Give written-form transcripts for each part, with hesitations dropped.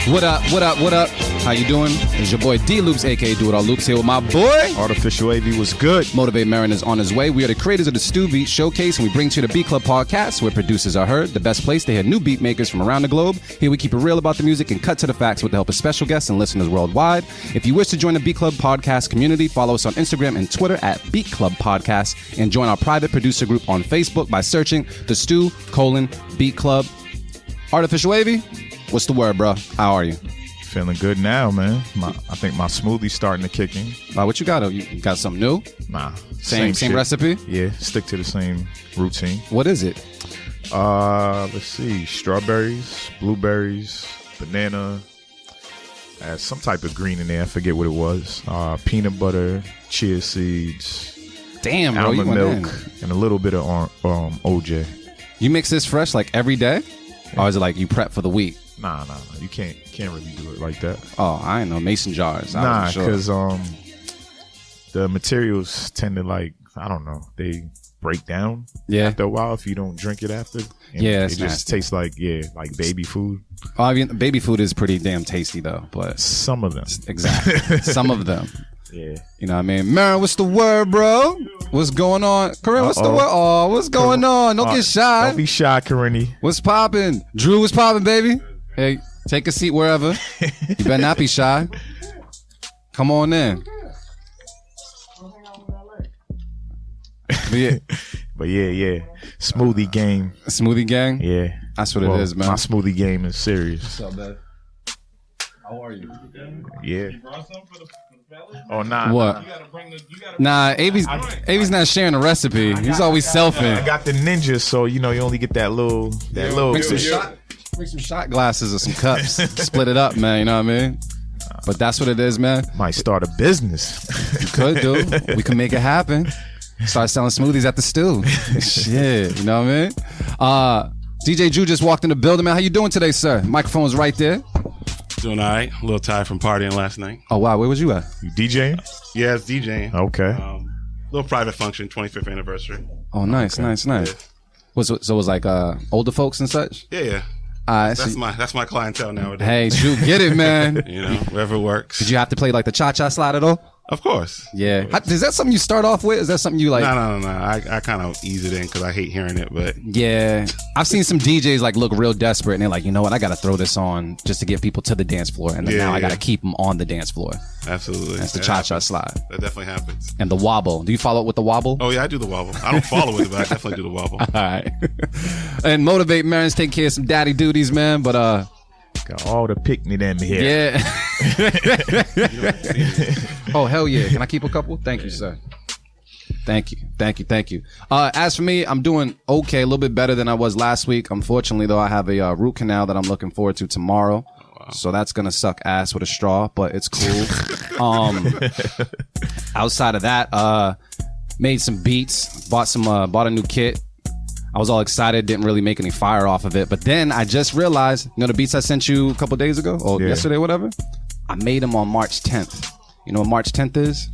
What up, what up, what up? How you doing? It's your boy D-Loops, a.k.a. Do It All Loops, here with my boy. Artificial AV was good. Motivate Marin is on his way. We are the creators of the Stu Beat Showcase, and we bring to you the Beat Club podcast, where producers are heard, the best place to hear new beat makers from around the globe. Here we keep it real about the music and cut to the facts with the help of special guests and listeners worldwide. If you wish to join the Beat Club podcast community, follow us on Instagram and Twitter at Beat Club Podcast, and join our private producer group on Facebook by searching the Stu:*Beat Club. Artificial AV, what's the word, bro? How are you? Feeling good now, man. I think my smoothie's starting to kick in. What you got? You got something new? Nah. Same shit. recipe? Yeah, stick to the same routine. What is it? Let's see. Strawberries, blueberries, banana. Has some type of green in there. I forget what it was. Peanut butter, chia seeds, Damn, bro, you almond went milk, in. and a little bit of OJ. You mix this fresh like every day? Or is it like you prep for the week? Nah. You can't really do it like that. Oh, I ain't know. Mason jars. Nah, sure. because the materials tend to I don't know, they break down after a while if you don't drink it after. And Yeah, it it's just tastes like baby food. Oh, I mean, baby food is pretty damn tasty though, but Some of them. exactly some of them. Yeah. You know what I mean? Marin, what's the word, bro? What's going on? Corinne, what's the word? Oh, what's going on? Don't get shy. Don't be shy, Karini. What's popping? Drew, what's popping, baby? Hey, take a seat wherever. You better not be shy. Come on in. But yeah. Smoothie game. Smoothie gang? Yeah. That's what it is, man. My smoothie game is serious. What's up, man? How are you? Yeah. You brought some for the fellas? Oh, nah. What? You gotta bring the. You gotta. Nah, Avi's not sharing the recipe. He's always I selfing. got the ninja, so you only get that little. Bring some shot glasses or some cups. Split it up, man. You know what I mean? But that's what it is, man. Might start a business. You could do. We can make it happen. Start selling smoothies at the stew. Shit, you know what I mean? DJ Drew just walked in the building, man. How you doing today, sir? Microphone's right there. Doing all right. A little tired from partying last night. Oh, wow. Where was you at? You DJing? Yeah, it's DJing. Okay. Little private function, 25th anniversary. Oh, nice. Yeah. So it was like older folks and such? Yeah. So, That's my clientele nowadays. hey, Drew, get it, man. You know, wherever works. Did you have to play like the cha-cha slide at all? Of course. Yeah. Is that something you start off with? Is that something you like? No. I kind of ease it in because I hate hearing it, but Yeah. I've seen some DJs like look real desperate and they're like, you know what? I got to throw this on just to get people to the dance floor. And then now I got to keep them on the dance floor. absolutely. That's the That cha-cha happens. slide. That definitely happens. And the wobble. Do you follow it with the wobble? Oh, yeah, I do the wobble. I don't follow it, but I definitely do the wobble. All right. And Motivate Marin's taking care of some daddy duties, man. But Got all the picnic them here. yeah. Oh, hell yeah. Can I keep a couple? Thank you, sir. Thank you. As for me, I'm doing okay, a little bit better than I was last week. Unfortunately, though, I have a root canal that I'm looking forward to tomorrow. Wow. So that's going to suck ass with a straw, but it's cool. Outside of that, made some beats, bought a new kit. I was all excited, didn't really make any fire off of it. But then I just realized, the beats I sent you a couple days ago or yesterday, whatever, I made them on March 10th. You know what March 10th is?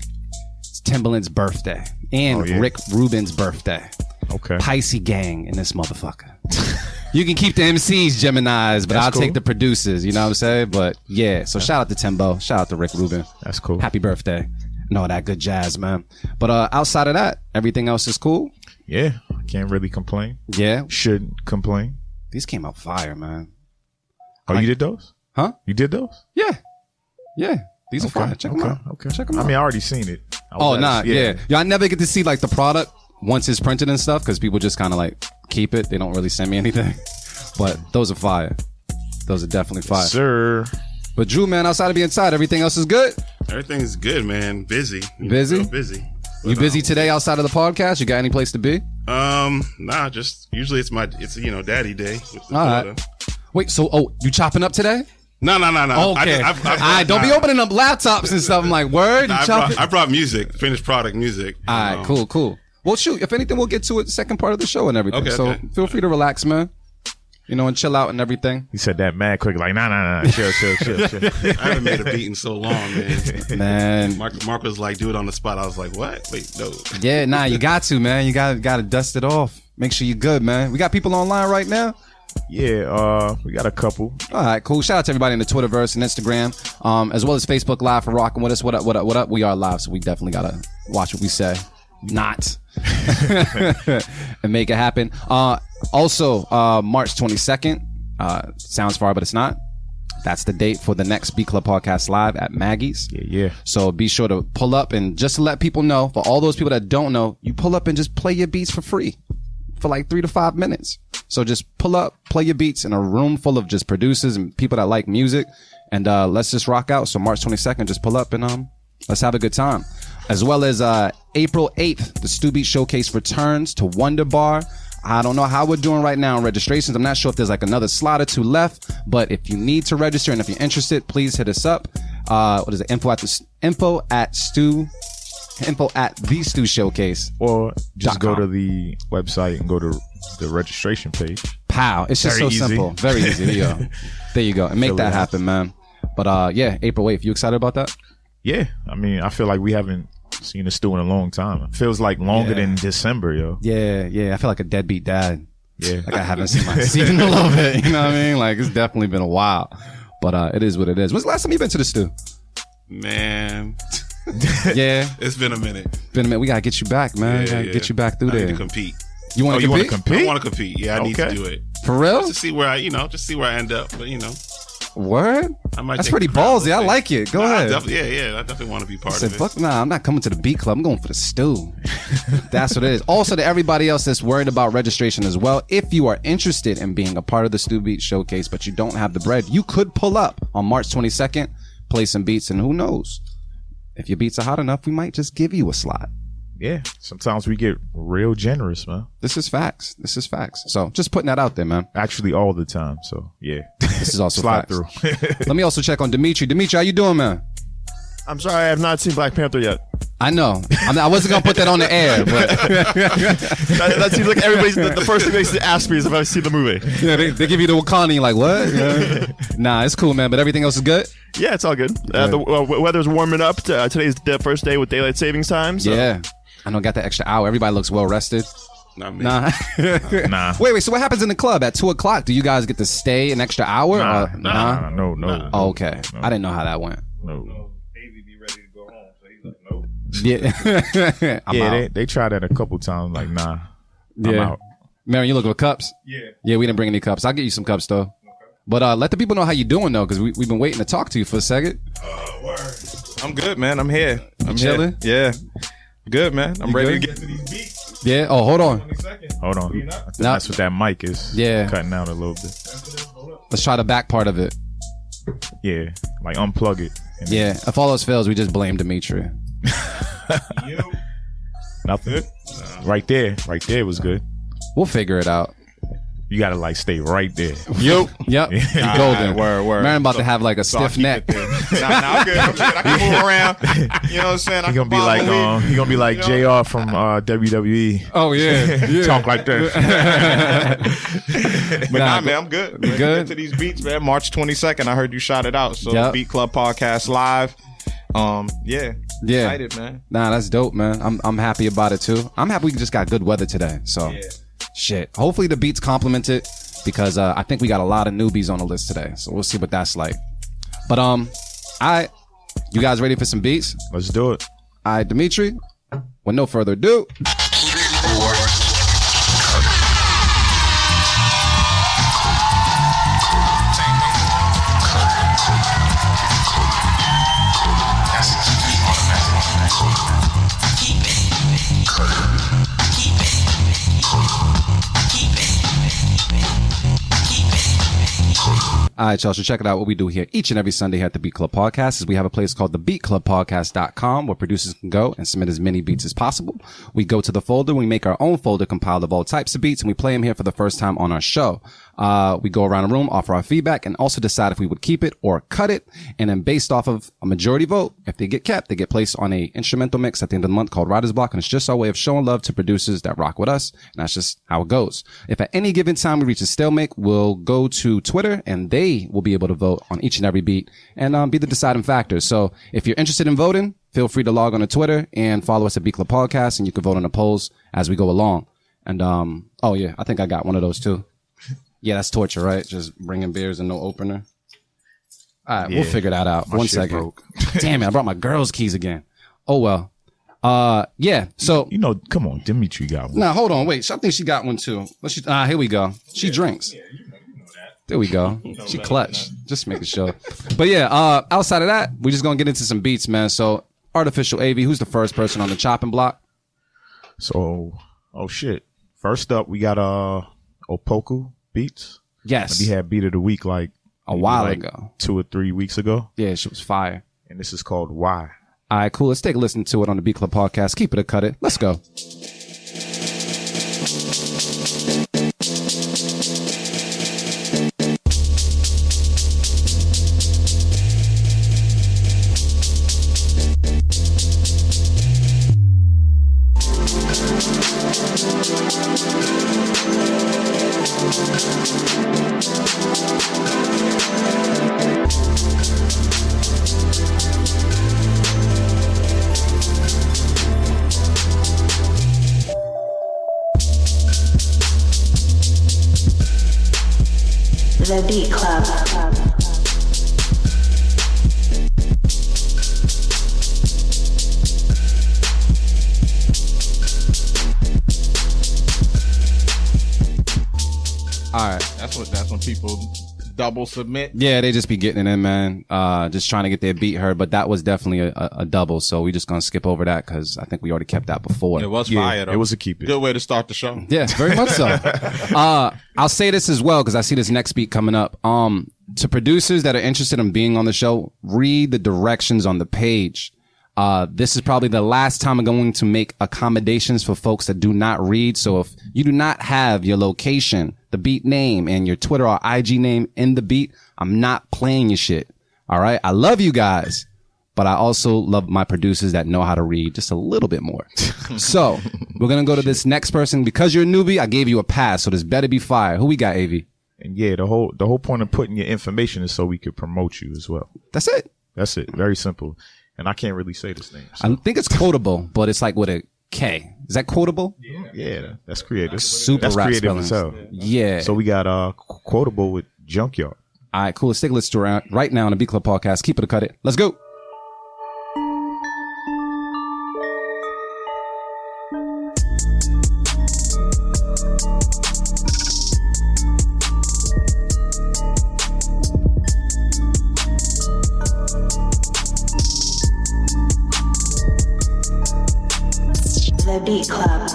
It's Timbaland's birthday and Rick Rubin's birthday. Okay. Pisces gang in this motherfucker. You can keep the MCs, Geminis, but I'll take the producers, you know what I'm saying? But yeah, so shout out to Timbo, shout out to Rick Rubin. That's cool. Happy birthday. And all that good jazz, man. But outside of that, everything else is cool. Yeah. I can't really complain. Yeah. Shouldn't complain. These came out fire, man. Oh, you did those? Huh? You did those? Yeah. These are fire. Check them out. Okay. Check them out. I mean, I already seen it. Yeah. I never get to see like the product once it's printed and stuff because people just kind of like keep it. They don't really send me anything. But those are fire. Those are definitely fire. Sir. But Drew, man, outside of being inside, everything else is good? Everything's good, man. Busy. Busy? Real busy. You busy today outside of the podcast? You got any place to be? Nah, just usually it's daddy day. With the All right. daughter. Wait, so you chopping up today? No. Okay. Don't be opening up laptops and stuff. I'm like, word? I brought music, finished product music. All right, cool. Well, shoot, if anything, we'll get to it the second part of the show and everything. Okay, so feel free to relax, man. And chill out and everything. He said that mad quick, like, nah. Chill. I haven't made a beat in so long, man. Man. Mark was like, do it on the spot. I was like, what? Wait, no. Yeah, you got to, man. You got to dust it off. Make sure you're good, man. We got people online right now. Yeah, we got a couple. All right, cool. Shout out to everybody in the Twitterverse and Instagram, as well as Facebook Live for rocking with us. What up, what up, what up? We are live, so we definitely got to watch what we say. Not. And make it happen. Also, March 22nd. Sounds far, but it's not. That's the date for the next Beat Club Podcast Live at Maggie's. Yeah. So be sure to pull up, and just to let people know, for all those people that don't know, you pull up and just play your beats for free for like 3 to 5 minutes. So just pull up, play your beats in a room full of just producers and people that like music, and let's just rock out. So March 22nd, just pull up and let's have a good time. As well as April 8th, the Stu Beat Showcase returns to Wonder Bar. I don't know how we're doing right now in registrations. I'm not sure if there's like another slot or 2 left, but if you need to register and if you're interested, please hit us up. What is it? Info at the Stu Showcase. Or just go to the website and go to the registration page. Pow. It's just Very so easy. simple. Very easy. There you go. There you go. And make Fill that it out. happen, man. But yeah, April 8th. You excited about that? Yeah, I mean, I feel like we haven't seen a Stu in a long time. It feels like longer than December, yo. Yeah. I feel like a deadbeat dad. Yeah. Like I haven't seen my seed in a little bit. You know what I mean? Like it's definitely been a while. But it is what it is. When's the last time you been to the Stu? Man, Yeah. it's been a minute. Been a minute. We gotta get you back, man. Yeah, Gotta get you back through I need there. to compete. You want to you wanna compete? compete? I want to compete. Yeah, I need to Okay. do it. For real? Just to see where I, just see where I end up. But Word? I might. That's take pretty the crown, ballsy. I we'll see. like it. Go Nah, ahead. I definitely want to be part I said, of it. fuck nah, I'm not coming to the Beat Club. I'm going for the Stew. That's what it is. Also, to everybody else that's worried about registration as well, if you are interested in being a part of the Stu Beat Showcase, but you don't have the bread, you could pull up on March 22nd, play some beats, and who knows? If your beats are hot enough, we might just give you a slot. Yeah, sometimes we get real generous, man. This is facts. So just putting that out there, man. Actually, all the time. So, yeah. This is also Slide facts. through. Let me also check on Dimitri. Dimitri, how you doing, man? I'm sorry, I have not seen Black Panther yet. I know. I wasn't gonna put that on the air, but That seems like everybody's the first thing they ask me is if I've seen the movie. yeah, they give you the Wakanda, you're like what? Yeah. Nah, it's cool, man. But everything else is good. Yeah, it's all good. The weather's warming up. Today's the first day with daylight savings time. So. Yeah, I know. Got that extra hour. Everybody looks well rested. Not me. Nah. Nah. Wait. So what happens in the club at 2:00? Do you guys get to stay an extra hour? Nah, no. Oh, okay. I didn't know how that went. No. Yeah. I'm Yeah, out. they tried that a couple times. Like, nah, I'm Yeah. out. Marion, you looking for cups? Yeah, we didn't bring any cups. I'll get you some cups though. But let the people know how you doing though, because we've been waiting to talk to you for a second. I'm good, man. I'm here. I'm chilling? here. Yeah. Good, man. I'm You ready good? to get to these beats. Yeah. Oh, hold on. Hold on. Nah. That's what that mic is. Yeah. Cutting out a little bit. Let's try the back part of it. Yeah. Like, unplug it. And Yeah. If all else fails, we just blame Dimitri. Nothing. Right there was good. We'll figure it out. You gotta, like, stay right there. Yep. You're golden. Word. Marion about to have like a stiff neck. Nah, I'm good. I can move around. You know what I'm saying? He gonna be like, he gonna be like JR from WWE. Oh yeah. Talk like this. But Nah, nah, man, I'm good. Ready to good? get to these beats, man. March 22nd. I heard you shout it out. So Yep. Beat Club Podcast Live. Yeah. Yeah. Excited, man. Nah, that's dope, man. I'm happy about it too. I'm happy we just got good weather today. So shit. Hopefully the beats complement it, because I think we got a lot of newbies on the list today. So we'll see what that's like. But you guys ready for some beats? Let's do it. All right, Dimitri. With no further ado. All right, y'all. So check it out. What we do here each and every Sunday here at the Beat Club Podcast is we have a place called the beatclubpodcast.com where producers can go and submit as many beats as possible. We go to the folder. We make our own folder compiled of all types of beats, and we play them here for the first time on our show. We go around the room, offer our feedback, and also decide if we would keep it or cut it. And then based off of a majority vote, if they get kept, they get placed on a instrumental mix at the end of the month called Writer's Block. And it's just our way of showing love to producers that rock with us. And that's just how it goes. If at any given time we reach a stalemate, we'll go to Twitter and they will be able to vote on each and every beat and be the deciding factor. So if you're interested in voting, feel free to log on to Twitter and follow us at Beat Club Podcast, and you can vote on the polls as we go along. And oh yeah, I think I got one of those too. Yeah, that's torture, right? Just bringing beers and no opener. All right, Yeah. we'll figure that out. My One shit second. broke. Damn it, I brought my girl's keys again. Oh well. Yeah. So You know, come on, Dimitri got one. now hold on, wait. I think she got one too. Here we go. She drinks. There we go. She clutched. Just making sure. But yeah, outside of that, we're just gonna get into some beats, man. So Artificial AV, who's the first person on the chopping block? So, oh shit. First up, we got Opoku Beats. Yes. He had Beat of the Week like A maybe while like ago. 2 or 3 weeks ago. Yeah, she was fire. And this is called Why. All right, cool. Let's take a listen to it on the Beat Club podcast. Keep it or cut it. Let's go. The Beat Club. All right. That's when people double submit. Yeah, they just be getting it in, man. Just trying to get their beat heard. But that was definitely a double. So we just gonna skip over that because I think we already kept that before. It was Yeah, fire though. it was a keep it. good way to start the show. Yeah, very much so. I'll say this as well because I see this next beat coming up. To producers that are interested in being on the show, read the directions on the page. This is probably the last time I'm going to make accommodations for folks that do not read. So if you do not have your location, the beat name, and your Twitter or IG name in the beat, I'm not playing your shit. All right. I love you guys, but I also love my producers that know how to read just a little bit more. So we're going to go to this next person. Because you're a newbie, I gave you a pass. So this better be fire. Who we got, AV? And yeah, the whole point of putting your information is so we could promote you as well. That's it. That's it. Very simple. And I can't really say this name. So. I think it's quotable, but it's like with a K. Is that quotable? Yeah, that's creative. Super that's rap creative spellings. as hell. Yeah. So we got quotable with Junkyard. All right, cool. Let's take a listen around right now on the Beat Club podcast. Keep it or cut it. Let's go. The Beat Club.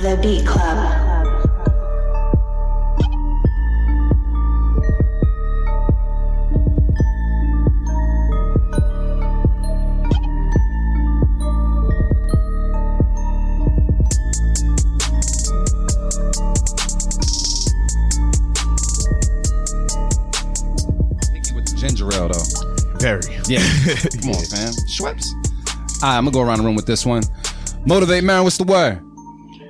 The Beat Club. Picky with the ginger ale, though. Very. Yeah. Come on, fam. Schweppes. All right, I'm going to go around the room with this one. Motivate, man. What's the word?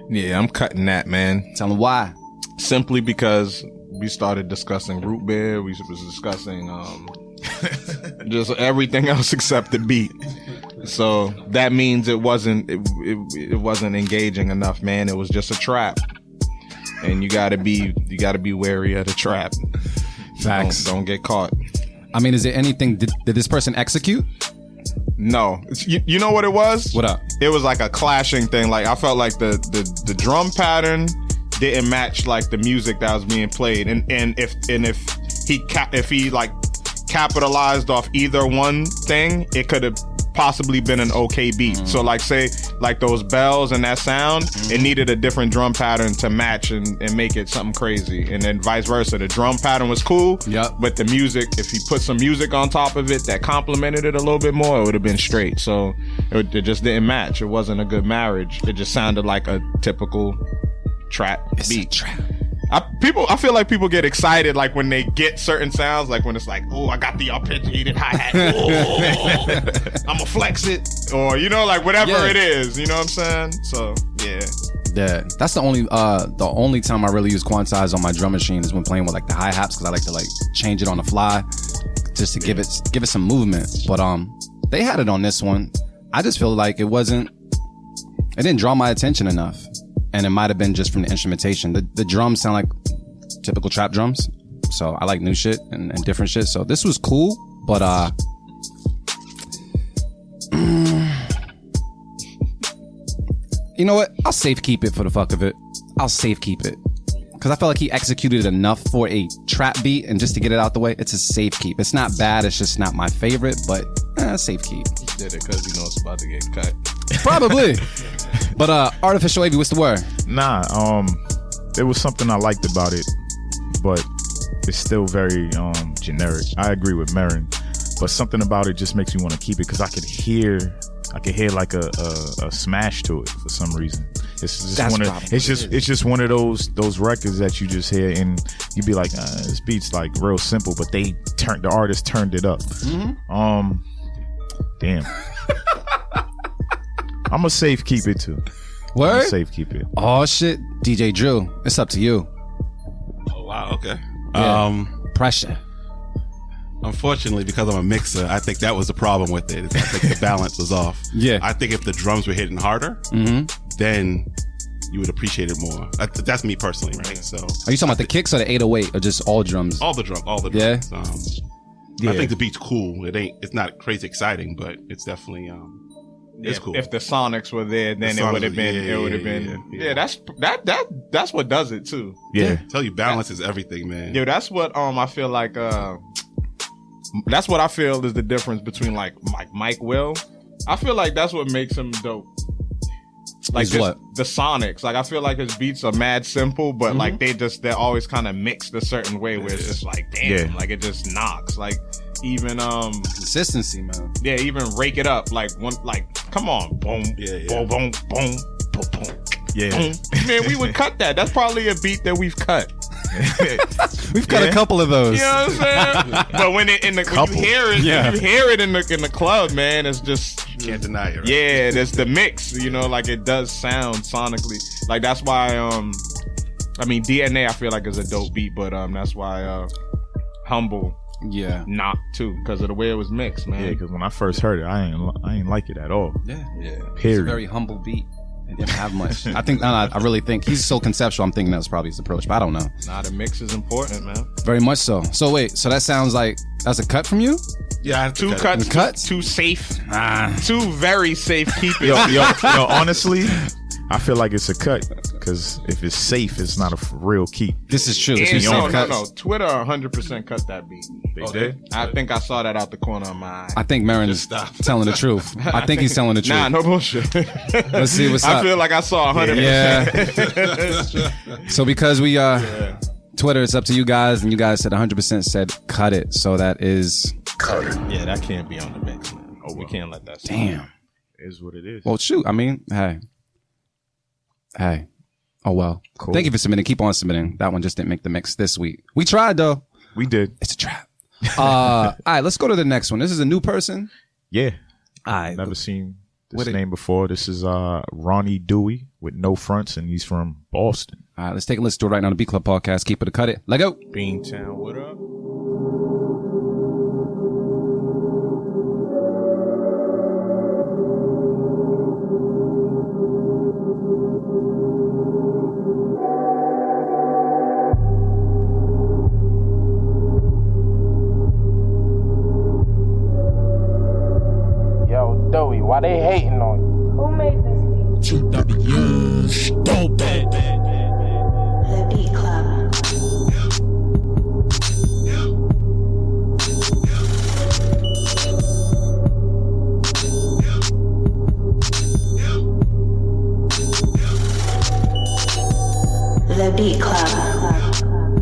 Yeah, I'm cutting that, man. Tell them why. Simply because we started discussing root beer. We was discussing just everything else except the beat. So that means it wasn't engaging enough, man. It was just a trap, and you gotta be wary of the trap. Facts. Don't get caught. I mean, is there anything, did this person execute? No, you know what it was? What up? It was like a clashing thing. Like I felt like the drum pattern didn't match like the music that was being played, and if he like capitalized off either one thing, it could have possibly been an okay beat. So like say like those bells and that sound, it needed a different drum pattern to match and make it something crazy. And then vice versa. The drum pattern was cool, but the music, if he put some music on top of it that complemented it a little bit more, it would have been straight. So it just didn't match. It wasn't a good marriage. It just sounded like a typical trap beat. I feel like people get excited like when they get certain sounds, like when it's like, oh, I got the arpeggiated hi-hat. Oh, I'ma flex it. Or, you know, like whatever it is. You know what I'm saying? So, yeah. Yeah, that's the only time I really use quantize on my drum machine is when playing with like the hi-hats, because I like to like change it on the fly just to give it some movement. But they had it on this one. I just feel like it didn't draw my attention enough. And it might have been just from the instrumentation. The drums sound like typical trap drums. So I like new shit and different shit. So this was cool, but you know what? I'll safe keep it for the fuck of it. I'll safe keep it. Because I felt like he executed enough for a trap beat, and just to get it out the way, it's a safe keep. It's not bad, it's just not my favorite, but safe keep. Did it because you know it's about to get cut. Probably. But Artificial Wavy, what's the word? Nah, there was something I liked about it, but it's still very generic. I agree with Marin, but something about it just makes me want to keep it because I could hear like a smash to it for some reason. It's just one of those records that you just hear and you be like, this beat's like real simple, but the artist turned it up. Damn. I'm a safe keep it too. Word? Safe keep it. Oh shit, DJ Drew, it's up to you. Oh wow, okay. Yeah. Pressure. Unfortunately, because I'm a mixer, I think that was the problem with it. I think the balance was off. Yeah. I think if the drums were hitting harder, then you would appreciate it more. That's me personally, right? So, are you talking about the kicks or the 808 or just all drums? All the drums. Yeah. I think the beat's cool. It's not crazy exciting, but it's definitely it's cool. If the Sonics were there, then it would have been. Yeah, that's what does it too. Yeah. I tell you, balance is everything, man. Yeah, that's what I feel like. That's what I feel is the difference between like Mike Will. I feel like that's what makes him dope. Like what? The Sonics. Like I feel like his beats are mad simple, but like they're always kind of mixed a certain way where it's just like damn, like it just knocks. Like even consistency, man. Yeah, even Rake It Up. Like come on, boom, boom, boom, boom, boom, boom. Yeah, boom. Man, we would cut that. That's probably a beat that we've cut. We've got a couple of those. You know what I'm saying? But when you hear it in the club, man, it's just you can't deny it. Right? Yeah, there's the mix. You know, like it does sound sonically. Like that's why I mean DNA I feel like is a dope beat, but that's why Humble knocked too because of the way it was mixed, man. Yeah, because when I first heard it, I ain't like it at all. Yeah. Period. It's a very humble beat. It didn't have much. I really think he's so conceptual. I'm thinking that's probably his approach, but I don't know. Nah, the mix is important, man. Very much so. So wait, so that sounds like that's a cut from you? Yeah, I have two cuts, two safe, two very safe keepers. Yo, honestly, I feel like it's a cut because if it's safe, it's not a real keep. This is true. No. Twitter 100% cut that beat. They did? I think I saw that out the corner of my eye. I think Marin is telling the truth. I think he's telling the truth. Nah, no bullshit. Let's see what's up. I feel like I saw 100%. Yeah. So because we Twitter, it's up to you guys, and you guys said 100% said cut it. So that is cut it. Yeah, that can't be on the mix, man. Oh, we can't let that. Damn. It is what it is. Well, shoot. I mean, hey. Oh well. Cool. Thank you for submitting. Keep on submitting. That one just didn't make the mix this week. We tried though. We did. It's a trap. All right, let's go to the next one. This is a new person. Yeah. All right. Never seen this name before. This is Ronnie Dewey with No Fronts, and he's from Boston. All right, let's take a listen to it right now on the Beat Club podcast. Keep it or cut it. Let go. Beantown, what up? Doey, why they hating on you? Who made this beat? 2W, stupid. The Beat Club. The Beat Club.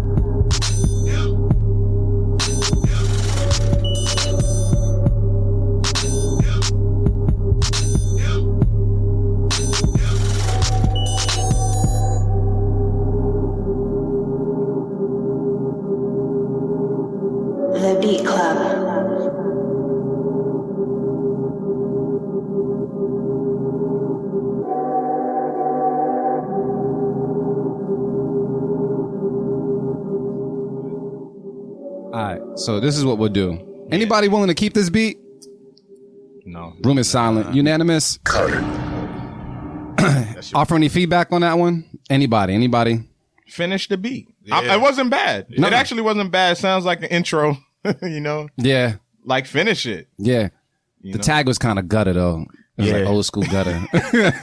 The Beat Club. All right, so this is what we'll do. Anybody willing to keep this beat? No. Room is silent. Unanimous? Offer any feedback on that one? Anybody? Finish the beat. Yeah. It wasn't bad. No. It actually wasn't bad. Sounds like an intro, you know? Yeah. Like, finish it. Yeah. You The know? tag was kind of gutter, though. It was Yeah. like old school gutter.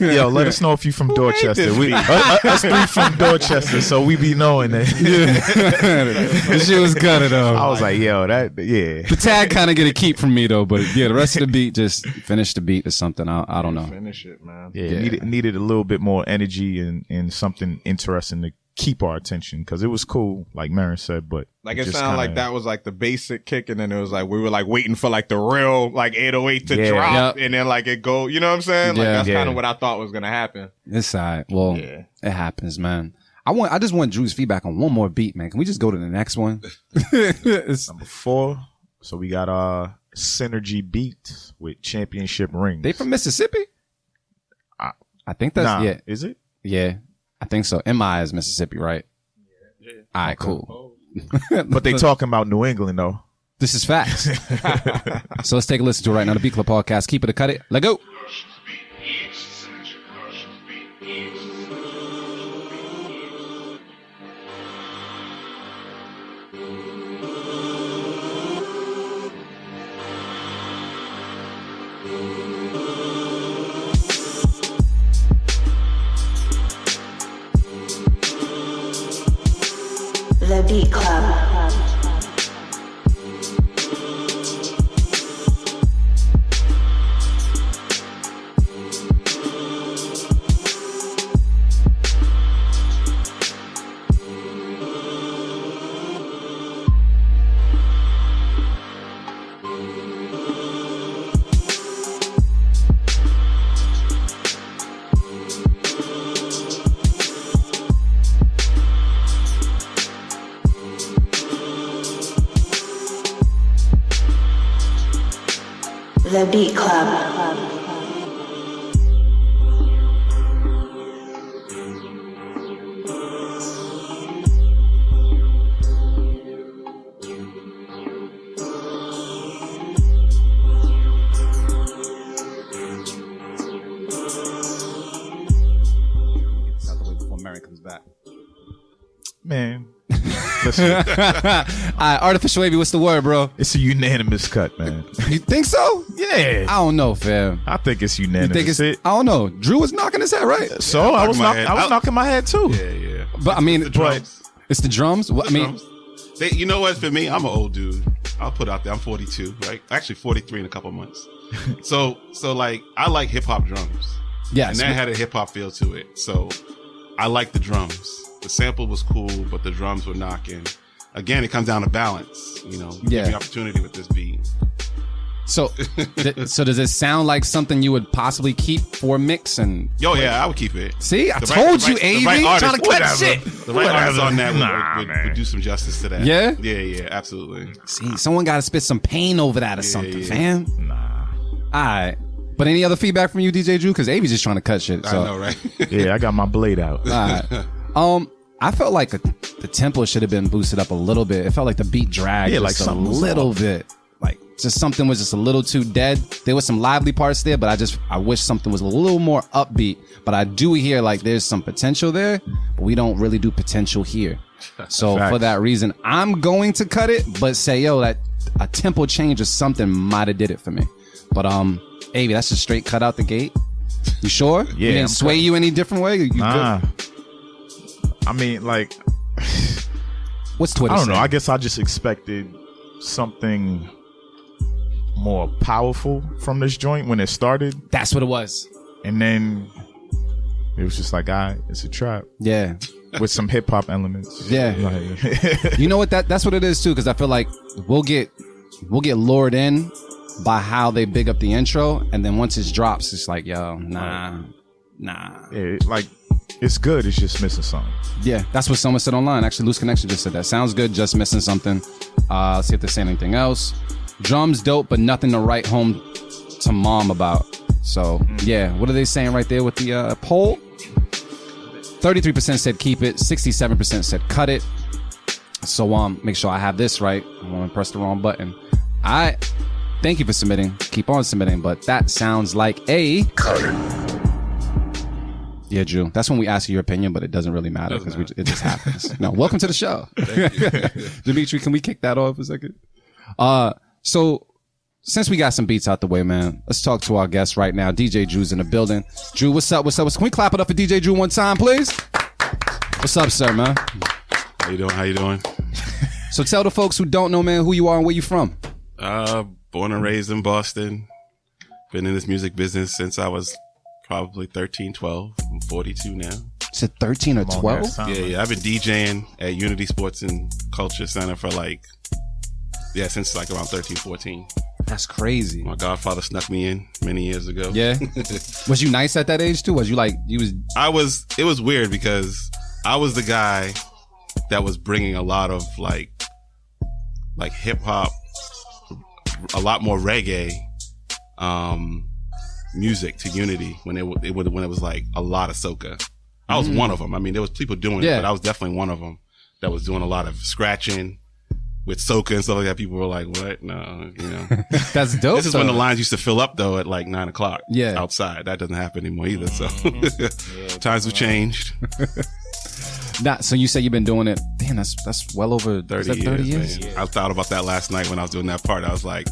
Yo, let us know if you from Dorchester. this We, us three from Dorchester, so we be knowing that. This shit was gutter, though. I was like, yo, yeah. The tag kind of get a keep from me, though. But yeah, the rest of the beat, just finish the beat or something. I don't know. Finish it, man. Yeah, needed a little bit more energy and something interesting to keep our attention because it was cool, like Marin said, but Like, it just sounded like kinda- that was like the basic kick, and then it was like we were like waiting for like the real like 808 to Yeah. drop, Yep. and then like it go. You know what I'm saying? Like Yeah. that's Yeah. kind of what I thought was gonna happen. It's all right. Well, Yeah. it happens, man. I just want Drew's feedback on one more beat, man. Can we just go to the next one? Number 4. So we got Synergy Beat with Championship Rings. They from Mississippi? I think that's nah, yeah. is it? Yeah, I think so. MI is Mississippi, right? Yeah. All right, cool. But they talking about New England though. This is facts. So let's take a listen to it right now. The Beat Club podcast. Keep it or cut it. Let go. The Beat Club. The Beat Club. Out the way before Mary comes back. Man, listen, All right, Artificial Wavy, what's the word, bro? it's a unanimous cut, man. You think so? Yeah, I don't know, fam. I think it's You unanimous. think it's? I don't know. Drew was knocking his head, right? So I was knocking my head. knocking my head too. Yeah. But I mean, The drums. it's the drums. What, I mean, Drums. You know what? For me, I'm an old dude. I'll put it out there. I'm 42, right? Actually, 43 in a couple months. So like, I like hip hop drums. yes. And that had a hip hop feel to it. So I like the drums. The sample was cool, but the drums were knocking. Again, it comes down to balance. You know, Yeah. give me opportunity with this beat. So, so does it sound like something you would possibly keep for a mix? And Yo, yeah, I would keep it. see, I The told right- you, the AV, right artist- trying to cut whatever. shit. The right artist on that Nah, would do some justice to that. Yeah? Yeah, absolutely. See, someone got to spit some pain over that or something, yeah. fam. Nah. All right. But any other feedback from you, DJ Drew? Because AV's just trying to cut shit. So. I know, right? Yeah, I got my blade out. All right. I felt like the tempo should have been boosted up a little bit. It felt like the beat dragged Yeah, like just a something was little off. bit. Like just something was just a little too dead. There was some lively parts there, but I wish something was a little more upbeat. But I do hear like there's some potential there, but we don't really do potential here. So Facts. for that reason, I'm going to cut it, but say, yo, that a tempo change or something might have did it for me. But Avi, that's just straight cut out the gate. You sure? Yeah, We didn't I'm sway you any different way? You Nah. good? I mean, like, What's Twitter I don't know. saying? I guess I just expected something more powerful from this joint when it started, That's what it was. and then it was just like, it's a trap. Yeah. with some hip hop elements. Yeah. Like, You know what? That's what it is too. Because I feel like we'll get lured in by how they big up the intro, and then once it drops, it's like, yo, nah. like it's good. It's just missing something. Yeah, that's what someone said online. Actually, Loose Connection just said that. Sounds good, just missing something. Let's see if they say anything else. Drums dope, but nothing to write home to mom about. So yeah, what are they saying right there with the poll? 33% said keep it, 67% said cut it. So make sure I have this right. I want to press the wrong button. I thank you for submitting. Keep on submitting, but that sounds like a cut it. Yeah, Drew. That's when we ask you your opinion, but it doesn't really matter because it just happens. No, welcome to the show. Dimitri, can we kick that off a second? So since we got some beats out the way, man, let's talk to our guest right now. DJ Drew's in the building. Drew, what's up? Can we clap it up for DJ Drew one time, please? What's up, sir, man? How you doing? So tell the folks who don't know, man, who you are and where you from. Born and raised in Boston. Been in this music business since I was probably 13, 12. I'm 42 now. Is it 13 or 12? Yeah. I've been DJing at Unity Sports and Culture Center for since like around 13, 14. That's crazy. My godfather snuck me in many years ago. Yeah. Was you nice at that age too? Was you like, it was weird because I was the guy that was bringing a lot of like hip hop, a lot more reggae, music to Unity when it was like a lot of soca. I was one of them. I mean, there was people doing it, but I was definitely one of them that was doing a lot of scratching with soca and stuff like that. People were like, "What? No, you know." That's dope. This is when the lines used to fill up though at like 9 o'clock. Yeah, outside. That doesn't happen anymore either. So times have changed. So you say you've been doing it? Damn, that's well over 30 years. Man. I thought about that last night when I was doing that part. I was like,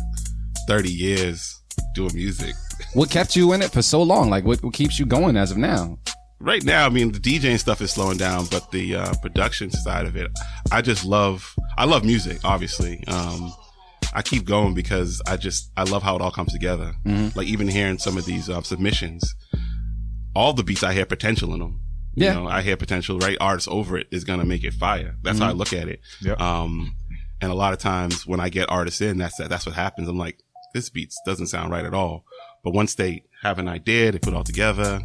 30 years doing music. What kept you in it for so long? Like, what keeps you going as of now? Right now, I mean, the DJing stuff is slowing down, but the production side of it, I love music, obviously. I keep going because I love how it all comes together. Mm-hmm. Like even hearing some of these submissions, all the beats I hear potential in them. You know, I hear potential, right? Artists over it is going to make it fire. That's how I look at it. Yep. And a lot of times when I get artists in, that's what happens. I'm like, this beat doesn't sound right at all. But once they have an idea, they put it all together.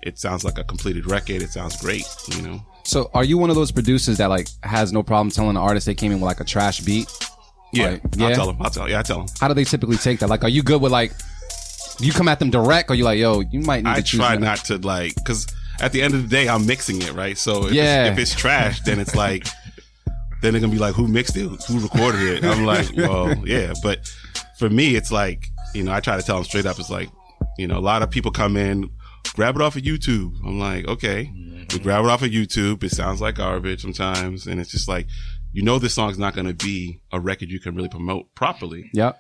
It sounds like a completed record. It sounds great, you know? So are you one of those producers that like has no problem telling the artist they came in with like a trash beat? Yeah. Like, I'll tell them. I tell them. How do they typically take that? Like, are you good with like, you come at them direct or you like, yo, you might need to choose. I try not to like, cause at the end of the day, I'm mixing it, right? So if it's trash, then it's like, then they're gonna be like, who mixed it? Who recorded it? I'm like, well, yeah. But for me, it's like, you know, I try to tell them straight up. It's like, you know, a lot of people come in, grab it off of YouTube. I'm like, okay, we grab it off of YouTube. It sounds like garbage sometimes. And it's just like, you know, this song's not going to be a record you can really promote properly. Yep.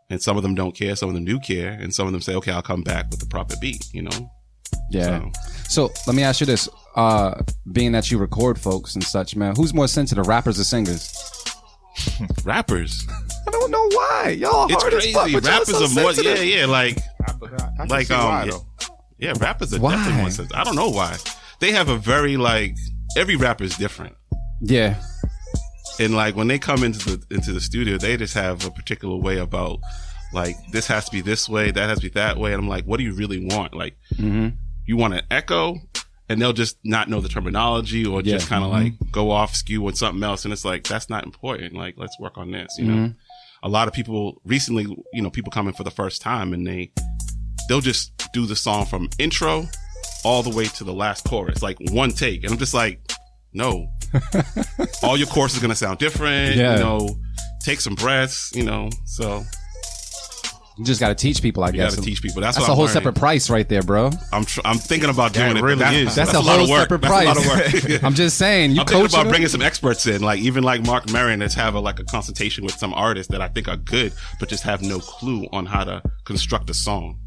And some of them don't care. Some of them do care. And some of them say, okay, I'll come back with the proper beat, you know? Yeah. So let me ask you this. Being that you record folks and such, man, who's more sensitive, rappers or singers? Rappers. I don't know why. Y'all it's hard crazy. as fuck, but Rappers y'all so are more, sensitive. yeah, like why, yeah, rappers are Why? definitely more sensitive. I don't know why. They have a very like, every rapper is different. Yeah. And like when they come into the studio, they just have a particular way about like, this has to be this way, that has to be that way. And I'm like, what do you really want? Like, you want an echo? And they'll just not know the terminology or just kind of like go off skew with something else. And it's like, that's not important. Like, let's work on this, you know? A lot of people recently, you know, people coming for the first time and they'll just do the song from intro all the way to the last chorus, like one take. And I'm just like, no, all your choruses are going to sound different, you know, take some breaths, you know, so. You just got to teach people, I guess. You got to teach people. That's a whole separate price right there, bro. I'm thinking about doing it. Really that's a whole separate price. That's a lot of work. I'm just saying. I'm thinking about bringing some experts in, like even like Mark Maron, let's have a consultation with some artists that I think are good, but just have no clue on how to construct a song.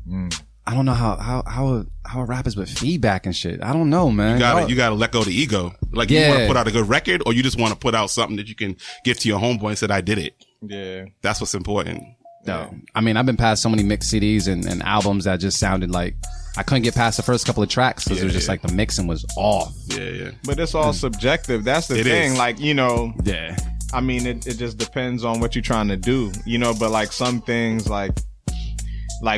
I don't know how a rap is with feedback and shit. I don't know, man. You gotta let go of the ego. Like you want to put out a good record, or you just want to put out something that you can give to your homeboy and say, I did it. Yeah. That's what's important. No, I mean, I've been past so many mixed CDs and albums that just sounded like I couldn't get past the first couple of tracks because it was just like the mixing was off. Yeah. But it's all subjective. That's the It thing. is. Like, Yeah. I mean, it just depends on what you're trying to do, but like some things like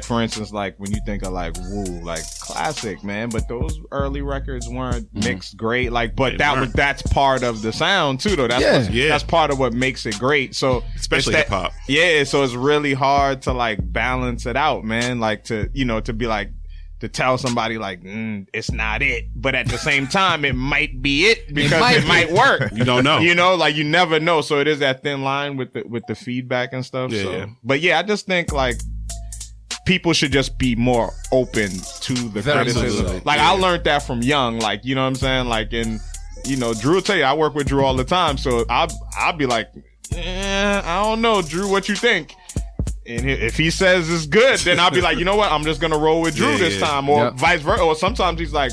for instance, like when you think of like Wu, like classic, man, but those early records weren't mixed great. Like, but that's part of the sound too, though. That's part of what makes it great. So Especially it's hip hop. Yeah. So it's really hard to like balance it out, man. Like to be like, to tell somebody like it's not it, but at the same time it might be it because it might work. You don't know. Like you never know. So it is that thin line with the feedback and stuff. Yeah, so. yeah. But yeah, I just think like people should just be more open to the criticism. Absolutely. Like Yeah. I learned that from young. Like you know what I'm saying. Like Drew will tell you I work with Drew all the time, so I'll be like, I don't know, Drew, what you think? And if he says it's good, then I'll be like, you know what? I'm just gonna roll with Drew this time, or vice versa. Or sometimes he's like,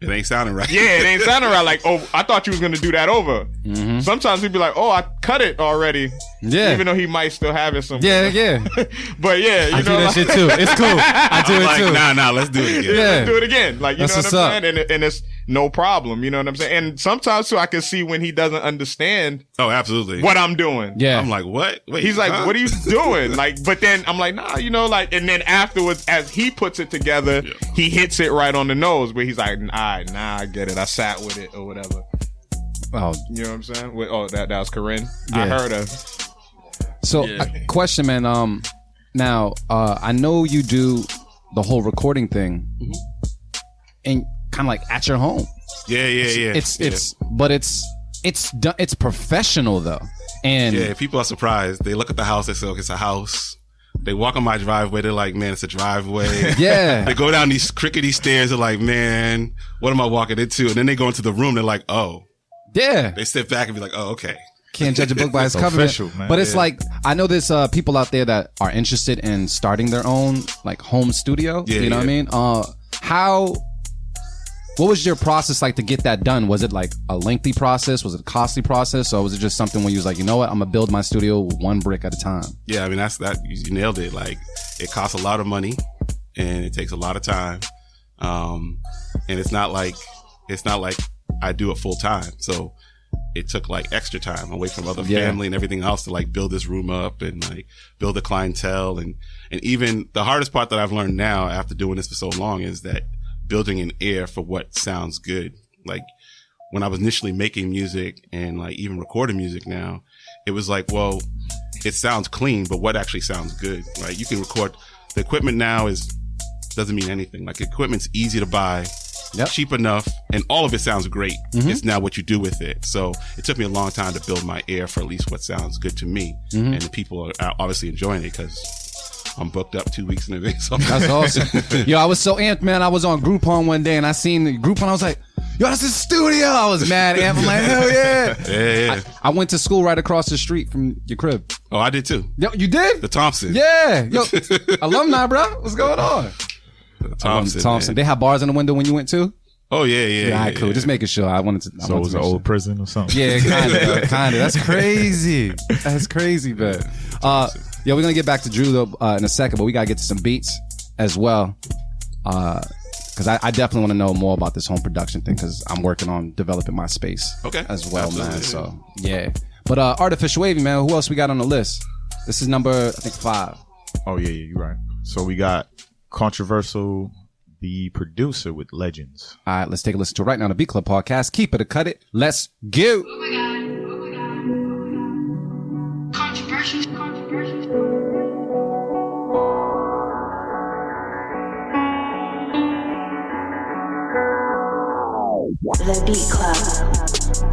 It ain't sounding right. yeah, it ain't sounding right. Like, oh, I thought you was gonna do that over. Sometimes he'd be like, oh, I cut it already. Yeah. Even though he might still have it somewhere. Yeah. But yeah, I do that shit too. It's cool. I do I'm it like, too. nah, let's do it again. Yeah. let's do it again. Like, you That's know what's what I'm up. saying? And it's no problem. You know what I'm saying? And sometimes too, I can see when he doesn't understand Oh, absolutely. what I'm doing. Yeah. I'm like, what? Wait, He's like, huh? what are you doing? Like, but then I'm like, nah, like, and then afterwards, as he puts it together, he hits it right on the nose where he's like, nah, I get it. I sat with it or whatever. Oh, You know what I'm saying? That was Corinne. Yeah. I heard her. so question, man. Now, I know you do the whole recording thing, and kind of like at your home. Yeah. It's professional though, and Yeah, people are surprised. They look at the house, they say, okay, it's a house. They walk on my driveway, they're like, man, it's a driveway. yeah, They go down these crickety stairs, they're like, man, what am I walking into? And then they go into the room, they're like, oh. yeah. They sit back and be like, oh, okay. Can't judge a book by its cover. official, man. But it's like, I know there's people out there that are interested in starting their own like home studio. Yeah, you know what I mean? What was your process like to get that done? Was it like a lengthy process? Was it a costly process? Or was it just something where you was like, you know what, I'm gonna build my studio one brick at a time? Yeah, I mean, you nailed it. Like, it costs a lot of money and it takes a lot of time. And it's not like I do it full time. So it took like extra time away from other family and everything else to like build this room up and like build a clientele. And even the hardest part that I've learned now after doing this for so long is that building an ear for what sounds good. Like when I was initially making music and like even recording music now, it was like, well, it sounds clean, but what actually sounds good, right? You can record. The equipment now doesn't mean anything. Like equipment's easy to buy, cheap enough, and all of it sounds great. It's now what you do with it. So it took me a long time to build my ear for at least what sounds good to me. And the people are obviously enjoying it because I'm booked up 2 weeks in advance. That's awesome. Yo, I was so amped, man. I was on Groupon one day and I seen the Groupon. I was like, yo, that's his studio. I was mad amped. I'm like, hell yeah. Yeah. I went to school right across the street from your crib. Oh, I did too. Yo, you did? The Thompson. Yeah. Yo, alumni, bro. What's going on? The Thompson. Thompson. Man. They have bars in the window when you went too? Oh, yeah. All right, cool. Just making sure. I wanted to. So it was an old prison or something? Yeah, kind of. That's crazy. That's crazy, man. Yeah, we're gonna get back to Drew though in a second, but we gotta get to some beats as well. Because I definitely want to know more about this home production thing because I'm working on developing my space as well, Absolutely. man. So yeah. But Artificial Wavy, man. Who else we got on the list? This is number I think 5. Oh yeah, you're right. So we got Controversial, the producer with Legends. All right, let's take a listen to it right now on the Beat Club podcast. Keep it or cut it. Let's go. The Beat Club.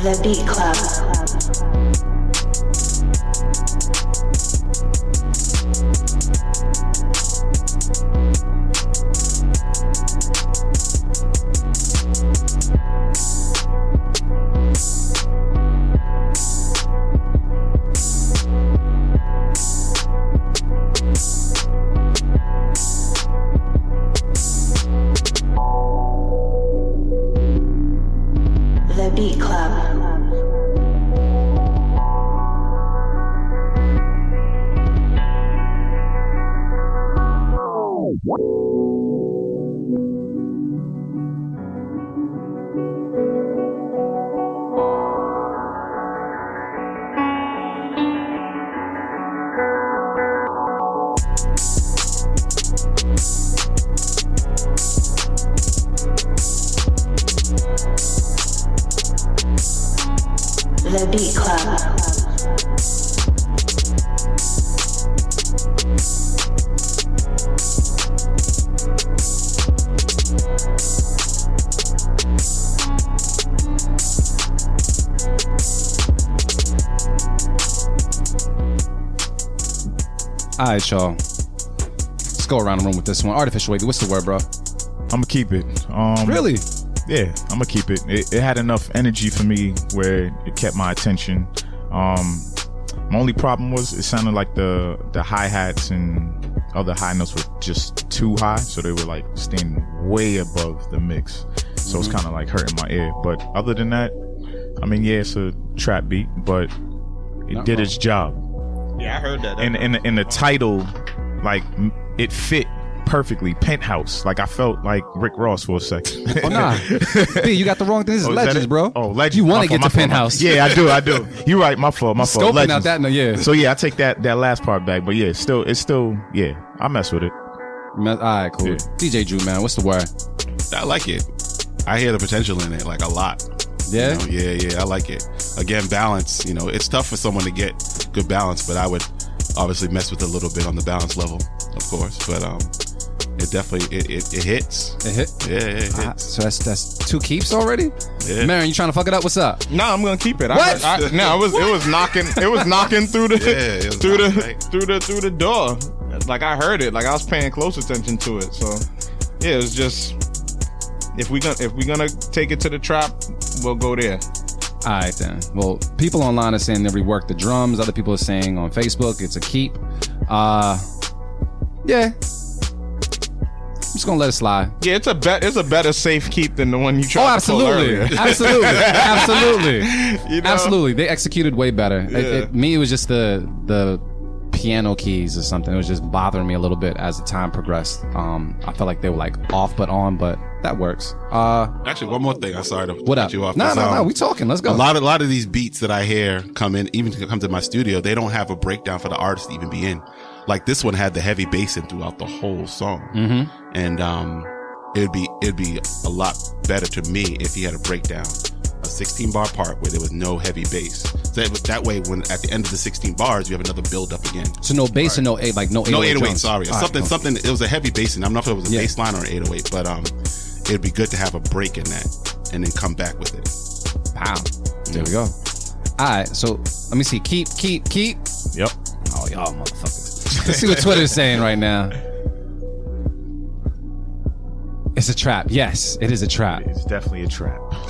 The Beat Club. The Beat Club. The Beat Club. All right, y'all. Let's go around the room with this one. Artificial wavy. What's the word, bro? I'm gonna keep it. Really? Yeah, I'm gonna keep it. It had enough energy for me where it kept my attention. My only problem was it sounded like the hi-hats and other high notes were just too high, so they were like staying way above the mix. So it's kind of like hurting my ear. But other than that, I mean, yeah, it's a trap beat, but it did its job. Yeah, I heard that. And the title, like, it fit perfectly. Penthouse. Like, I felt like Rick Ross for a second. Oh, nah. B, you got the wrong thing. This is Legends, bro. Oh, Legends. You want to get to Penthouse. Yeah, I do. You're right. My fault. Scoping Legends. out that, no, yeah. So, yeah, I take that last part back. But, yeah, it's still, yeah, I mess with it. All right, cool. Yeah. DJ Drew, man, what's the word? I like it. I hear the potential in it, like, a lot. Yeah? You know, yeah, I like it. Again, balance. You know, it's tough for someone to get good balance, but I would obviously mess with it a little bit on the balance level, of course. But it definitely it hits. It hit? Yeah, it hits. So that's 2 keeps already? Yeah. Marion, you trying to fuck it up? What's up? No, I'm gonna keep it. What? It was knocking through the Yeah, it was through knocking, the right? through the door. Like I heard it. Like I was paying close attention to it. So yeah, it was just if we gonna take it to the trap, we'll go there. All right, then. Well, people online are saying they reworked the drums. Other people are saying on Facebook it's a keep. Yeah. I'm just gonna let it slide. Yeah, it's a better safe keep than the one you tried. Oh, to absolutely, pull earlier. absolutely. You know? Absolutely. They executed way better. Yeah. Me, it was just the piano keys or something. It was just bothering me a little bit as the time progressed. I felt like they were like off but on, but that works. Actually, one more thing. I'm sorry to What cut up? you off. No. We talking. Let's go. A lot of these beats that I hear come in, even to come to my studio, they don't have a breakdown for the artist to even be in. Like this one had the heavy bass in throughout the whole song, and it'd be a lot better to me if he had a breakdown, a 16 bar part where there was no heavy bass. So that way, when at the end of the 16 bars, you have another build up again. So no bass and no 808 drums. Sorry, All right, something. It was a heavy bass, and I'm not sure if it was a bass line or an 808, but it'd be good to have a break in that and then come back with it. Pow. There we go. All right, so let me see. Keep. Yep. Oh, y'all motherfuckers. Let's see what Twitter's saying right now. It's a trap. Yes, it is a trap. It's definitely a trap. All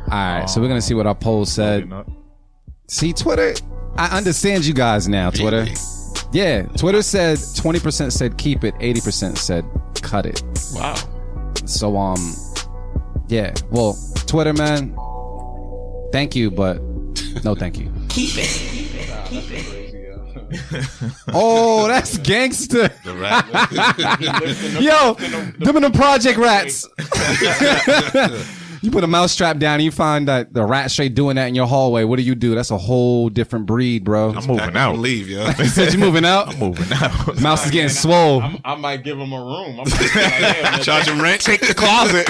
right, so we're going to see what our poll said. See, Twitter, I understand you guys now, Twitter. Really? Yeah, Twitter said 20% said keep it, 80% said cut it. Wow. So, yeah. Well, Twitter, man, thank you, but no thank you. Keep it. Oh, that's gangster. The rap. Yo, them and the Project Rats. You put a mousetrap down and you find that the rat straight doing that in your hallway. What do? That's a whole different breed, bro. I'm moving Pack up out. and leave, yo. You said you moving out? I'm moving out. Mouse is getting swole. I might give him a room. I'm like, yeah, Charge him rent. take the closet.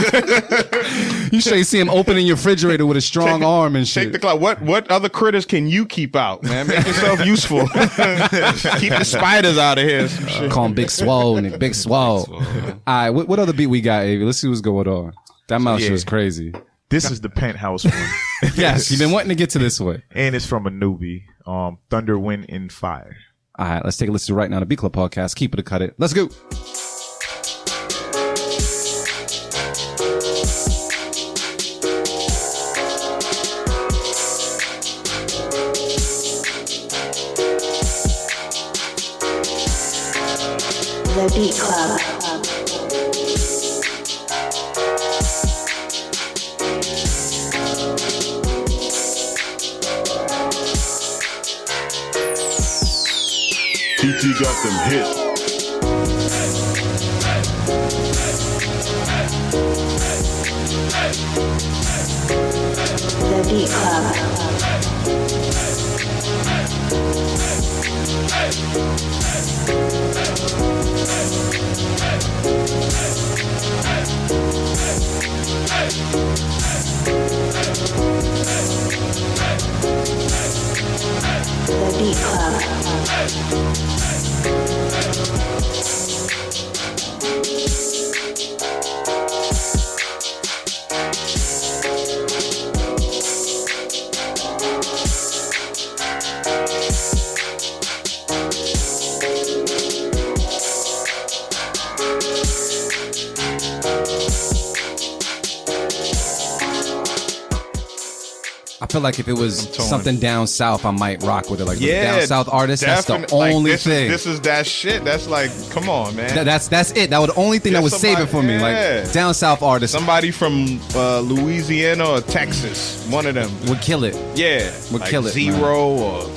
You straight see him opening your refrigerator with a strong arm and shit. Take the closet. What other critters can you keep out, man? Make yourself useful. Keep the spiders out of here. Some shit. Call him Big Swole, Nick. Big Swole. All right, what other beat we got, Avi? Let's see what's going on. That mouse shit was crazy. This is the Penthouse one. Yes, you've been wanting to get to this one. And it's from a newbie. Thunder, Wind, and Fire. All right, let's take a listen right now to Beat Club Podcast. Keep it or cut it. Let's go. The Beat Club. He got them hits. The Beat Club. The Beat Club. I feel like if it was something down south, I might rock with it. Like Yeah, down south artist, that's the like, only this thing. This is that shit. That's like, come on, man. That's it. That was the only thing that would save it for me. Yeah. Like down south artists Somebody from Louisiana or Texas, one of them. would kill it. Yeah, Would like kill it, man. Zero or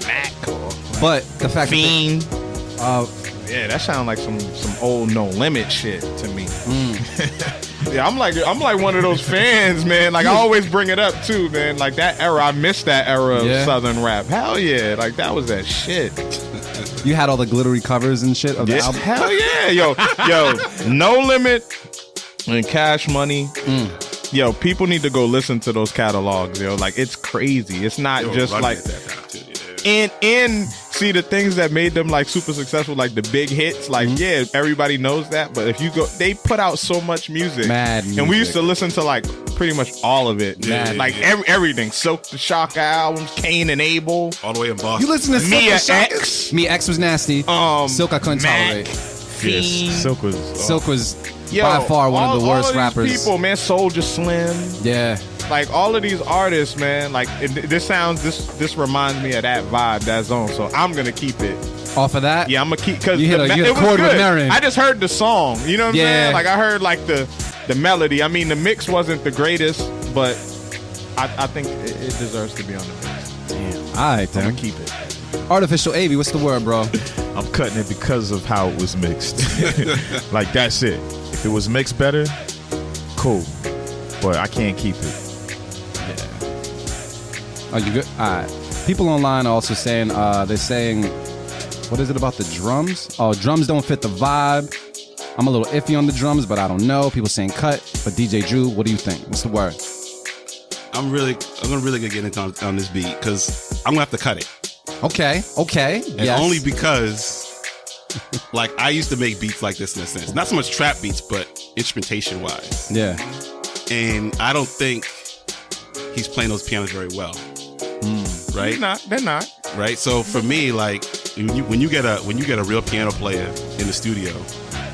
Mac or But the fact Fiend. that Yeah, that sounds like some old No Limit shit to me. Yeah, I'm like one of those fans, man. Like I always bring it up too, man. Like that era, I missed that era of Yeah. Southern rap. Hell yeah, like that was that shit. you had all the glittery covers and shit of the Yeah, album. hell yeah, yo, No Limit and Cash Money. Yo, people need to go listen to those catalogs, yo. Like it's crazy. It's not just Run like at that time, too, yeah. and see the things that made them like super successful, like the big hits. Like yeah, everybody knows that. But if you go, they put out so much music, Mad and we music. used to listen to like pretty much all of it. Yeah, like yeah. everything. Silk the Shocker albums, Cain and Abel, All the way in Boston. You listen to Mia Silk and Shocker? X, Mia X was nasty. Silk I couldn't Mac, tolerate. Fiend. Silk was. Silk was Yo, by far one of the worst all these rappers. People, man, Soulja Slim. Yeah. Like all of these artists, man. Like this reminds me of that vibe, that zone. So I'm gonna keep it. Off of that? Yeah, I'm gonna keep because You hit a chord with Marin. I just heard the song. You know what I'm Yeah. saying? Like I heard like the melody. I mean, the mix wasn't the greatest, but I think it deserves to be on the mix. All right, I'm then. gonna keep it. Artificial AV, what's the word, bro? I'm cutting it because of how it was mixed. Like that's it. If it was mixed better, cool. But I can't keep it. Are you good? All right. People online are also saying, they're saying, what is it about the drums? Oh, drums don't fit the vibe. I'm a little iffy on the drums, but I don't know. People saying cut. But DJ Drew, what do you think? What's the word? I'm gonna really get into on this beat because I'm gonna have to cut it. Okay. And Yes. only because like I used to make beats like this in a sense. Not so much trap beats, but instrumentation wise. Yeah. And I don't think he's playing those pianos very well. Right? They're not. Right? So for me, like when you get a real piano player in the studio,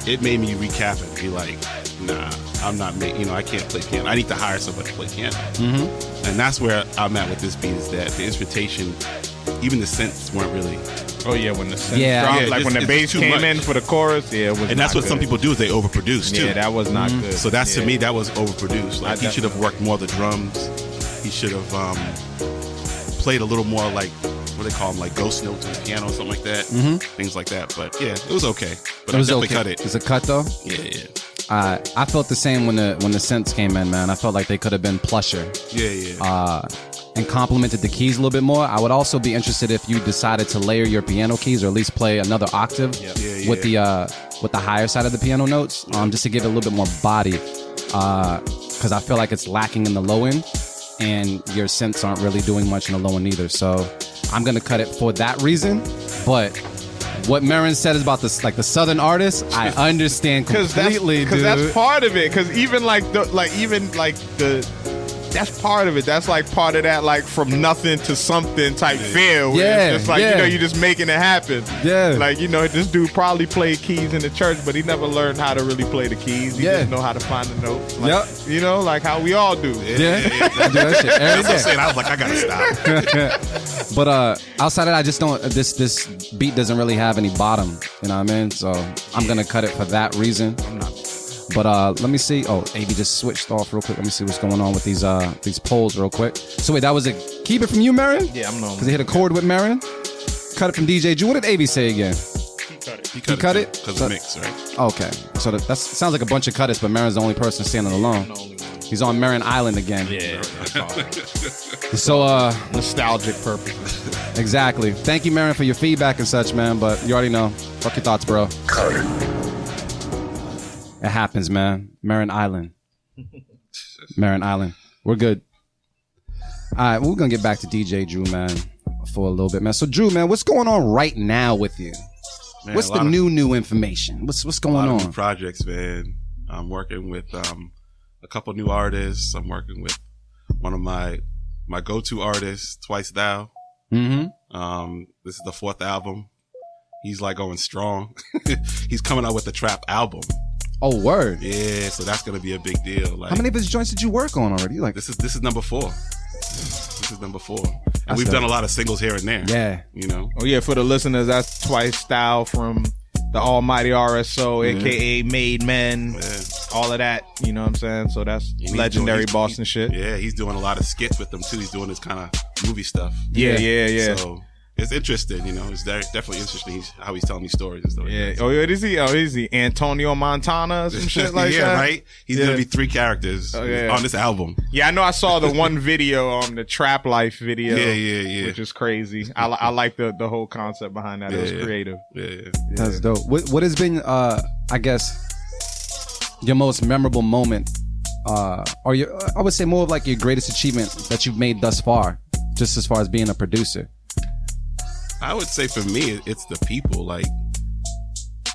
it made me recap it and be like, nah, I'm not making, I can't play piano. I need to hire somebody to play piano. And that's where I'm at with this beat, is that the instrumentation, even the synths weren't really. Oh yeah, when the synth Yeah. dropped, Yeah, like when the it's bass too came much. in for the chorus, yeah, it was. And that's not what some good. people do, is they overproduce too. Yeah, that was not good. So that's, Yeah. to me, that was overproduced. Like I he should have worked more of the drums. He should have played a little more like, what do they call them, like ghost notes on the piano or something like that. Things like that. But yeah, it was okay. But It was I definitely okay. cut it. It's a cut though. Yeah. I felt the same when the synths came in, man. I felt like they could have been plusher. Yeah. And complemented the keys a little bit more. I would also be interested if you decided to layer your piano keys, or at least play another octave with the higher side of the piano notes, just to give it a little bit more body. Because I feel like it's lacking in the low end, and your synths aren't really doing much in the low end either. So I'm gonna cut it for that reason. But what Marin said is about this, like the Southern artists, I understand completely, Because dude. that's part of it. Because even that's part of it. That's like part of that, like from nothing to something type feel. Where Yeah, it's just like, yeah. you're just making it happen. Yeah. Like, this dude probably played keys in the church, but he never learned how to really play the keys. He Yeah. just know how to find the notes. Like, Yep. like how we all do. Yeah. I do that shit every That's what I'm day. saying. I was like, I gotta stop. But outside of that, I just don't. This beat doesn't really have any bottom. You know what I mean? So I'm gonna cut it for that reason. But let me see. Oh, AB just switched off real quick. Let me see what's going on with these polls real quick. So wait, that was a keep it from you, Marin? Yeah, I'm known. Because he hit a chord with Marin. cut it from DJ Drew. What did AV say again? He cut it? because of mix, right? Okay, so that sounds like a bunch of cutters, but Marin's the only person standing alone. He's on Marin Island again. Yeah, that's all right. So, Nostalgic purposes. exactly. Thank you, Marin, for your feedback and such, man. But you already know. Fuck your thoughts, bro. It happens, man. Marin Island. Marin Island. We're good. All right, we're gonna get back to DJ Drew, man, for a little bit, man. So, Drew, man, what's going on right now with you? Man, What's the new information? What's going a lot of on? new projects, man. I'm working with a couple new artists. I'm working with one of my go-to artists, Twice Thou. Mm-hmm. This is the 4th album. He's like going strong. He's coming out with the trap album. Oh, word. Yeah, so that's gonna be a big deal. Like, How many of his joints did you work on already? Like, this is number 4. This is number 4, and That's we've dope. done a lot of singles here and there. yeah. You know. Oh yeah, for the listeners, that's Twice Style from the Almighty RSO, aka Made Men, Yeah. all of that. You know what I'm saying? So that's And he's legendary doing- Boston shit. Yeah, he's doing a lot of skits with them too. He's doing this kind of movie stuff. Yeah. So it's interesting, you know. It's definitely interesting how he's telling these stories and stuff. Yeah. Like that. Oh, yeah. Is he Antonio Montana or some shit like yeah, that? right. He's gonna be 3 characters on this album. Yeah, I know. I saw the one video on the Trap Life video. Yeah. Which is crazy. I like the whole concept behind that. It was creative. Yeah. That's dope. What has been, I guess, your most memorable moment, or I would say more of like your greatest achievement that you've made thus far, just as far as being a producer? I would say for me, it's the people. Like,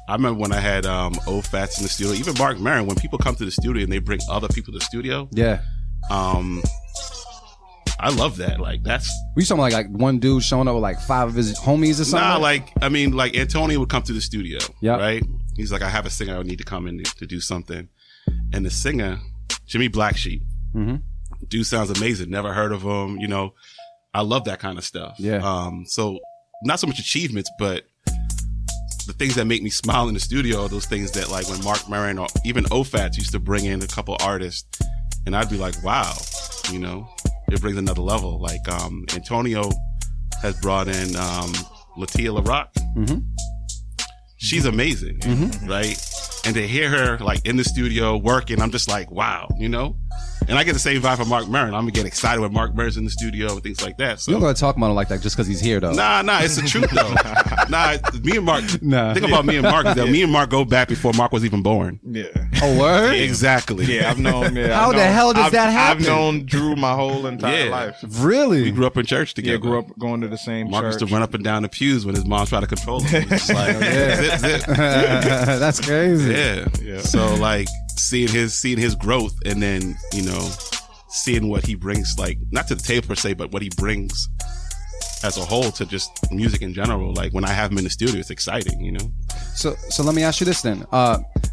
I remember when I had O-Fats in the studio, even Mark Maron, when people come to the studio and they bring other people to the studio, Yeah. I love that. Like, that's Were you talking like one dude showing up with like 5 of his homies or something? nah. Like, I mean, like Antonio would come to the studio, Yeah. right? He's like, I have a singer I would need to come in to do something, and the singer, Jimmy Blacksheep, dude sounds amazing. Never heard of him. You know, I love that kind of stuff. Yeah. So not so much achievements, but the things that make me smile in the studio are those things that, like, when Mark Maron or even O-Fats used to bring in a couple artists, and I'd be like, wow, you know, it brings another level. Like, Antonio has brought in Latia LaRock. She's amazing, right? And to hear her like in the studio working, I'm just like, wow, you know? And I get the same vibe from Mark Maron. I'm gonna get excited when Mark Maron's in the studio and things like that. So You don't gotta talk about him like that just because he's here, though. Nah, it's the truth though. Me and Mark. Nah. Think about me and Mark. Is that me and Mark go back before Mark was even born. Yeah. Oh, word? Exactly. Yeah, I've known. Yeah, How the hell does that happen? I've known Drew my whole entire Yeah. life. Really? We grew up in church together. Yeah, grew up going to the same Mark used church. to run up and down the pews when his mom tried to control him. He was just like, zip, zip. That's crazy. Yeah. So like seeing his growth, and then, you know, seeing what he brings, like, not to the table per se, but what he brings as a whole to just music in general. Like, when I have him in the studio, it's exciting, you know? So let me ask you this then.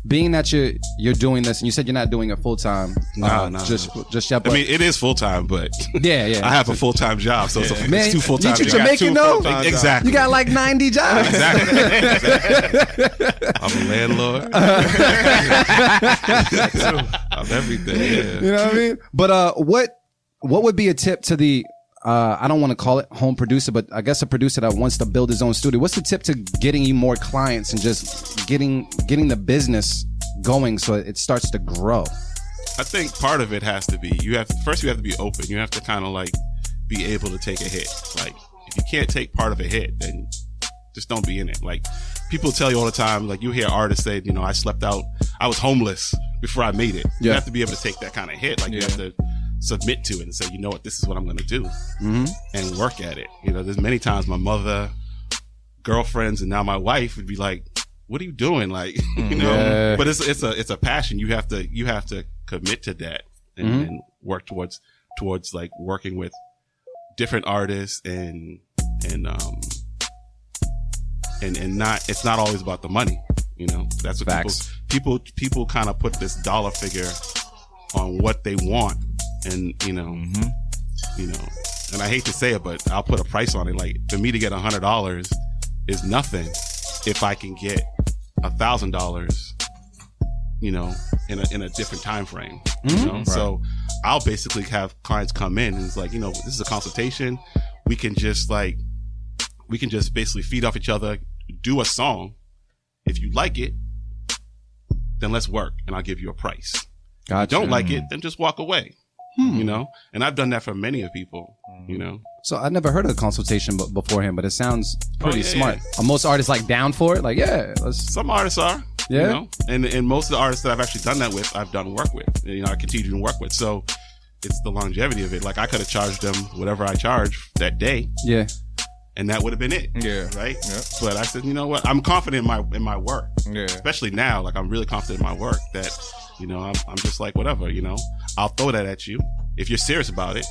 Being that you're doing this, and you said you're not doing it full time. No. Just yet. I mean, it is full time, but yeah. I have a full time job, so Man, it's 2 full time you jobs. Jamaican though? Exactly. You got like 90 jobs. Exactly. I'm a landlord. I'm everything. Yeah. You know what I mean? But what would be a tip to the I don't want to call it home producer, but I guess a producer that wants to build his own studio? What's the tip to getting you more clients and just getting the business going so it starts to grow? I think part of it has to be you have to be open. You have to kind of like be able to take a hit. Like, if you can't take part of a hit, then just don't be in it. Like, people tell you all the time, like, you hear artists say, you know, I slept out, I was homeless before I made it. You Yeah. have to be able to take that kind of hit. Like, you have to submit to it and say, you know what, this is what I'm going to do, and work at it. You know, there's many times my mother, girlfriends, and now my wife would be like, what are you doing? Like, you know, Yeah. but it's a passion. You have to commit to that and work towards like working with different artists and not, it's not always about the money. You know, that's what Facts. people kind of put this dollar figure on what they want, and you know, and I hate to say it, but I'll put a price on it. Like, for me to get $100 is nothing if I can get $1,000, you know, in a different time frame. You know, so I'll basically have clients come in and it's like, you know, this is a consultation. We can just like we can just basically feed off each other, do a song. If you like it, then let's work and I'll give you a price. Gotcha. If you don't like it, then just walk away. You know, and I've done that for many of people, you know. So I never heard of a consultation beforehand, but it sounds pretty yeah, smart. yeah. Are most artists like down for it? Like, yeah, let's. Some artists are, Yeah. you know, and most of the artists that I've actually done that with, I've done work with, and, you know, I continue to work with. So it's the longevity of it. Like I could have charged them whatever I charged that day, Yeah. and that would have been it. Yeah. Right. Yeah. But I said, you know what? I'm confident in my work. Yeah. Especially now, like I'm really confident in my work that, you know, I'm just like whatever, you know, I'll throw that at you if you're serious about it.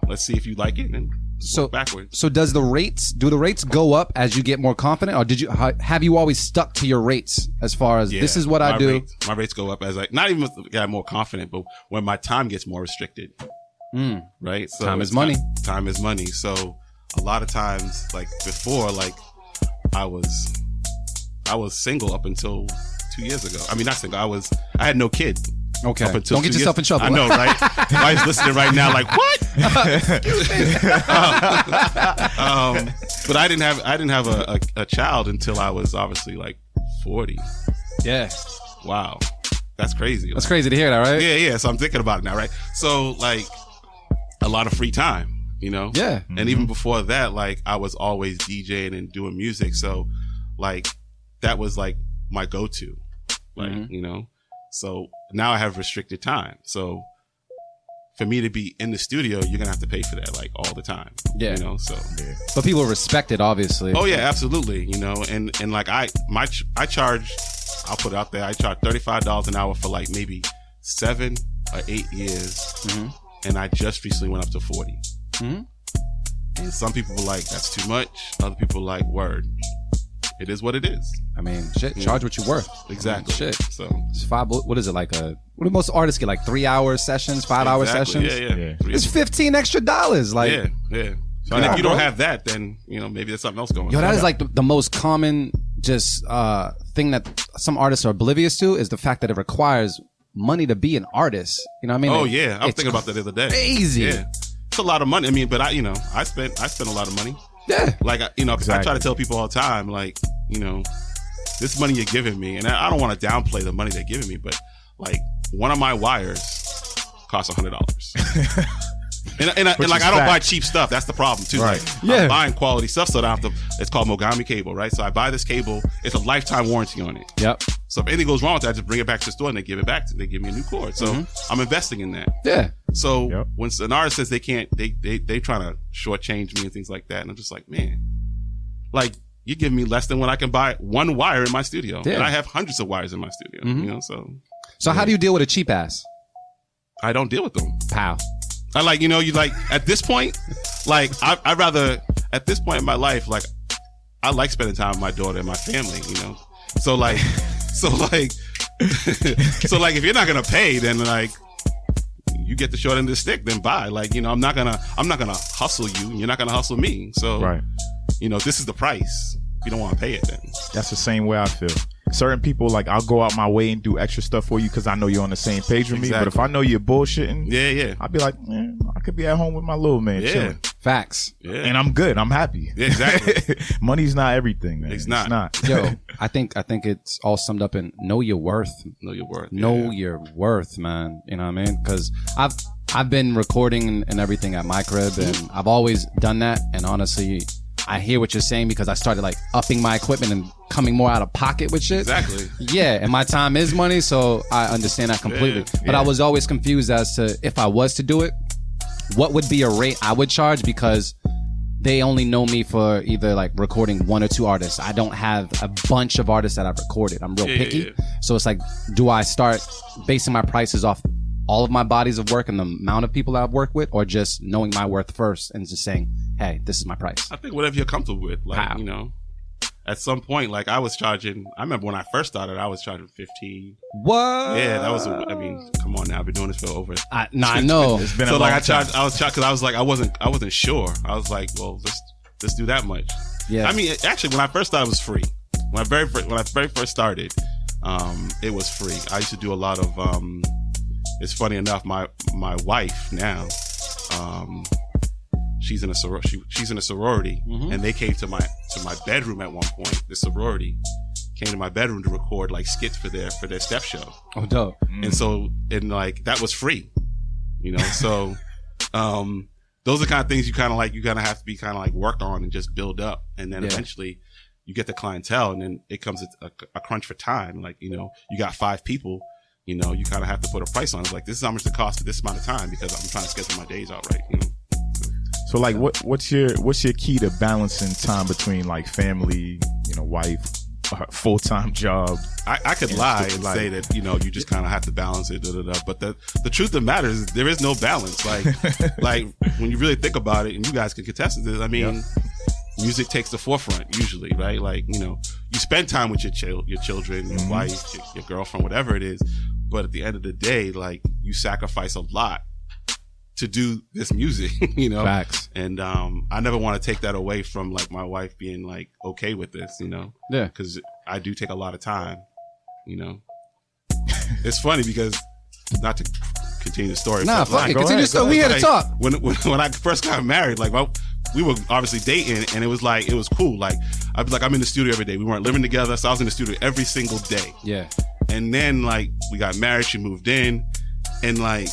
Let's see if you like it and So work backwards. So do the rates go up as you get more confident, or have you always stuck to your rates as far as this is what I do? My rates go up as like not even with the guy more confident, but when my time gets more restricted. Right. So Time is it's money. Time is money. So a lot of times, like before, like I was single up until 2 years ago. I mean, not single. I had no kid. Okay. Up until Don't get 2 yourself years. in trouble. I know, right? Wife's listening right now, like what? But I didn't have a child until I was obviously like 40. Yeah. Wow, that's crazy. That's crazy to hear that, right? Yeah. So I'm thinking about it now, right? So like a lot of free time, you know? Yeah. And even before that, like I was always DJing and doing music. So like that was like my go-to, like, you know? So now I have restricted time. So for me to be in the studio, you're going to have to pay for that like all the time. Yeah. You know, so. Yeah. But people respect it, obviously. Oh yeah, absolutely. You know, and like I charge, I'll put it out there. I charge $35 an hour for like maybe 7 or 8 years. And I just recently went up to 40. And some people were like, that's too much. Other people were like, word. It is what it is. I mean, shit, charge what you're worth. Exactly. Shit. So it's what is it, like what do most artists get, like 3 hour sessions, 5 hour sessions? Yeah. It's $15 extra. Like, yeah. And if you don't have that, then, you know, maybe there's something else going on. Yo, that is like the most common just thing that some artists are oblivious to, is the fact that it requires money to be an artist. You know what I mean? Oh yeah, I was thinking about that the other day. Crazy. Yeah, it's a lot of money. I mean, but I spent a lot of money. Yeah. Like, you know, I try to tell people all the time, like, you know, this money you're giving me, and I don't want to downplay the money they're giving me, but like one of my wires costs $100. And like I don't buy cheap stuff. That's the problem too. Right. Like, I'm buying quality stuff, so I don't have to. It's called Mogami cable, right? So I buy this cable. It's a lifetime warranty on it. Yep. So if anything goes wrong with that, I just bring it back to the store and they give it back. They give me a new cord. So I'm investing in that. Yeah. So when an artist says they can't, they trying to shortchange me and things like that, and I'm just like, man, like you give me less than what I can buy one wire in my studio, and I have hundreds of wires in my studio. You know, so how do you deal with a cheap ass? I don't deal with them. How? I like, you know, you like at this point, like I'd rather at this point in my life, like I like spending time with my daughter and my family, you know. So like if you're not gonna pay, then like you get the short end of the stick, then buy. Like, you know, I'm not gonna hustle you, and you're not gonna hustle me. So Right. You know, this is the price. If you don't want to pay it, then That's the same way I feel. Certain people, like, I'll go out my way and do extra stuff for you because I know you're on the same page with me. But if I know you're bullshitting, yeah, I'll be like, I could be at home with my little man chilling. Facts. Yeah. And I'm good. I'm happy. Yeah, exactly. Money's not everything, man. It's not. Yo, I think it's all summed up in know your worth. Know your worth. Know your worth, man. You know what I mean? Because I've been recording and everything at my crib, and I've always done that. And honestly, I hear what you're saying because I started like upping my equipment and coming more out of pocket with shit. Exactly. Yeah, and my time is money, so I understand that completely. But I was always confused as to if I was to do it, what would be a rate I would charge, because they only know me for either like recording 1 or 2 artists. I don't have a bunch of artists that I've recorded. I'm real picky. So it's like, do I start basing my prices off all of my bodies of work and the amount of people I've worked with, or just knowing my worth first and just saying, hey, this is my price? I think whatever you're comfortable with. Like, you know, at some point, like I remember when I first started, I was charging 15. What? Yeah, that was, I mean, come on now. I've been doing this for over. I know. It's been So a long like time. I was charged because I was like, I wasn't sure. I was like, well, let's do that much. Yeah. I mean, actually, when I first started, it was free. When I very first started, it was free. I used to do a lot of, it's funny enough, my wife now, she's in a sorority, and they came to my bedroom at one point. The sorority came to my bedroom to record like skits for their step show. Oh, dope. And so, and like that was free, so those are the kind of things you kind of have to be kind of like worked on and just build up, and then eventually you get the clientele, and then it comes a crunch for time. Like, you got 5 people, you kind of have to put a price on it. It's like, this is how much it costs for this amount of time, because I'm trying to schedule my days out right. So like, what's your key to balancing time between like family, wife, full-time job? I could lie and say that, you just kind of have to balance it, but the truth of the matter is there is no balance. Like when you really think about it, and you guys can contest this, I mean, music takes the forefront usually, right? Like, you spend time with your children, your wife, your girlfriend, whatever it is, but at the end of the day, like, you sacrifice a lot to do this music, Facts. And I never want to take that away from like my wife being like okay with this, Yeah, because I do take a lot of time. It's funny because, not to continue the story, nah, fuck it, continue. So we here to talk. When I first got married, like, well, we were obviously dating, and it was cool. Like, I'd be like, I'm in the studio every day. We weren't living together, so I was in the studio every single day. Yeah. And then like we got married, she moved in, and like,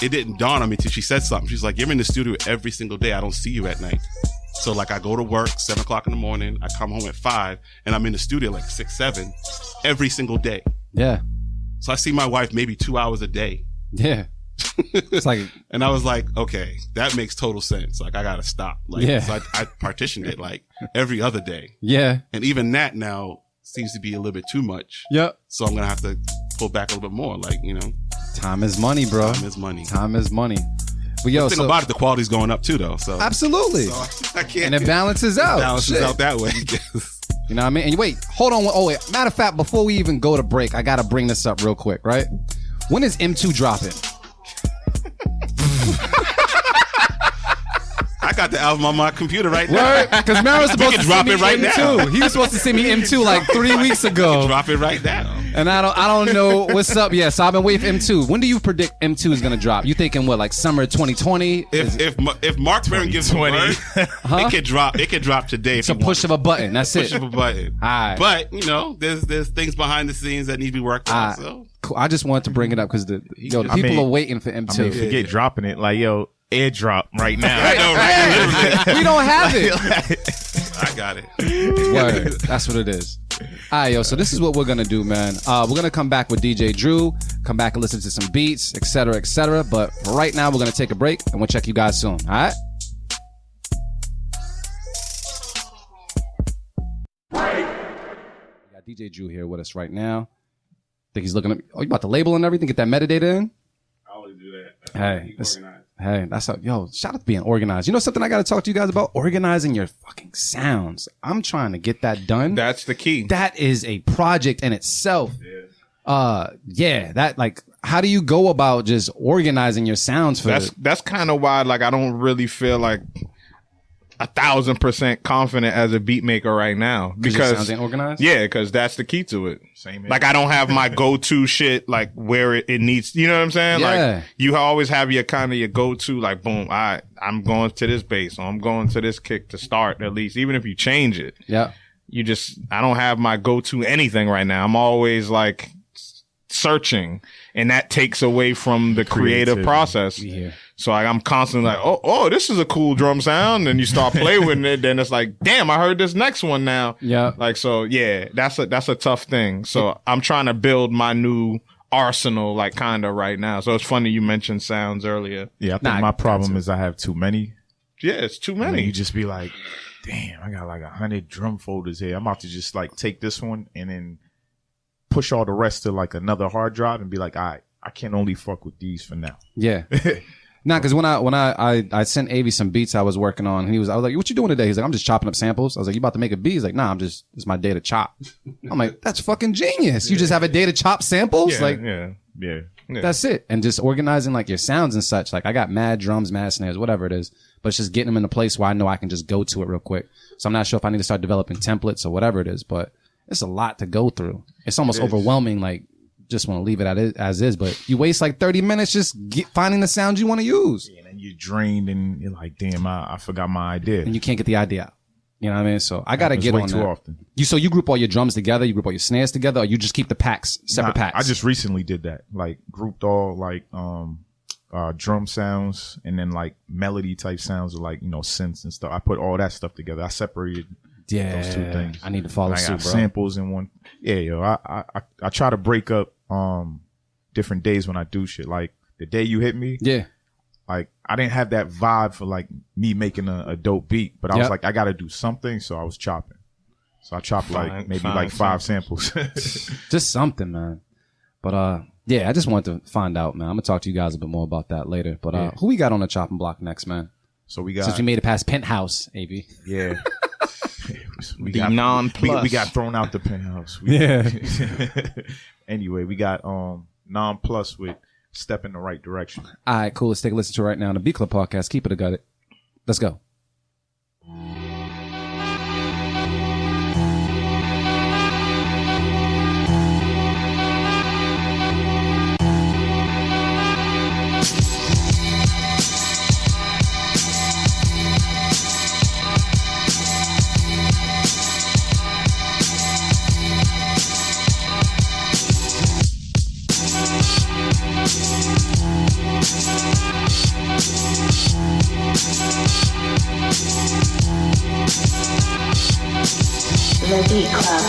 it didn't dawn on me till she said something. She's like, you're in the studio every single day. I don't see you at night. So like, I go to work 7 o'clock in the morning. I come home at 5, and I'm in the studio like 6, 7 every single day. Yeah. So I see my wife maybe 2 hours a day. Yeah. It's like, and I was like, okay, that makes total sense. Like, I gotta stop. Like, so I partitioned it like every other day. Yeah. And even that now seems to be a little bit too much. Yep. So I'm gonna have to pull back a little bit more. Like, time is money, bro. Time is money. Time is money. But yo, the thing about it, the quality's going up too, though. So absolutely. So I can't. And it balances out. It balances out that way. You know what I mean? And wait, hold on. Oh, wait. Matter of fact, before we even go to break, I gotta bring this up real quick, right? When is M2 dropping? I got the album on my computer right now. Because Mara was supposed to drop send it me right M2. now. He was supposed to send me M2 like 3 weeks ago. Drop it right now. And I don't know what's up yet. So I've been waiting for M2. When do you predict M2 is gonna drop? You thinking what, like summer 2020? If Mark Barron gives 20, it could drop today. It's a push of a button. That's it. Push of a button. All right. But there's things behind the scenes that need to be worked on. So cool. I just wanted to bring it up because the people are waiting for M2. I mean, forget dropping it. Like, yo, airdrop right now. I know, right? We don't have it. I got it. Word. That's what it is. All right, yo. So this is what we're gonna do, man. We're gonna come back with DJ Drew, come back and listen to some beats, etc., etc. But for right now, we're gonna take a break and we'll check you guys soon. All right. We got DJ Drew here with us right now. Think he's looking at. Oh, you about to label and everything? Get that metadata in. I always do that. Hey, that's how, yo, shout out to being organized. You know something I got to talk to you guys about? Organizing your fucking sounds. I'm trying to get that done. That's the key. That is a project in itself. That, like, how do you go about just organizing your sounds for That's kind of why, like, I don't really feel like 1,000% confident as a beat maker right now, because your sounds ain't organized. Yeah, because that's the key to it. Same. Like, I don't have my go-to shit like where it needs. You know what I'm saying? Yeah. Like, you always have your kind of your go-to. Like, boom, I'm going to this bass, or I'm going to this kick to start. At least, even if you change it. Yeah. I don't have my go-to anything right now. I'm always like searching, and that takes away from the creative process. Yeah. So I'm constantly like, oh, this is a cool drum sound. And you start playing with it. Then it's like, damn, I heard this next one now. Yeah. Like, so yeah, that's a tough thing. So I'm trying to build my new arsenal, like, kind of right now. So it's funny you mentioned sounds earlier. Yeah. I think my problem is I have too many. Yeah, it's too many. You just be like, damn, I got like 100 drum folders here. I'm about to just like take this one and then push all the rest to like another hard drive and be like, all right, I can only fuck with these for now. Yeah. Nah, because when I sent Avi some beats I was working on, and I was like, what you doing today? He's like, I'm just chopping up samples. I was like, you about to make a beat? He's like, nah, it's my day to chop. I'm like, that's fucking genius. You just have a day to chop samples? Yeah. That's it. And just organizing like your sounds and such. Like, I got mad drums, mad snares, whatever it is, but it's just getting them in a place where I know I can just go to it real quick. So I'm not sure if I need to start developing templates or whatever it is, but it's a lot to go through. It's almost overwhelming. Like, just want to leave it as is, but you waste like 30 minutes just finding the sounds you want to use. And then you're drained and you're like, damn, I forgot my idea. And you can't get the idea out. You know what I mean? So I gotta get way on too that. often. So you group all your drums together, you group all your snares together, or you just keep the packs, separate packs? I just recently did that. Like grouped all like drum sounds and then like melody type sounds of like, synths and stuff. I put all that stuff together. I separated those two things. I need to follow I suit, got bro. samples in one. Yeah, yo. I try to break up different days when I do shit. Like the day you hit me, Yeah. like I didn't have that vibe for like me making a dope beat, but I was like, I got to do something, so I was chopping. So I chopped like maybe like 5 samples. Just something, man. But yeah, I just wanted to find out, man. I'm gonna talk to you guys a bit more about that later. But who we got on the chopping block next, man? So we got Since we made it past Penthouse, AV. yeah. we The non-plus. We got thrown out the penthouse. Anyway, we got non-plus with Step in the Right Direction. All right, cool. Let's take a listen to it right now on the Beat Club podcast. Keep it or gut it. Let's go. The Beat Club.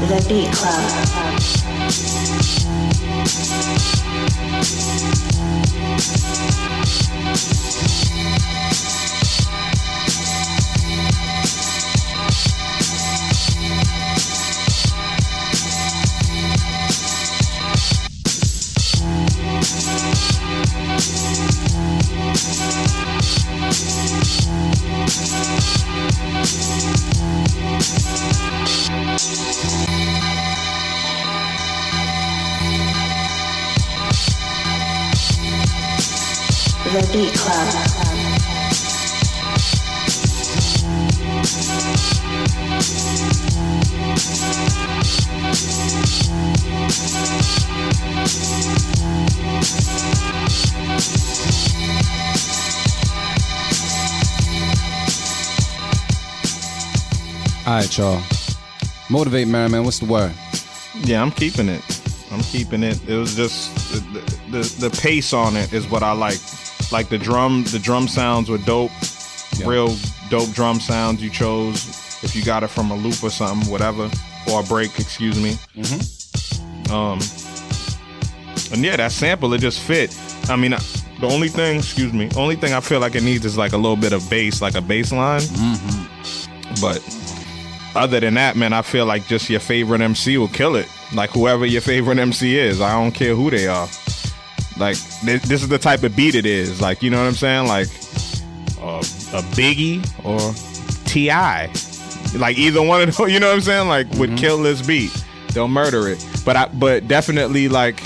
The Beat Club. The Beat Club. All right, y'all. Motivate, man. What's the word? Yeah, I'm keeping it. It was just the pace on it is what I like. Like the drum sounds were dope. Yeah. Real dope drum sounds you chose. If you got it from a loop or something, whatever, or a break, excuse me. And yeah, that sample, it just fit. I mean, the only thing I feel like it needs is like a little bit of bass, like a bass line. But other than that, man, I feel like just your favorite MC will kill it. Like whoever your favorite MC is, I don't care who they are. Like this is the type of beat it is. Like, you know what I'm saying? Like a Biggie or T.I. Like either one of those, you know what I'm saying? Like would kill this beat. They'll murder it. But definitely like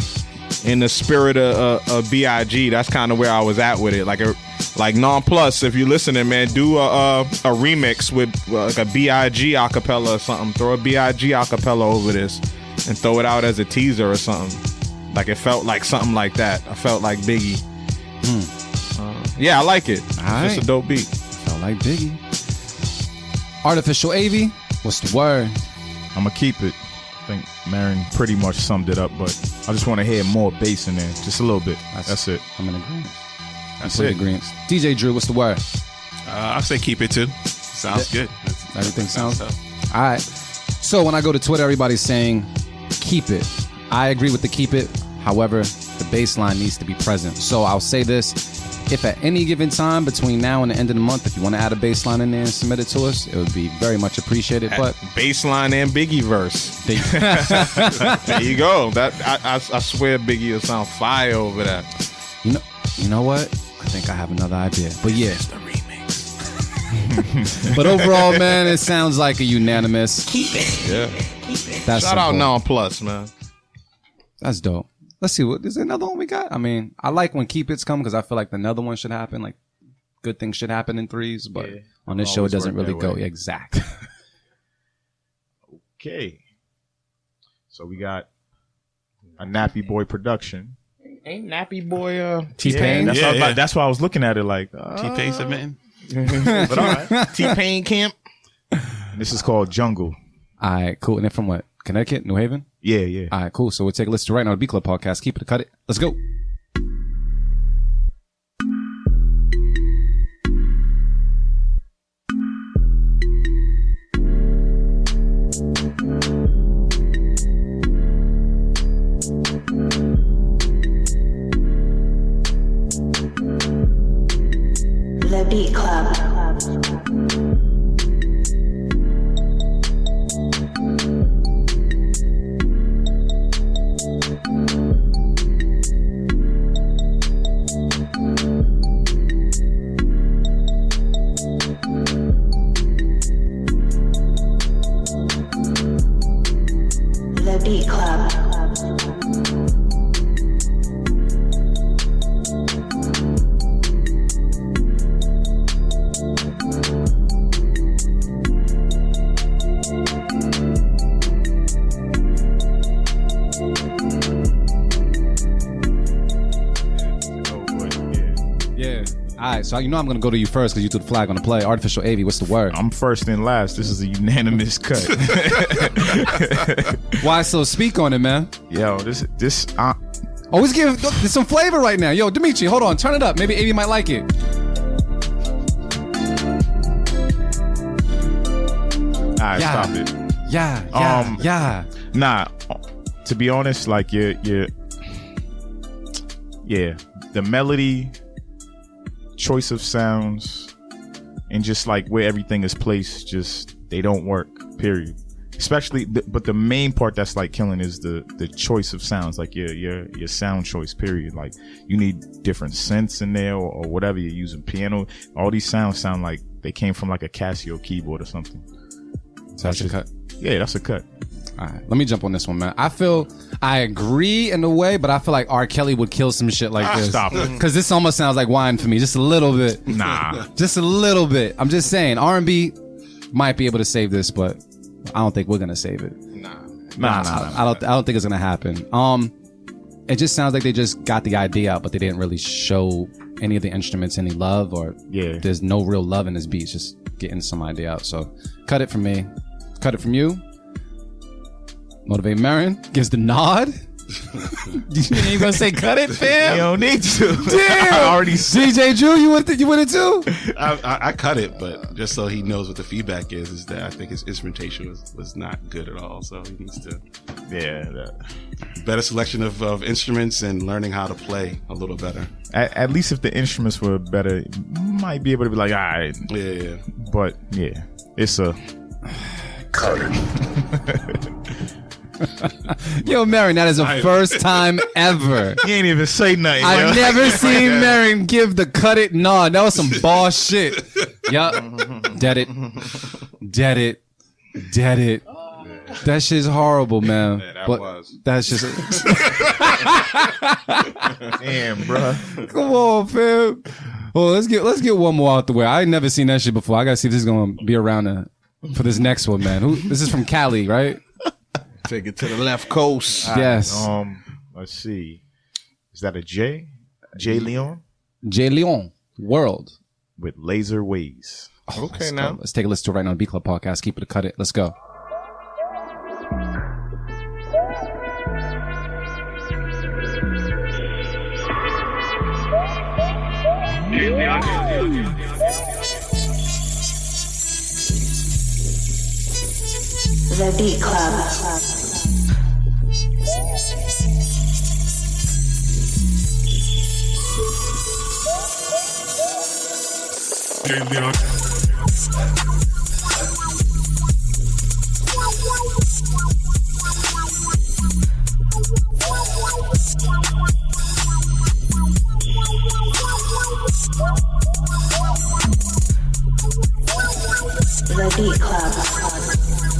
in the spirit of B.I.G., that's kind of where I was at with it. Like Non-Plus, if you're listening, man, do a remix with like a B.I.G. acapella or something. Throw a B.I.G. acapella over this and throw it out as a teaser or something. Like it felt like something like that. I felt like Biggie. Yeah, I like it. It's just a dope beat. Felt like Biggie. Artificial AV, what's the word? I'm gonna keep it. I think Marin pretty much summed it up, but I just want to hear more bass in there, just a little bit. That's it. I'm in agreement. That's Complete it. agreement. DJ Drew, what's the word? I say keep it too. Sounds good. Everything sounds tough. All right. So when I go to Twitter, everybody's saying keep it. I agree with the keep it. However, the bass line needs to be present. So I'll say this. If at any given time between now and the end of the month, if you want to add a bass line in there and submit it to us, it would be very much appreciated. But Bassline and Biggie verse. There you go. That I swear Biggie will sound fire over that. you know what? I think I have another idea. But yeah. The remix. But overall, man, it sounds like a unanimous. Keep it. Yeah. That's Shout out simple. Non-Plus, man. That's dope. Let's see. What is there another one we got? I mean, I like when keep it's come because I feel like another one should happen. Like good things should happen in threes. But On this show, it doesn't work really that go. way. Exactly. Okay. So we got a Nappy Boy production. Ain't Nappy Boy T-Pain. That's, Yeah, why I was yeah. like- that's why I was looking at it like, T-Pain submitting. but all right. T-Pain camp? This is called Jungle. All right, cool. And they're from what? Connecticut? New Haven? Yeah, yeah. All right, cool. So we'll take a listen to right now the B Club podcast. Keep it, cut it. Let's go. The Beat Club. The Beat Club. Oh, boy, yeah. Yeah. All right, so you know I'm going to go to you first because you threw the flag on the play. Artificial AV, what's the word? I'm first and last. This is a unanimous cut. Why so speak on it, man? Yo, this Always give there's some flavor right now. Yo, Dimitri, hold on. Turn it up. Maybe AV might like it. all right, Yeah. stop it. Yeah, yeah. Nah, to be honest, like yeah, the melody, choice of sounds, and just like where everything is placed, just they don't work. Period. Especially, but the main part that's like killing is the choice of sounds, like your sound choice. Period. Like you need different synths in there or whatever you're using. Piano, all these sounds sound like they came from like a Casio keyboard or something. So that's a cut. Yeah, that's a cut. All right, let me jump on this one, man. I agree in a way, but I feel like R. Kelly would kill some shit like this. Stop it. Because this almost sounds like wine for me, just a little bit. Nah. Just a little bit. I'm just saying, R&B might be able to save this, but I don't think we're gonna save it. Nah. I don't think it's gonna happen. It just sounds like they just got the idea out, but they didn't really show any of the instruments any love, or Yeah. there's no real love in this beat. It's just getting some idea out. So cut it from me. Cut it from you. Motivate Marin gives the nod. You ain't gonna say cut it, fam? You don't need to. Damn. I already said. DJ Drew, you with it too? I cut it, but just so he knows what the feedback is that I think his instrumentation was not good at all. So he needs to Yeah. better selection of instruments and learning how to play a little better. At least if the instruments were better, you might be able to be like, all right. Yeah. But yeah, it's a Cut it. Yo, Marin, that is the first time ever. He ain't even say nothing. I've yo. never seen Marin give the cut it nod. That was some boss shit. Yup. Dead it. Dead it. Dead it. That shit's horrible, man. Yeah, that But was. That's just. Damn, bruh. Come on, fam. Well, let's get one more out the way. I ain't never seen that shit before. I gotta see if this is gonna be around for this next one, man. This is from Cali, right? Take it to the left coast. Yes. Let's see. Is that a J? J Leon J Leon World. with Laser Ways. Okay, now. Let's take a listen to it right now on B Club Podcast. Keep it a cut it. Let's go. The Beat Club. The Beat Club.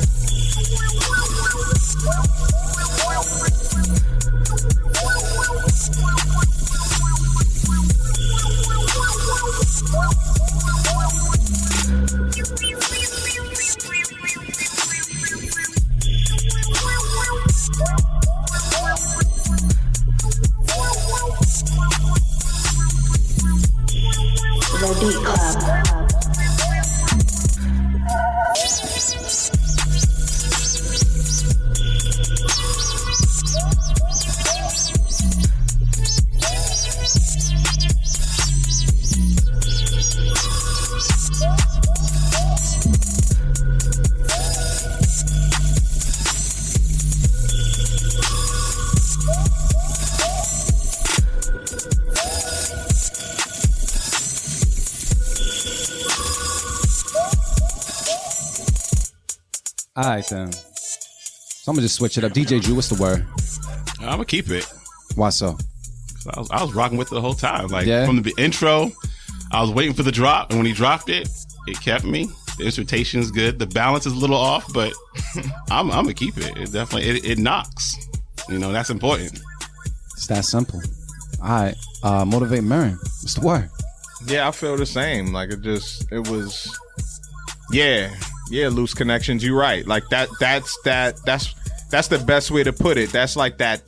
All right, then. So I'm gonna just switch it up. DJ Drew, what's the word? I'm gonna keep it. Why so? I was rocking with it the whole time. Like Yeah. from the intro, I was waiting for the drop, and when he dropped it, it kept me. The instrumentation is good. The balance is a little off, but I'm gonna keep it. It definitely it knocks. You know, that's important. It's that simple. All right. Motivate Marin. What's the word? Yeah, I feel the same. Like it was yeah, loose connections. You're right. Like that's the best way to put it. That's like that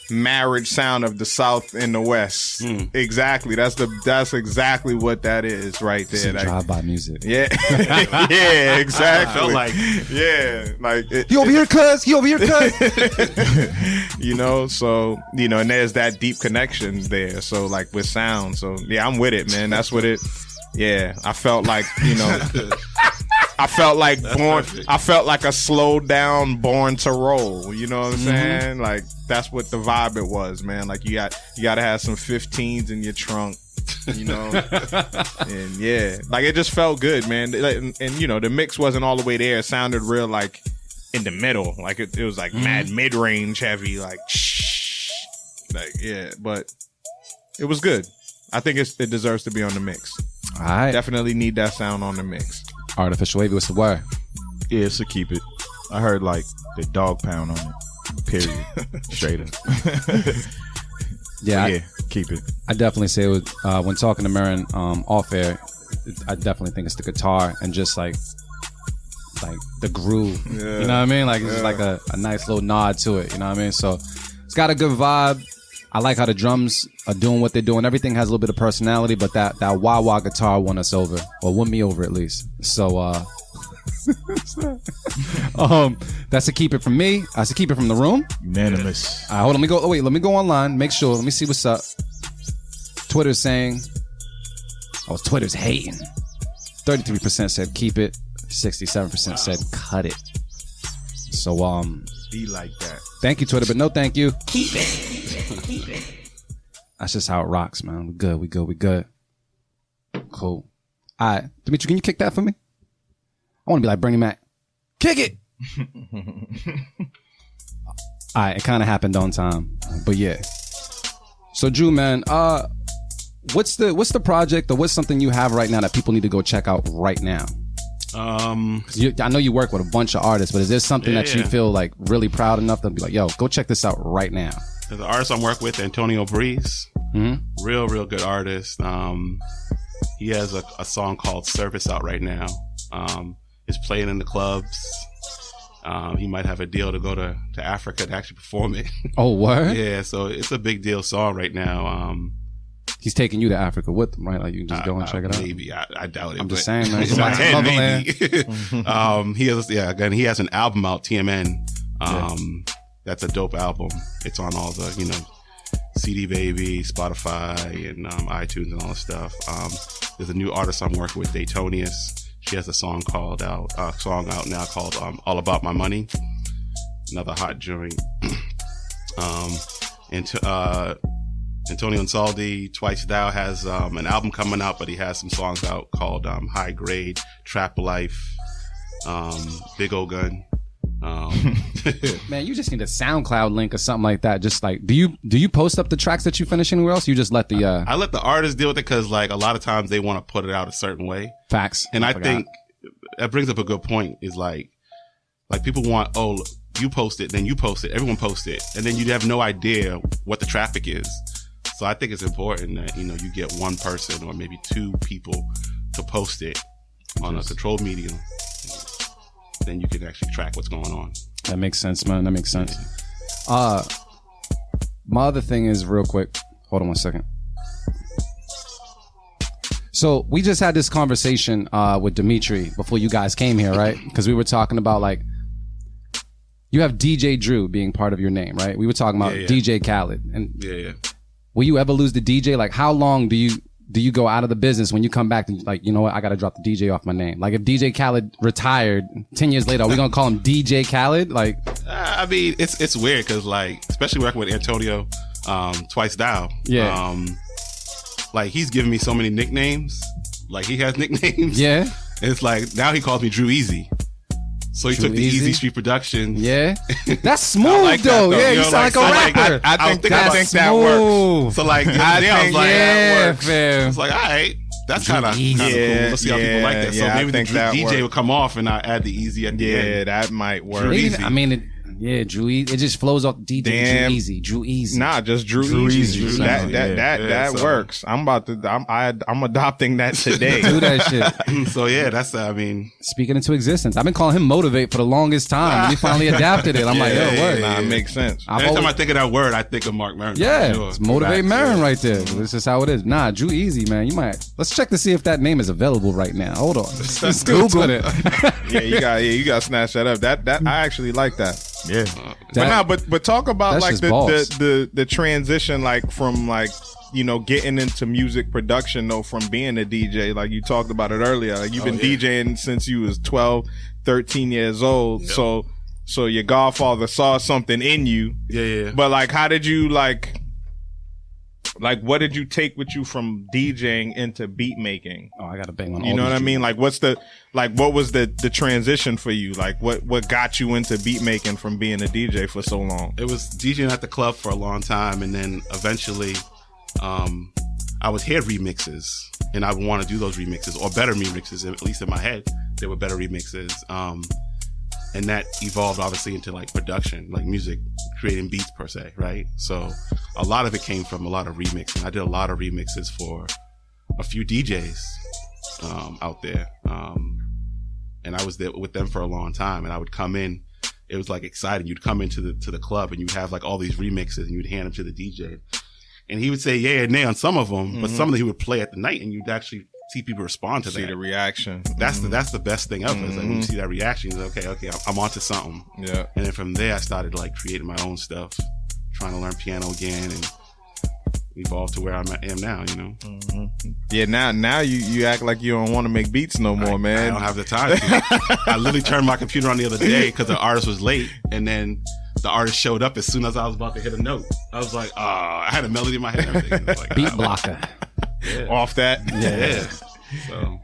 marriage sound of the South and the West. Exactly. That's exactly what that is right there. Some Like, drive-by music. yeah. Yeah, exactly. I felt like yeah, like He over here, cuz. He over here, cuz. you know, so you know, and there's that deep connection there. So like with sound. So yeah, I'm with it, man. That's what it. Yeah, I felt like, you know, I felt like I felt like a slowed down Born to Roll. You know what I'm saying? Like that's what the vibe it was, man. Like you got to have some 15s in your trunk. You know, and yeah, like it just felt good, man. And you know, the mix wasn't all the way there. It sounded real like in the middle, like it was like mad mid range heavy, like yeah. But it was good. I think it deserves to be on the mix. All right. Definitely need that sound on the mix. Artificial Wavy, what's the word? Yeah, so keep it. I heard like the dog pound on it. Period. Straight up. Yeah, Yeah, keep it. I definitely say it was, when talking to Marin off air, I definitely think it's the guitar and just like the groove. You know what I mean? Like it's just like a nice little nod to it. You know what I mean? So it's got a good vibe. I like how the drums are doing what they're doing. Everything has a little bit of personality, but that wah-wah guitar won us over. Or won me over at least. So that's a keep it from me. That's a keep it from the room. Unanimous. All right, hold on. Let me go online. Make sure. Let me see what's up. Twitter's saying. Oh, Twitter's hating. 33% said keep it. 67% said cut it. So Be like that. thank you, Twitter, but no thank you. Keep it. That's just how it rocks, man. We good. Cool. All right, Dimitri, can you kick that for me? I want to be like Bernie Mac. Kick it. All right, it kind of happened on time, but yeah. So Drew, man, what's the project or what's something you have right now that people need to go check out right now? 'Cause I know you work with a bunch of artists, but is there something that you feel like really proud enough to be like, yo, go check this out right now? the artist I'm working with, Antonio Breeze, real good artist. He has a song called Service out right now. It's playing in the clubs. He might have a deal to go to Africa to actually perform it. Oh, what? Yeah, so it's a big deal song right now. He's taking you to Africa with him, right? Like you can just go and check it out. Maybe I doubt it. I'm but- just saying, man. maybe. He has an album out, TMN. That's a dope album. It's on all the CD Baby, Spotify, and iTunes and all that stuff. There's a new artist I'm working with, Daytonius. She has a song out now called All About My Money. Another hot joint. Antonio Insaldi, Twice Thou, has an album coming out, but he has some songs out called High Grade, Trap Life, Big O Gun. Man, you just need a SoundCloud link or something like that. Just like, do you post up the tracks that you finish anywhere else? You just let the I let the artists deal with it because like a lot of times they want to put it out a certain way. facts. And I think that brings up a good point. Is like people want, you post it, then you post it, everyone posts it, and then you have no idea what the traffic is. So I think it's important that you get one person or maybe two people to post it on a controlled medium. Then you can actually track what's going on. That makes sense, man. That makes sense. My other thing is real quick. Hold on one second. So we just had this conversation with Dimitri before you guys came here, right? Because we were talking about like you have DJ Drew being part of your name, right? We were talking about DJ Khaled, and will you ever lose the DJ? Like, how long do you go out of the business when you come back and like, you know what, I got to drop the DJ off my name? Like if DJ Khaled retired 10 years later, are we going to call him DJ Khaled? Like, I mean, it's weird because like, especially working with Antonio, Twice Thou. Yeah. Like he's giving me so many nicknames. Like he has nicknames. Yeah. It's like now he calls me Drew Easy. So he Too took the Easy. Easy Street Productions. Yeah, that's smooth like that, though. though. Yeah, You you know, sound like a like, rapper. I think That's that works. smooth. So like, the other I day I was think like, yeah, I fam. was like, all right, that's kind of cool. Yeah, Let's see how people like that. So yeah, I maybe the think that DJ works. would come off and I add the Easy at the Yeah, end. that might work. Drew Easy. I mean, Drew Easy. It just flows off DJ Damn. Drew Easy. Nah, just Drew Easy. Easy. That Yeah, so- works. I'm adopting that today. Do that shit. So yeah, that's I mean, Speaking into existence. I've been calling him Motivate for the longest time. And he finally adapted it. I'm like, yo, Yeah, word. yeah, Nah, it makes sense. I've anytime always- I think of that word, I think of Mark Maron. Yeah, Sure. it's Motivate Facts, Marin yeah. right there. This is how it is. Nah, Drew Easy, man. You might. Let's check to see if that name is available right now. Hold on. Let's Google it. Yeah, you got to snatch that up. That I actually like that. Yeah. But talk about that's like just balls. the transition, like from like, you know, getting into music production though, from being a DJ. Like you talked about it earlier. Like you've been DJing since you was 12, 13 years old. Yep. So your godfather saw something in you. Yeah. But like, how did you like what did you take with you from DJing into beat making? Oh, I got to bang on You all know what I these mean? Like what was the transition for you? Like what got you into beat making from being a DJ for so long? It was DJing at the club for a long time, and then eventually, I would hear remixes, and I would want to do those remixes or better remixes. At least in my head, they were better remixes. And that evolved obviously into like production, like music, creating beats per se, right? So a lot of it came from a lot of remixing. I did a lot of remixes for a few DJs out there, and I was there with them for a long time. And I would come in. It was like exciting. You'd come into the club and you'd have like all these remixes, and you'd hand them to the DJ, and he would say yeah and nay on some of them, but some of them he would play at the night, and you'd actually see people respond to See that. the reaction. That's the best thing ever. Is like when you see that reaction, you're like, okay, I'm onto something. Yeah. And then from there, I started like creating my own stuff, trying to learn piano again, and evolved to where I am now. You know, Yeah, now you act like you don't want to make beats no more, I man. don't have the time to. I literally turned my computer on the other day because the artist was late, and then the artist showed up as soon as I was about to hit a note. I was like, I had a melody in my head. And everything. I was like, Beat blocker. Off that. Yeah.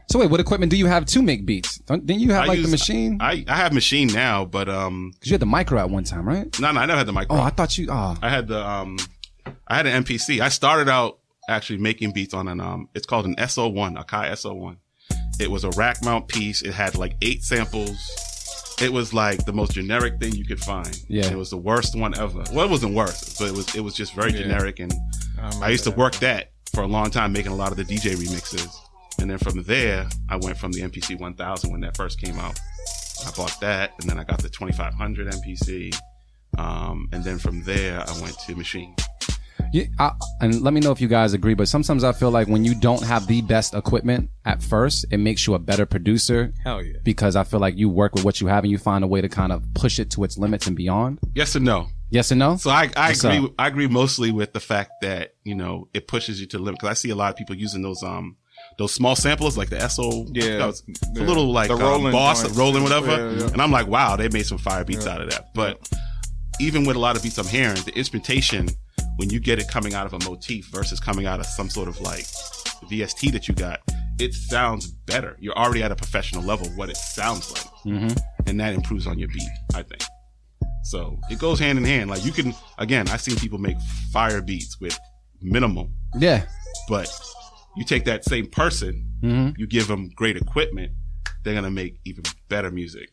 So wait, what equipment do you have to make beats? Didn't you have I like use- the machine? I have machine now, but Because you had the micro at one time, right? no, I never had the micro. Oh, I thought you. I had the I had an MPC. I started out actually making beats on an it's called an SO1, a Kai SO1. It was a rack mount piece. It had like 8 samples. It was like the most generic thing you could find. Yeah. It was the worst one ever. Well, it wasn't worst, but it was just very generic, and I used to work that for a long time, making a lot of the DJ remixes. And then from there, I went from the MPC 1000 when that first came out. I bought that, and then I got the 2500 MPC. And then from there, I went to Machine. Yeah, and let me know if you guys agree, but sometimes I feel like when you don't have the best equipment at first, it makes you a better producer. Hell yeah. Because I feel like you work with what you have and you find a way to kind of push it to its limits and beyond. Yes and no. Yes and no? So I What's agree. up? I agree mostly with the fact that, you know, it pushes you to the limit. Because I see a lot of people using those small samplers like the SO, Yeah. the little like The rolling boss, joints. rolling whatever. Yeah, yeah. And I'm like, wow, they made some fire beats out of that. But even with a lot of beats I'm hearing, the instrumentation, when you get it coming out of a motif versus coming out of some sort of like VST that you got, it sounds better. You're already at a professional level what it sounds like. Mm-hmm. And that improves on your beat, I think. So it goes hand in hand. Like you can, again, I've seen people make fire beats with minimal, Yeah. but you take that same person, you give them great equipment, they're going to make even better music.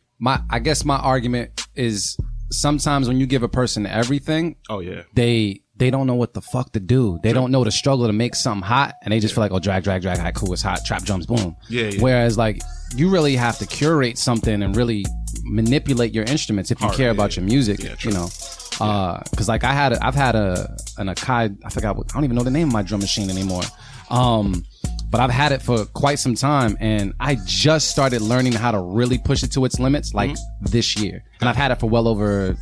I guess my argument is sometimes when you give a person everything, Oh yeah. they don't know what the fuck to do. They don't know the struggle to make something hot, and they just feel like, oh, drag, all right, cool, it's hot, trap drums, boom. Yeah. Whereas like you really have to curate something and really manipulate your instruments if you Hard, care yeah, about yeah. your music, Yeah, true. you know. Cause like I've had an Akai, I forgot I don't even know the name of my drum machine anymore. But I've had it for quite some time, and I just started learning how to really push it to its limits like this year. And I've had it for well over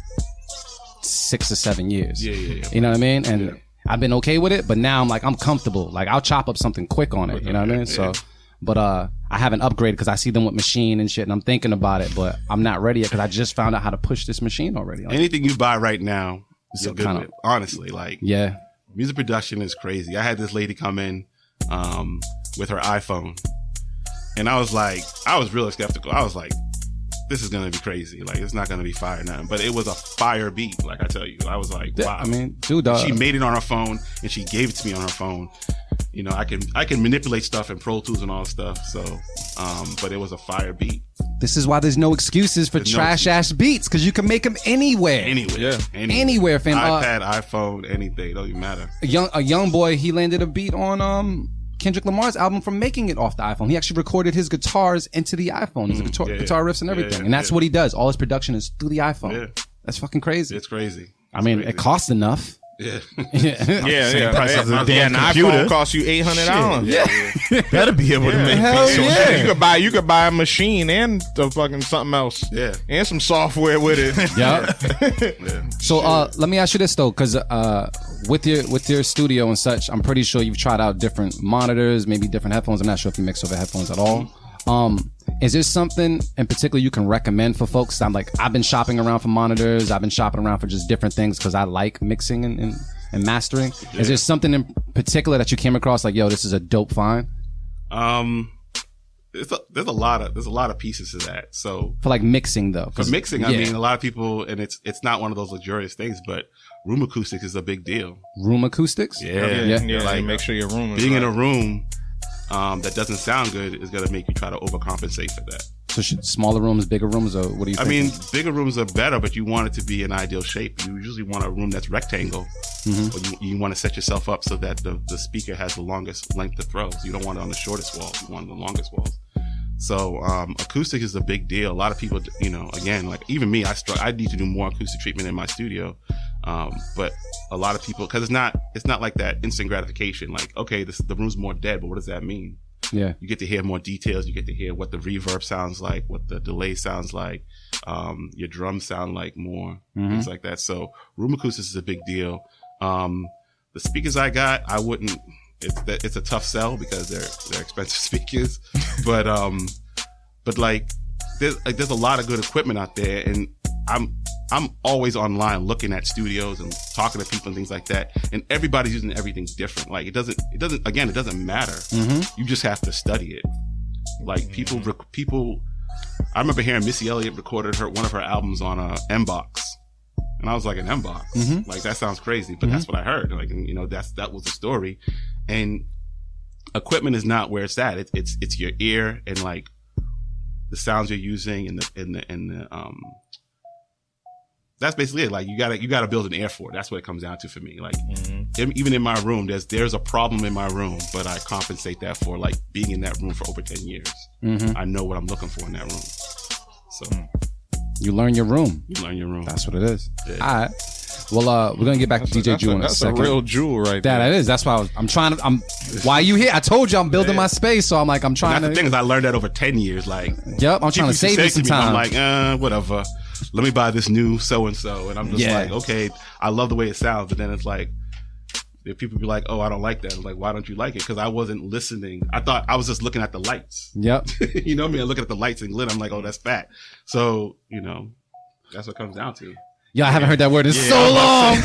6 or 7 years. Yeah. You know what I mean? And I've been okay with it, but now I'm comfortable. Like I'll chop up something quick on it. You know what I mean? So, but I haven't upgraded because I see them with machine and shit, and I'm thinking about it, but I'm not ready yet because I just found out how to push this machine already. Anything you buy right now, you're good kinda- with. Honestly, like Yeah. music production is crazy. I had this lady come in with her iPhone, and I was really skeptical. I was like, this is gonna be crazy. Like, it's not gonna be fire nothing. But it was a fire beat. Like I tell you, I was like, wow. I mean, dude, she made it on her phone and she gave it to me on her phone. You know, I can manipulate stuff in Pro Tools and all that stuff. So, but it was a fire beat. This is why there's no excuses for trash ass beats, because you can make them anywhere. Anywhere, fam. iPad, iPhone, anything. It don't even matter. A young boy, he landed a beat on Kendrick Lamar's album from making it off the iPhone. He actually recorded his guitars into the iPhone, his guitar riffs and everything. And that's what he does. All his production is through the iPhone. Yeah. That's fucking crazy. It's crazy. I mean, it costs enough. Yeah. Price of a damn an computer. iPhone costs you $800. Yeah. Better be able to make Hell beats. yeah. You could buy a machine and the fucking something else. Yeah. And some software with it. Yeah. So let me ask you this though, because with your studio and such, I'm pretty sure you've tried out different monitors, maybe different headphones. I'm not sure if you mix over headphones at all. Is there something in particular you can recommend for folks? I've been shopping around for monitors. I've been shopping around for just different things because I like mixing and mastering. Yeah. Is there something in particular that you came across like, yo, this is a dope find? There's a lot of pieces to that. So for like mixing though, for mixing, I mean, a lot of people, and it's not one of those luxurious things, but room acoustics is a big deal. Room acoustics? Yeah. Like, make sure your room is being right. in a room that doesn't sound good is going to make you try to overcompensate for that. So should smaller rooms, bigger rooms, or what do you think? I mean, bigger rooms are better, but you want it to be an ideal shape. You usually want a room that's rectangle. Or you want to set yourself up so that the speaker has the longest length to throw. So you don't want it on the shortest walls. You want the longest walls. So acoustic is a big deal. A lot of people, you know, again, like even me, I need to do more acoustic treatment in my studio. But a lot of people, because it's not like that instant gratification. Like, okay, the room's more dead, but what does that mean? Yeah, you get to hear more details. You get to hear what the reverb sounds like, what the delay sounds like, your drums sound like more, things like that. So room acoustics is a big deal. The speakers I got, I wouldn't. It's a tough sell because they're expensive speakers, but there's a lot of good equipment out there, and I'm always online looking at studios and talking to people and things like that, and everybody's using everything different. Like it doesn't matter. You just have to study it. Like people. I remember hearing Missy Elliott recorded one of her albums on a M-Box. And I was like, an M-Box? Like, that sounds crazy, but that's what I heard. Like, you know, that was the story. And equipment is not where it's at. It's your ear and like the sounds you're using and the that's basically it. Like, you gotta build an ear for it. That's what it comes down to for me. Like, even in my room, there's a problem in my room, but I compensate that for like being in that room for over 10 years. I know what I'm looking for in that room. So. You learn your room. That's what it is. Yeah. All right. Well, we're gonna get back to DJ Jewel in a second. That's a real jewel right there. That is. That's why why are you here? I told you I'm building my space, so I'm trying to. The thing is, I learned that over 10 years. Like, yep, I'm trying to save you some time. I'm like, whatever. Let me buy this new so and so, and I'm just like, okay, I love the way it sounds, but then it's like, if people be like, oh, I don't like that. I'm like, why don't you like it? Because I wasn't listening. I thought I was just looking at the lights. Yep. You know me. I look at the lights and glitter. I'm like, oh, that's fat. So, you know, that's what it comes down to. Yeah, I haven't heard that word in so long.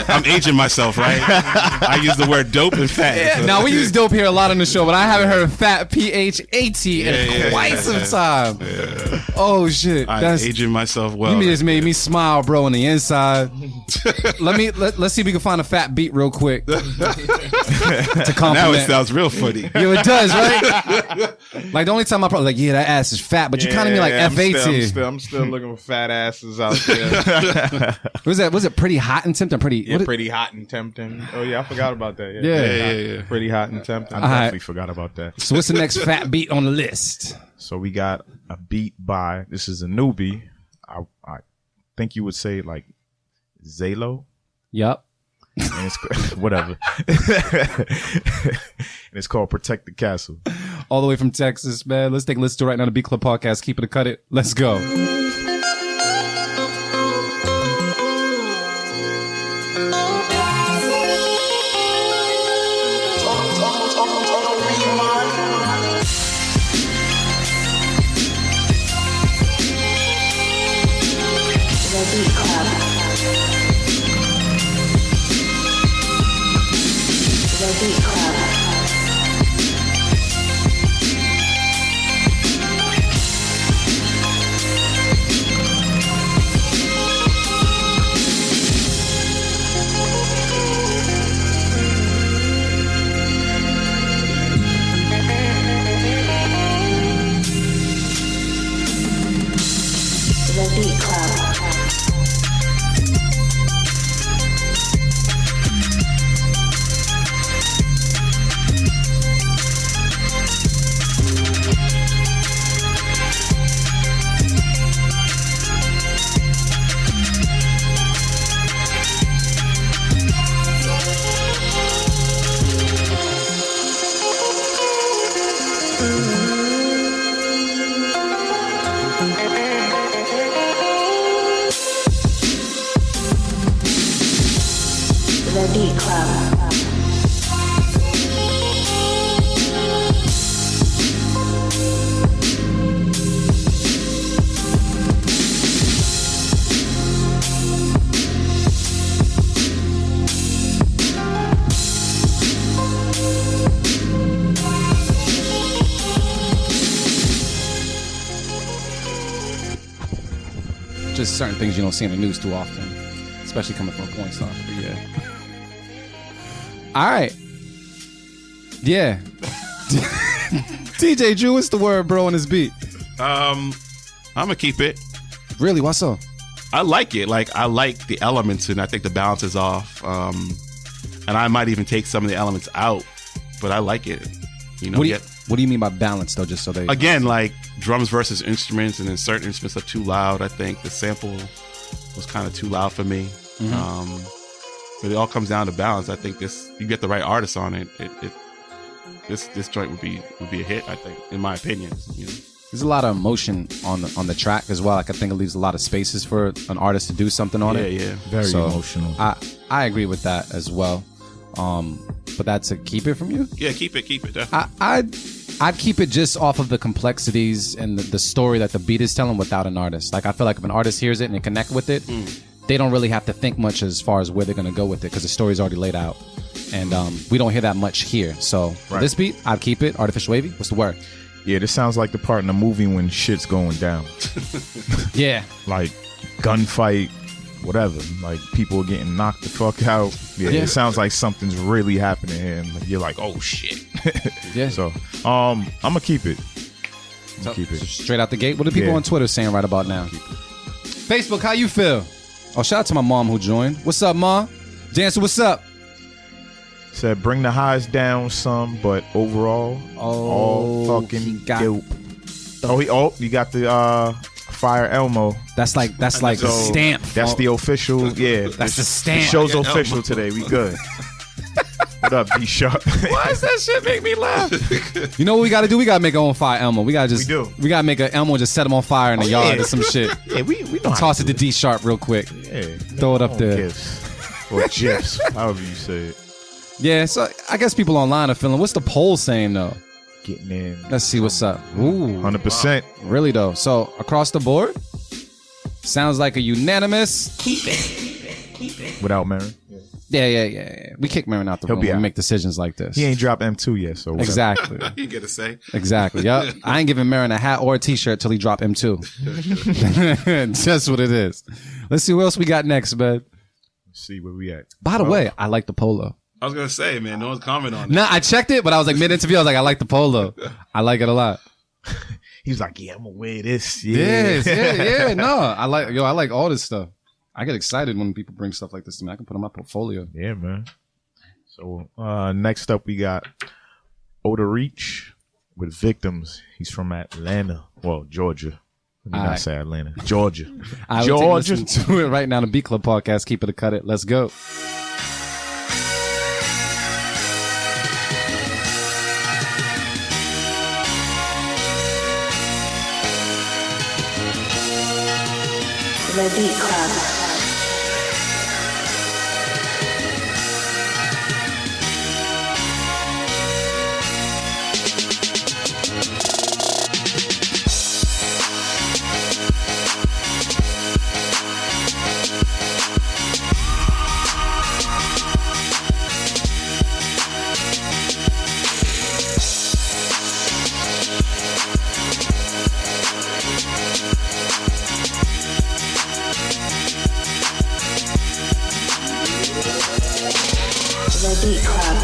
I'm aging myself, right? I use the word dope and fat. Yeah. So. Now, we use dope here a lot on the show, but I haven't heard fat, P-H-A-T, in quite some time. Yeah. Oh, shit. I'm aging myself well. You just made me smile, bro, on the inside. Let's see if we can find a fat beat real quick. To compliment. Now it sounds real funny. Yeah, it does, right? Like, the only time I probably like, yeah, that ass is fat, but you kind of mean like F-A-T. I'm still looking for fat asses out there. Was it pretty hot and tempting? Pretty hot and tempting. Oh yeah, I forgot about that. Yeah. Pretty hot and tempting. I definitely forgot about that. So what's the next fat beat on the list? So we got a beat by, this is a newbie. I think you would say like Zalo. Yup. And it's whatever. And it's called Protect the Castle. All the way from Texas, man. Let's take a listen to right now the Beat Club podcast. Keep it or cut it. Let's go. The Beat Club. The Beat Club. Just certain things you don't see in the news too often, especially coming from a porn star. But yeah. All right. Yeah. DJ Drew, what's the word, bro, on this beat? I'm gonna keep it. Really? What's up? I like it. Like, I like the elements, and I think the balance is off. And I might even take some of the elements out, but I like it. You know, What do you mean by balance, though? Just so they again, like drums versus instruments, and then certain instruments are too loud. I think the sample was kind of too loud for me. But it all comes down to balance. I think you get the right artist on it. This joint would be a hit. I think, in my opinion. You know? There's a lot of emotion on the track as well. Like, I think it leaves a lot of spaces for an artist to do something on it. Yeah. Very emotional. I agree with that as well. But that's a keep it from you? Yeah, keep it. Definitely. I'd keep it just off of the complexities and the story that the beat is telling without an artist. Like, I feel like if an artist hears it and they connect with it, they don't really have to think much as far as where they're going to go with it because the story's already laid out. And we don't hear that much here. So for this beat, I'd keep it. Artificial Wavy, what's the word? Yeah, this sounds like the part in the movie when shit's going down. Yeah. Like gunfight, whatever. Like people are getting knocked the fuck out. Yeah, it sounds like something's really happening here. And you're like, oh shit. Yeah. So I'm gonna keep it. Keep it. Straight out the gate. What are people on Twitter saying right about now? Facebook, how you feel? Oh, shout out to my mom who joined. What's up, Mom? Dancer, what's up? Said bring the highs down some, but overall, all fucking dope. You got the Fire Elmo. That's like the stamp. That's the official. Yeah, that's the stamp. The show's official today. We good. What up, D Sharp? Why does that shit make me laugh? You know what we got to do? We got to make our own Fire Elmo. We got to make an Elmo and just set him on fire in the yard or some shit. Yeah, we know. Toss it to D Sharp real quick. Yeah, throw it up there. Gifts. Or gifs, however you say it. Yeah, so I guess people online are feeling. What's the poll saying though? Getting in. Let's see what's up. Ooh, 100%. Really though. So across the board, sounds like a unanimous. Keep it. Without Marin. Yeah. We kick Marin out the room. We make decisions like this. He ain't dropped M2 yet, so exactly. You get a say. Exactly. Yep. I ain't giving Marin a hat or a T-shirt till he drop M2. Just what it is. Let's see what else we got next, man. See where we at. By the way, I like the polo. I was gonna say, man, no one's commenting on it. Nah, I checked it, but I was like mid-interview. I was like, I like the polo. I like it a lot. He was like, yeah, I'm gonna wear this. Yeah. No, I like all this stuff. I get excited when people bring stuff like this to me. I can put on my portfolio. Yeah, man. So next up, we got Oda Reach with Victims. He's from Atlanta. Well, Georgia. Let me not say Atlanta. Georgia. Georgia. Listen to it right now. The Beat Club podcast. Keep it or cut it. Let's go. The Beat Club. The Beat Club.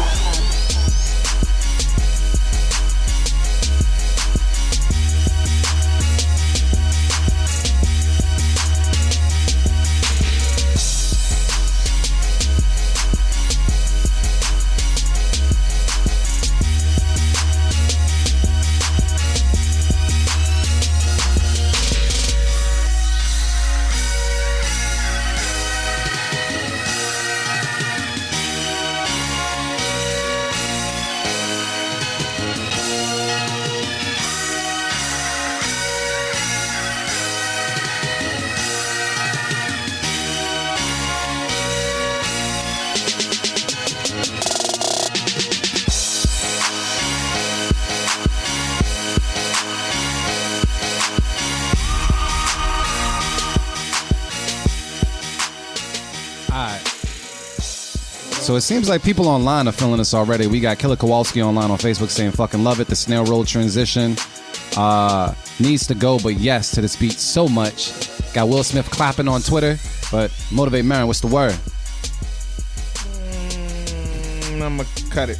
So it seems like people online are feeling this already. We got Killer Kowalski online on Facebook saying fucking love it. The snail roll transition needs to go, but yes to this beat so much. Got Will Smith clapping on Twitter, but Motivate Marin, what's the word? I'm gonna cut it.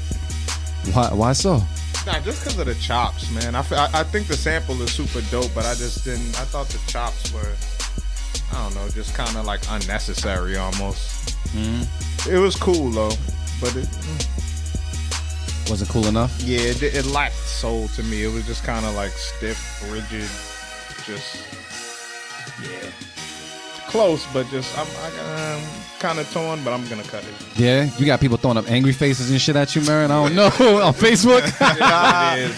Why so? Nah, just because of the chops, man. I think the sample is super dope, but I thought the chops were, I don't know, just kind of like unnecessary almost. It was cool though, but it wasn't cool enough. Yeah, it lacked soul to me. It was just kind of like stiff, rigid, just close, but just I'm kind of torn, but I'm gonna cut it. Yeah, you got people throwing up angry faces and shit at you, Marin. I don't know on Facebook. It is. I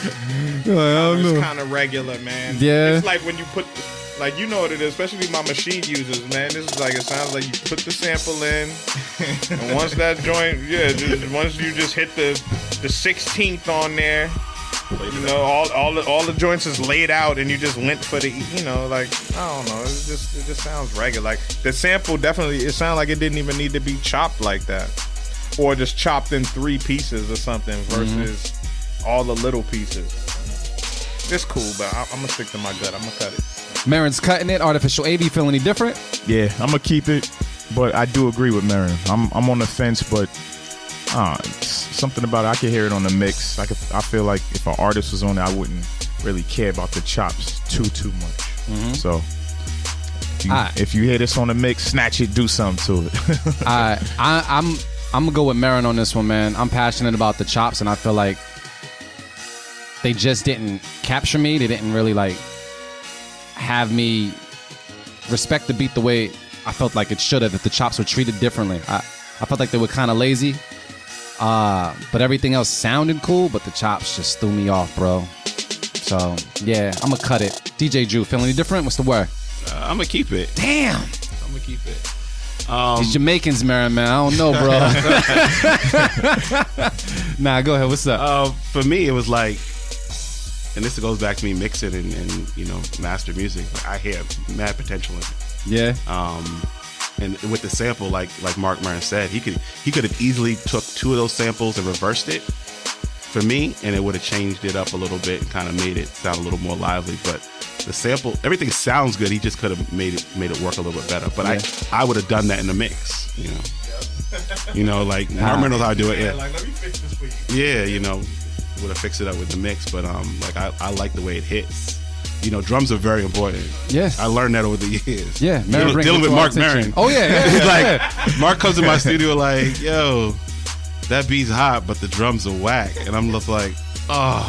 don't know. It's kind of regular, man. Yeah. It's like when you put, like, you know what it is, especially my machine users, man. This is like, it sounds like you put the sample in, and once that joint, once you just hit the 16th on there, you know, all the joints is laid out, and you just went for the, you know, like, I don't know, it just sounds regular. Like the sample definitely, it sounded like it didn't even need to be chopped like that, or just chopped in 3 pieces or something versus all the little pieces. It's cool, but I'm gonna stick to my gut. I'm gonna cut it. Marin's cutting it. Artificial AV feel any different? Yeah, I'm gonna keep it, but I do agree with Marin. I'm on the fence, but something about it, I can hear it on the mix. I feel like if an artist was on it, I wouldn't really care about the chops too much. So if you hear this on the mix, snatch it, do something to it. I'm gonna go with Marin on this one, man. I'm passionate about the chops, and I feel like they just didn't capture me. They didn't really like have me respect the beat the way I felt like it should have. If the chops were treated differently, I felt like they were kind of lazy. But everything else sounded cool, but the chops just threw me off, bro. So yeah, I'm gonna cut it. DJ Drew, feeling any different? What's the word? I'm gonna keep it. Damn. I'm gonna keep it. These Jamaicans, man, I don't know, bro. Nah, go ahead. What's up? For me, it was like, and this goes back to me mixing and you know, master music. I hear mad potential in it. Yeah. And with the sample, like Mark Maron said, he could have easily took 2 of those samples and reversed it for me, and it would have changed it up a little bit and kind of made it sound a little more lively. But the sample, everything sounds good. He just could have made it work a little bit better. But I would have done that in the mix, you know. You know, like Mark Maron knows how to do it. Yeah. Like, let me fix this for you. Yeah, you know, would have fixed it up with the mix. But like I like the way it hits. You know, drums are very important. Yeah. I learned that over the years. Yeah. Dealing with Mark Maron. Oh, yeah. Like, Mark comes in my studio like, yo, that beat's hot, but the drums are whack. And I'm just like, oh.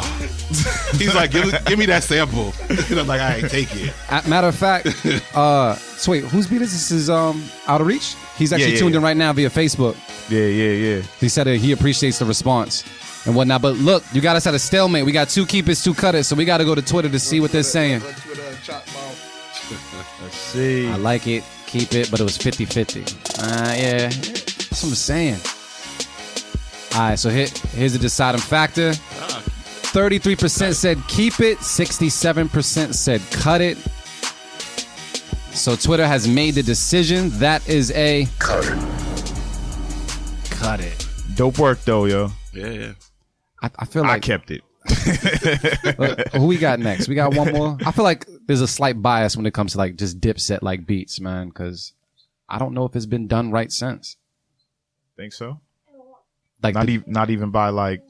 He's like, give me that sample. And I'm like, all right, take it. Matter of fact, so wait, whose beat is this? Is Out of Reach? He's actually tuned in right now via Facebook. Yeah. He said he appreciates the response and whatnot. But look, you got us at a stalemate. We got 2 keep it, 2 cut it. So we got to go to Twitter to see what they're saying. Let's see. I like it, keep it, but it was 50-50. Yeah, that's what I'm saying. All right, so here's the deciding factor. 33% said keep it, 67% said cut it. So Twitter has made the decision. That is a Cut it. Cut it. Dope work though, yo. Yeah. I feel like I kept it. who we got next? We got one more. I feel like there's a slight bias when it comes to like just Dipset like beats, man, because I don't know if it's been done right since. Think so? Like Not even by like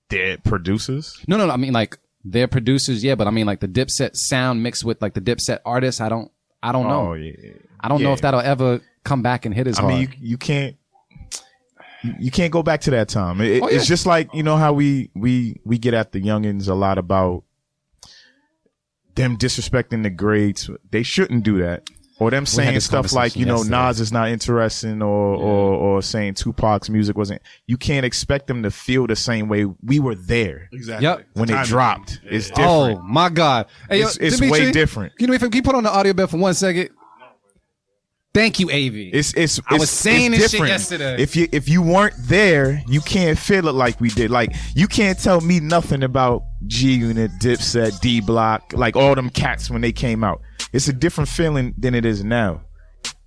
dead producers. No. I mean like their producers, yeah, but I mean like the Dipset sound mixed with like the Dipset artists. I don't know. Oh yeah. I don't know if that'll ever come back and hit as hard. I mean, you can't go back to that time. It's just like, you know how we get at the youngins a lot about them disrespecting the greats. They shouldn't do that. Or them saying stuff like, you know, Nas is not interesting or saying Tupac's music wasn't. You can't expect them to feel the same way. We were there. Exactly. Yep. When it dropped. Yeah. It's different. Oh my God. Hey, it's Dimitri, way different. You know, if you put on the audio bed for 1 second. Thank you, AV. I was saying this shit yesterday. If you weren't there, you can't feel it like we did. Like, you can't tell me nothing about G Unit, Dipset, D Block, like all them cats when they came out. It's a different feeling than it is now.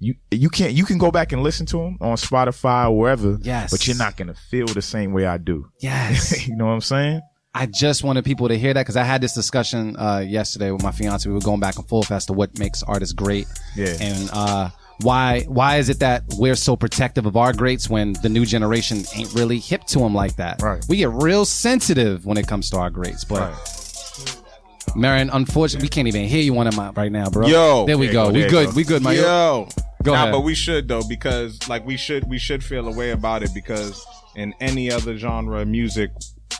you can go back and listen to them on Spotify or wherever. Yes. But you're not gonna feel the same way I do. Yes. You know what I'm saying? I just wanted people to hear that because I had this discussion yesterday with my fiance. We were going back and forth as to what makes artists great. Yeah. And why is it that we're so protective of our greats when the new generation ain't really hip to them like that? Right. We get real sensitive when it comes to our greats. But Marion, unfortunately, we can't even hear you on him right now, bro. Yo. There we go. We good. We good, my Yo. Go ahead. But we should though, because like we should feel a way about it, because in any other genre of music,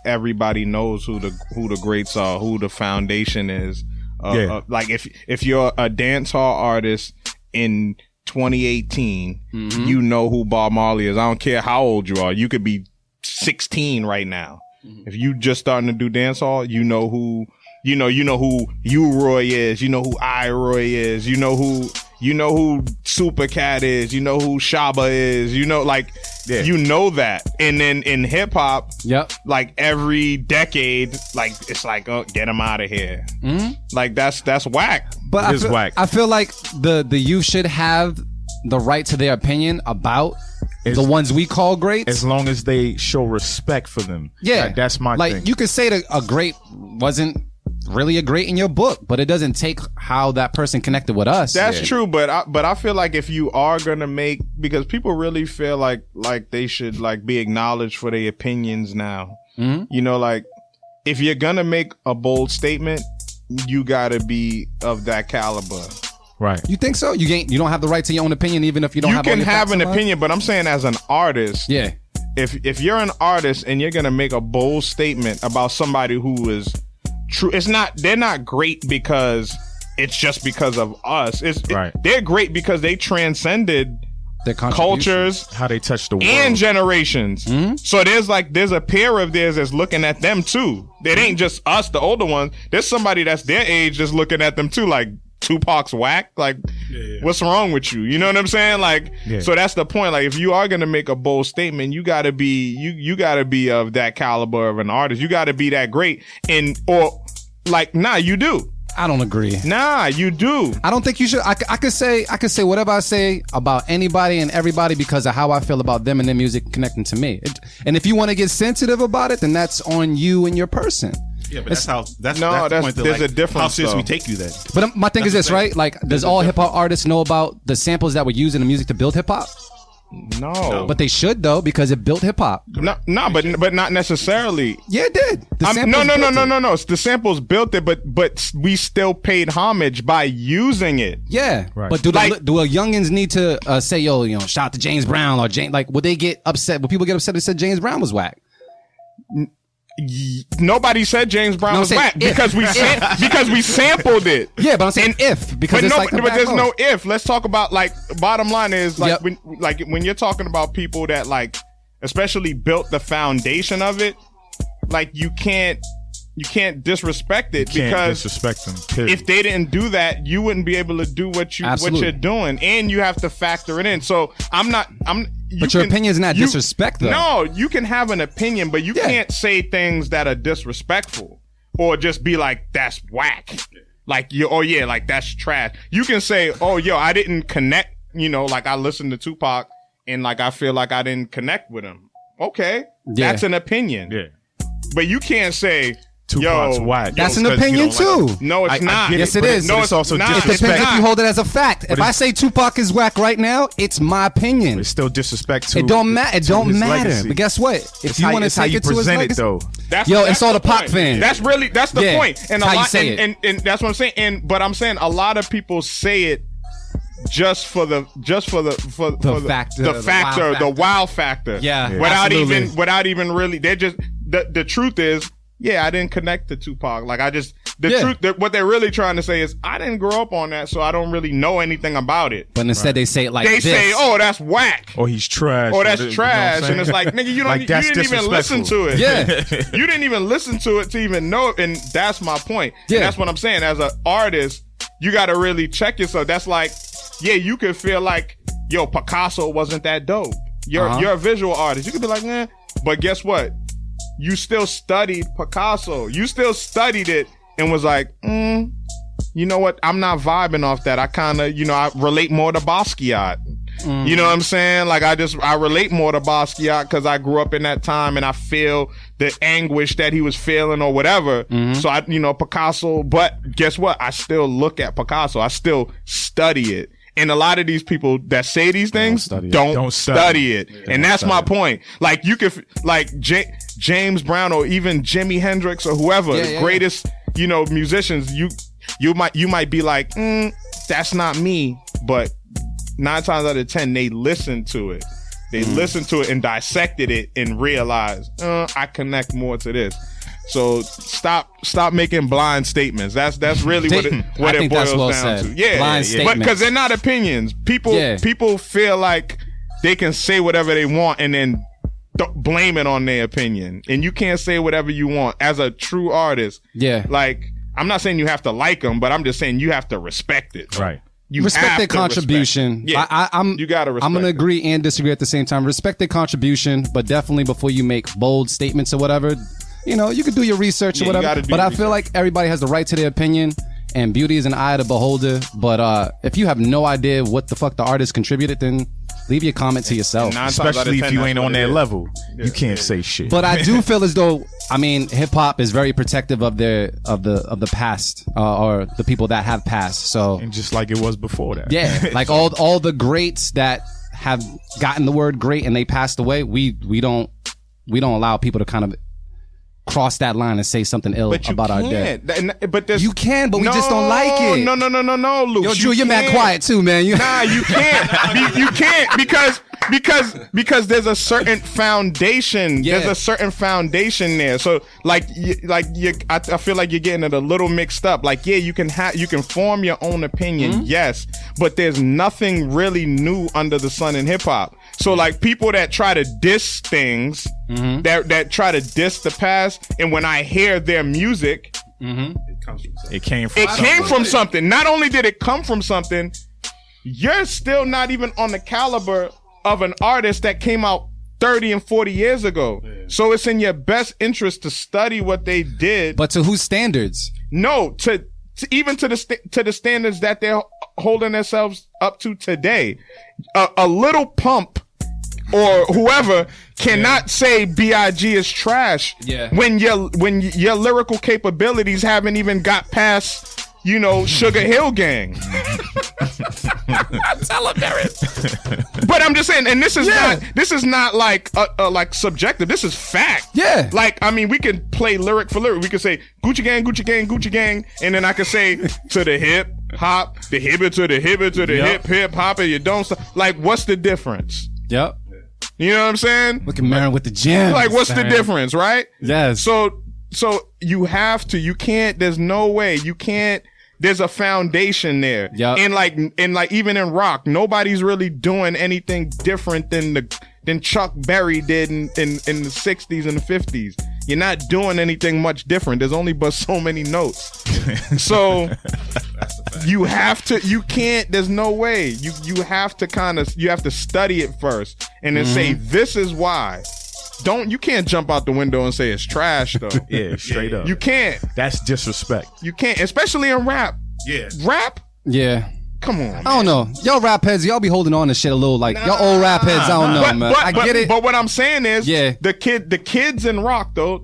everybody knows who the greats are, who the foundation is. Like if you're a dance hall artist in 2018, you know who Bob Marley is. I don't care how old you are. You could be 16 right now. If you just starting to do dance hall, you know who who U-Roy is. You know who I-Roy is. You know who Super Cat is. You know who Shaba is. You know, like, you know that. And then in hip hop, like every decade, like it's like, oh, get him out of here. Like that's whack. But whack. I feel like the youth should have the right to their opinion about the ones we call greats, as long as they show respect for them. Yeah, that's my thing. Like you could say that a great wasn't really a great in your book, but it doesn't take how that person connected with us. That's true, but I feel like if you are gonna make, because people really feel like they should like be acknowledged for their opinions now. You know, like if you're gonna make a bold statement, you gotta be of that caliber. Right. You think so? You don't have the right to your own opinion, even if you don't have. You can have an opinion, but I'm saying as an artist. Yeah. If you're an artist and you're gonna make a bold statement about somebody who is true, they're not great because it's just because of us. They're great because they transcended their cultures, how they touch the world and generations. So there's a peer of theirs that's looking at them too. It ain't just us, the older ones. There's somebody that's their age that's looking at them too, like Tupac's whack. Like, what's wrong with you? You know what I'm saying? Like, so that's the point. Like, if you are gonna make a bold statement, you gotta be you gotta be of that caliber of an artist. You gotta be that great. Nah, you do. I don't agree. Nah, you do. I don't think you should. I could say whatever I say about anybody and everybody because of how I feel about them and their music connecting to me. And if you want to get sensitive about it, then that's on you and your person. Yeah, but that's the point. There's a difference. How serious we take you then? But my thing is this, right? Like, does all hip hop artists know about the samples that were used in the music to build hip hop? No. But they should though, because it built hip hop. No, but not necessarily. Yeah, it did. No. The samples built it, but we still paid homage by using it. Yeah, right. But do youngins need to say, yo, shout out to James Brown or James? Like, would they get upset? Would people get upset if they said James Brown was whack? Nobody said James Brown was whack because we sampled it. Yeah, but I'm saying because there's no if. Let's talk about, like, bottom line is like when you're talking about people that, like, especially built the foundation of it, like you can't disrespect it, because disrespect them, period. If they didn't do that, you wouldn't be able to do what you're doing, and you have to factor it in. So but your opinion is not disrespect, though. No, you can have an opinion, but you can't say things that are disrespectful or just be like, that's whack. Like, like that's trash. You can say, oh, yo, I didn't connect, like I listened to Tupac and like I feel like I didn't connect with him. Okay, that's an opinion. Yeah. But you can't say, Tupac's whack. That's an opinion too. No, it's not. Yes, it is. No, it's also not. It depends if you hold it as a fact. If I say Tupac is whack right now, it's my opinion. It's still disrespect to. It don't matter. It don't matter. Legacy. But guess what? If you want to take it to his legacy, though. It's all the Pac fans. That's the point. And how you say it. And that's what I'm saying. But I'm saying a lot of people say it just for the wow factor. Yeah. Without even really, they're just the truth is, I didn't connect to Tupac. Like, truth, what they're really trying to say is, I didn't grow up on that, so I don't really know anything about it. But instead they say it like this. They say, oh, that's whack. Or he's trash. Or that's trash. And it's like, nigga, you didn't even listen to it. Yeah. You didn't even listen to it to even know it. And that's my point. Yeah. And that's what I'm saying. As an artist, you got to really check yourself. That's like, you could feel like, yo, Picasso wasn't that dope. You're a visual artist. You could be like, nah. But guess what? You still studied Picasso. You still studied it and was like, you know what, I'm not vibing off that. I kind of, I relate more to Basquiat. You know what I'm saying? Like I relate more to Basquiat because I grew up in that time and I feel the anguish that he was feeling or whatever. So I, Picasso, but guess what? I still look at Picasso. I still study it. And a lot of these people that say these things don't study it. And that's my point. Like you could, like James Brown or even Jimi Hendrix or whoever, the greatest, musicians, you might be like, that's not me, but 9 times out of 10, they listen to it. They listened to it and dissected it and realized, I connect more to this. So stop making blind statements. That's really what it boils down to. Yeah, blind statements. But because they're not opinions. People feel like they can say whatever they want and then blame it on their opinion. And you can't say whatever you want as a true artist. Yeah. Like, I'm not saying you have to like them, but I'm just saying you have to respect it. Right. You respect their contribution. Yeah, you gotta respect. I'm gonna agree and disagree at the same time. Respect their contribution, but definitely before you make bold statements or whatever, you could do your research or whatever. But I feel like everybody has the right to their opinion, and beauty is an eye of the beholder. But if you have no idea what the fuck the artist contributed, then leave your comment to yourself. Especially if you ain't on their level, you can't say shit. But I do feel as though, hip hop is very protective of the past or the people that have passed. So, and just like it was before that, yeah, like all the greats that have gotten the word great and they passed away. We don't allow people to kind of cross that line and say something ill about our dead. But you can, but we just don't like it. No, Luke. Yo, Drew, you're mad quiet too, man. Nah, you can't. You can't because there's a certain foundation. Yeah. There's a certain foundation there. So I feel like you're getting it a little mixed up. Like, yeah, you can form your own opinion, yes, but there's nothing really new under the sun in hip hop. So like people that try to diss things, that try to diss the past, and when I hear their music, it came from something. Not only did it come from something, you're still not even on the caliber of an artist that came out 30 and 40 years ago. Yeah. So it's in your best interest to study what they did. But to whose standards? No, to the standards that they're holding themselves up to today. A Little Pump or whoever cannot say B.I.G. is trash when your lyrical capabilities haven't even got past, Sugar Hill Gang. Tell him, Darren. But I'm just saying, and this is not like like subjective. This is fact. Yeah. Like, we can play lyric for lyric. We can say Gucci Gang, Gucci Gang, Gucci Gang, and then I can say to the hip hop, the hibbit to the hibbit to the hip hop, and you don't stop. Like, what's the difference? Yep. You know what I'm saying? Look at Marin with the gems. Like, what's the difference, right? Yes. So you have to. You can't. There's no way. You can't. There's a foundation there. Yeah. And like even in rock, nobody's really doing anything different than Chuck Berry did in the 60s and the 50s. You're not doing anything much different. There's only but so many notes. So you can't, there's no way. You have to study it first and then say, this is why. You can't jump out the window and say it's trash though. Yeah, straight up. You can't. That's disrespect. You can't, especially in rap. Yeah. Rap? Yeah. Come on, man. I don't know. Y'all rap heads, y'all be holding on to shit a little like y'all old rap heads. I don't know, man. I get it. But what I'm saying is, the kids in rock though,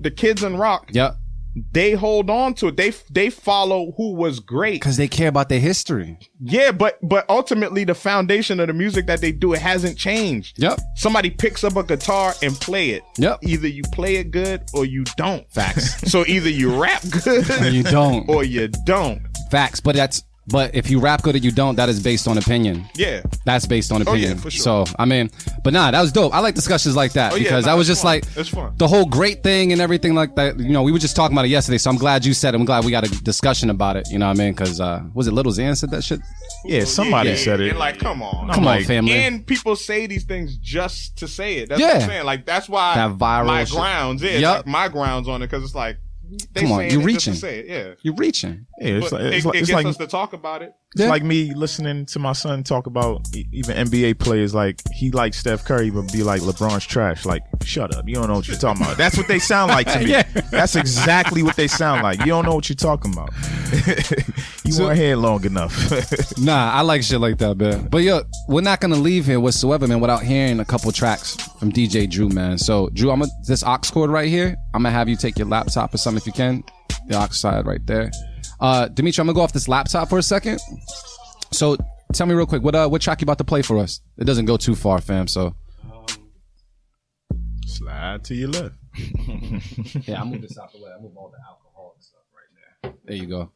yep, they hold on to it. They follow who was great because they care about their history. Yeah, but ultimately the foundation of the music that they do, it hasn't changed. Yep. Somebody picks up a guitar and play it. Yep. Either you play it good or you don't. Facts. So either you rap good or you don't. Or you don't. Facts. But if you rap good or you don't, that is based on opinion. Yeah. That's based on opinion. Oh, yeah, for sure. So, but that was dope. I like discussions like that because I was just fun. like, it's fun. The whole great thing and everything like that. We were just talking about it yesterday. So I'm glad you said it. I'm glad we got a discussion about it. You know what I mean? Because, was it Little Xan said that shit? Yeah, somebody said it. And like, come on. Come on, family. And people say these things just to say it. That's what I'm saying. Like, that's why that viral my shit. grounds, it's like my grounds on it because it's like, come on, you're reaching. Just to say it. Yeah. You're reaching. Yeah, it gets us to talk about it. It's Yeah. like me listening to my son talk about even NBA players. Like, he likes Steph Curry, but be like, LeBron's trash. Like, shut up. You don't know what you're talking about. That's what they sound like to me. Yeah. That's exactly what they sound like. You don't know what you're talking about. You weren't here long enough. Nah, I like shit like that, man. But yo, we're not gonna leave here whatsoever, man, without hearing a couple tracks from DJ Drew, man. So, Drew, this aux cord right here, I'm gonna have you take your laptop or something if you can. The aux side right there. Dimitri, I'm gonna go off this laptop for a second. So, tell me real quick, what track you about to play for us? It doesn't go too far, fam. So, Slide to your left. yeah, I'll move this out the way. I move all the alcohol and stuff right there. There you go.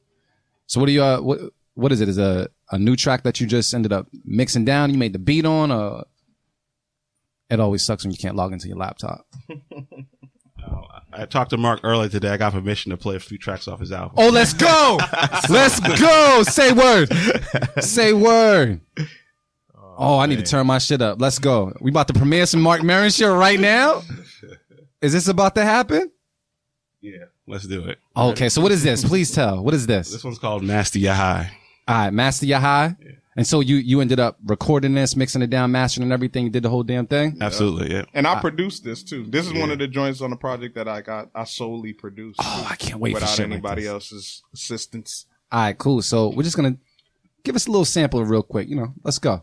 So, what do you what is it? Is a new track that you just ended up mixing down? You made the beat on? It always sucks when you can't log into your laptop. I talked to Mark earlier today. I got permission to play a few tracks off his album. Oh, let's go! Let's go! Say word. Say word. Oh, I need to turn my shit up. Let's go. We about to premiere some Mark Maron shit right now? Is this about to happen? Yeah, let's do it. Okay, so what is this? Please tell. What is this? This one's called Master Ya High. All right, Master Ya High. Yeah. And so you ended up recording this, mixing it down, mastering and everything. You did the whole damn thing? Absolutely, yeah. And I produced this too. This is one of the joints on the project that I solely produced. Oh, I can't wait for without shit anybody like else's assistance. All right, cool. So we're just going to give us a little sample real quick. Let's go.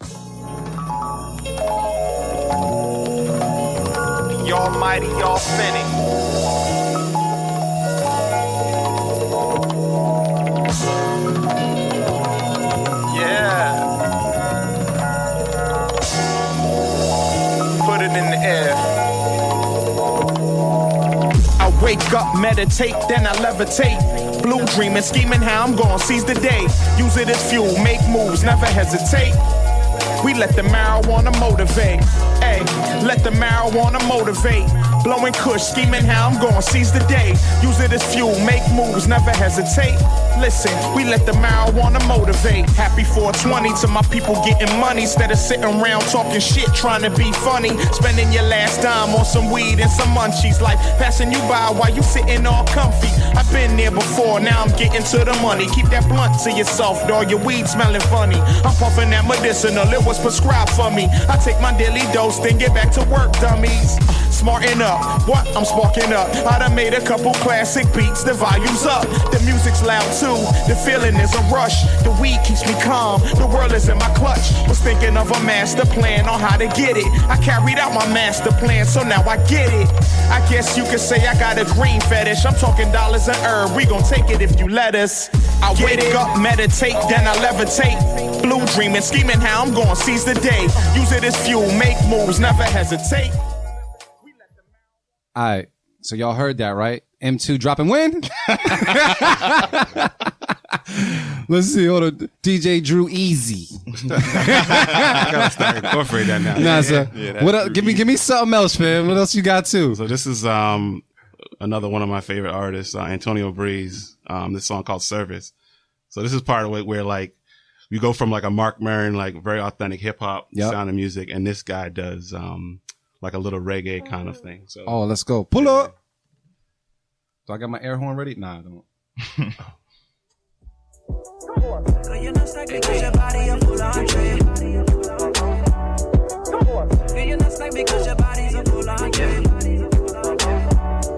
Y'all mighty, y'all finny. Wake up, meditate, then I levitate. Blue dreaming, scheming how I'm gonna seize the day. Use it as fuel, make moves, never hesitate. We let the marijuana motivate. Ay, let the marijuana motivate. Blowing kush, scheming how I'm gonna seize the day. Use it as fuel, make moves, never hesitate. Listen, we let the marijuana motivate. Happy 420 to my people getting money instead of sitting around talking shit, trying to be funny. Spending your last dime on some weed and some munchies, like passing you by while you sitting all comfy. I've been there before, now I'm getting to the money. Keep that blunt to yourself, dog. Your weed smelling funny. I'm puffing that medicinal, it was prescribed for me. I take my daily dose, then get back to work, dummies. Smarten up, what? I'm sparking up. I done made a couple classic beats, the volume's up. The music's loud too, the feeling is a rush. The weed keeps me calm, the world is in my clutch. Was thinking of a master plan on how to get it. I carried out my master plan, so now I get it. I guess you could say I got a green fetish. I'm talking dollars and herb, we gon' take it if you let us. I wake up, meditate, then I levitate. Blue dreaming, scheming how I'm gonna seize the day. Use it as fuel, make moves, never hesitate. All right, so y'all heard that, right? M2 dropping when? Let's see, hold on. DJ Drew Easy. I gotta start incorporating that now. Nah, sir. Yeah, what else? Give me something else, fam. What else you got too? So this is another one of my favorite artists, Antonio Breeze. This song called Service. So this is part of it where like we go from like a Mark Maron, like very authentic hip hop sound of music, and this guy does like a little reggae kind of thing. So let's go. Pull up. Do I got my air horn ready? Nah, I don't.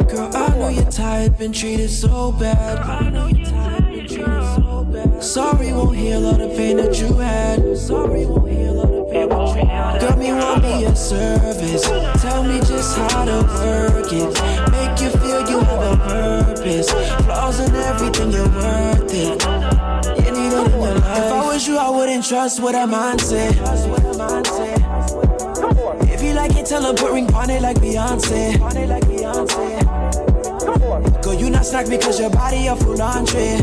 Girl, I know you're tired, been treated so bad. I know you're tired, been treated so bad. Sorry won't heal all the pain that you had. Sorry won't heal all the pain that you had. Girl, me want me a service. Tell me just how to work it. Make you feel you have a purpose. Flaws in everything, you're worth it. You need it in your life. If I was you, I wouldn't trust what a man say. If you like it, tell her put ring on it like Beyonce. Girl, you not snack because your body a full entree.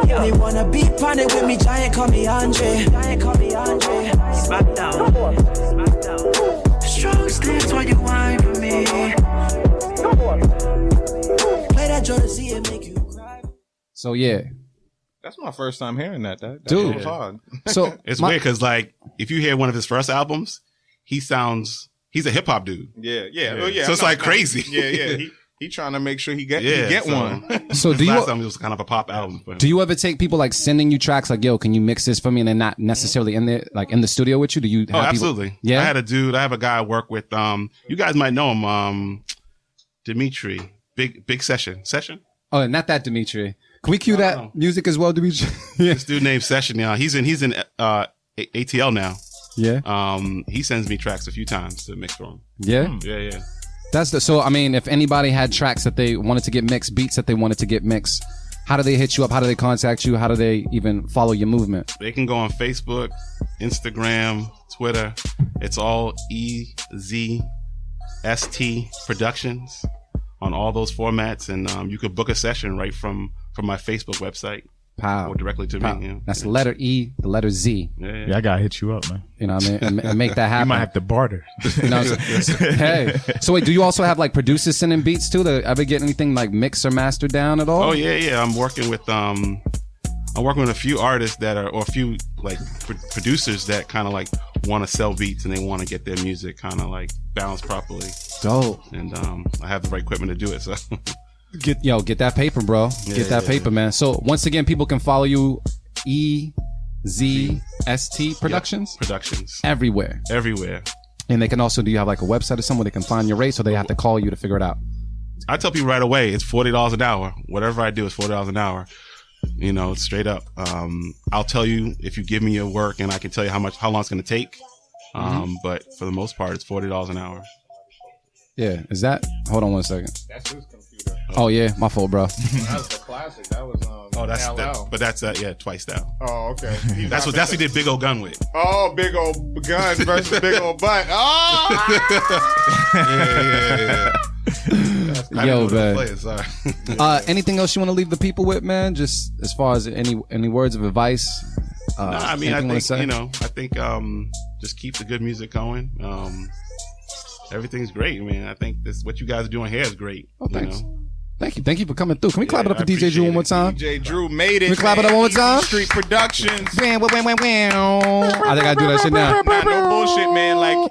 They wanna be on it with me, giant call me Andre. Smackdown. Strong stance while you whine for me. Play that Jordan, see it make you cry. So yeah. That's my first time hearing that. That Dude. was hard. So it's weird because like if you hear one of his first albums, he's a hip hop dude. Yeah. So it's like crazy. Yeah. He trying to make sure he get one. So do you? Last time it was kind of a pop album. For him. Do you ever take people like sending you tracks like, yo, can you mix this for me, and they're not necessarily in there, like in the studio with you? Do you? Have Oh, absolutely. People? Yeah. I have a guy I work with. You guys might know him. Dimitri. Big Session. Oh, not that Dimitri. Can we cue that music as well, Dimitri? Yeah. This dude named Session now. He's in ATL now. Yeah. He sends me tracks a few times to mix for him. Yeah. Yeah. So I mean, if anybody had tracks that they wanted to get mixed, beats that they wanted to get mixed, how do they hit you up? How do they contact you? How do they even follow your movement? They can go on Facebook, Instagram, Twitter. It's all EZST Productions on all those formats, and you could book a session right from my Facebook website. Pow. Or directly to me. Yeah. That's the letter E, the letter Z. Yeah, I gotta hit you up, man. You know what I mean? And make that happen. You might have to barter. You know what I'm saying? Hey. So wait, do you also have like producers sending beats too? Do ever get anything like mixed or mastered down at all? Oh yeah. I'm working with a few artists or a few like producers that kind of like want to sell beats and they want to get their music kind of like balanced properly. Dope. And I have the right equipment to do it. So get that paper, bro. Get that paper, man. So once again, people can follow you EZST Productions? Yep. Productions. Everywhere. And they can also, do you have like a website or somewhere they can find your rates, or they have to call you to figure it out? I tell people right away, it's $40 an hour. Whatever I do is $40 an hour. You know, straight up. I'll tell you if you give me your work, and I can tell you how long it's going to take. But for the most part, it's $40 an hour. Yeah. Is that? Hold on one second. That's his computer. Oh yeah, my fault, bro. That was the classic. That was twice now. Oh, okay. That's what he did Big Old Gun with. Oh, Big Old Gun versus Big Old Butt. Oh, yeah. Yo, man. Anything else you want to leave the people with, man? Just as far as any words of advice? I think just keep the good music going. Everything's great, man. I think what you guys are doing here is great. Oh, thanks. Thank you for coming through. Can we clap it up for DJ Drew one more time? DJ Drew made it. Can we clap it up one more time? Street Productions. I think I do that shit now. Nah, no bullshit, man. Like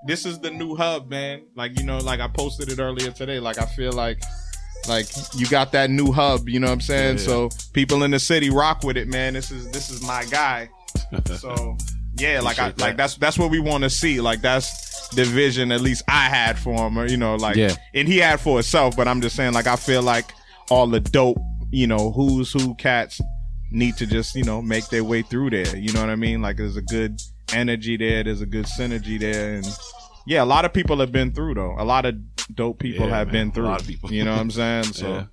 this is the new hub, man. Like, you know, like I posted it earlier today. Like I feel like you got that new hub. You know what I'm saying? Yeah. So people in the city rock with it, man. This is my guy. So yeah, that's what we want to see. Like that's the vision at least I had for him, or you know, like, and he had for himself. But I'm just saying, like, I feel like all the dope, you know, who's who cats need to just, you know, make their way through there. You know what I mean? Like, there's a good energy there, there's a good synergy there, and yeah, a lot of people have been through though. A lot of dope people have been through. A lot of people. You know what I'm saying? So,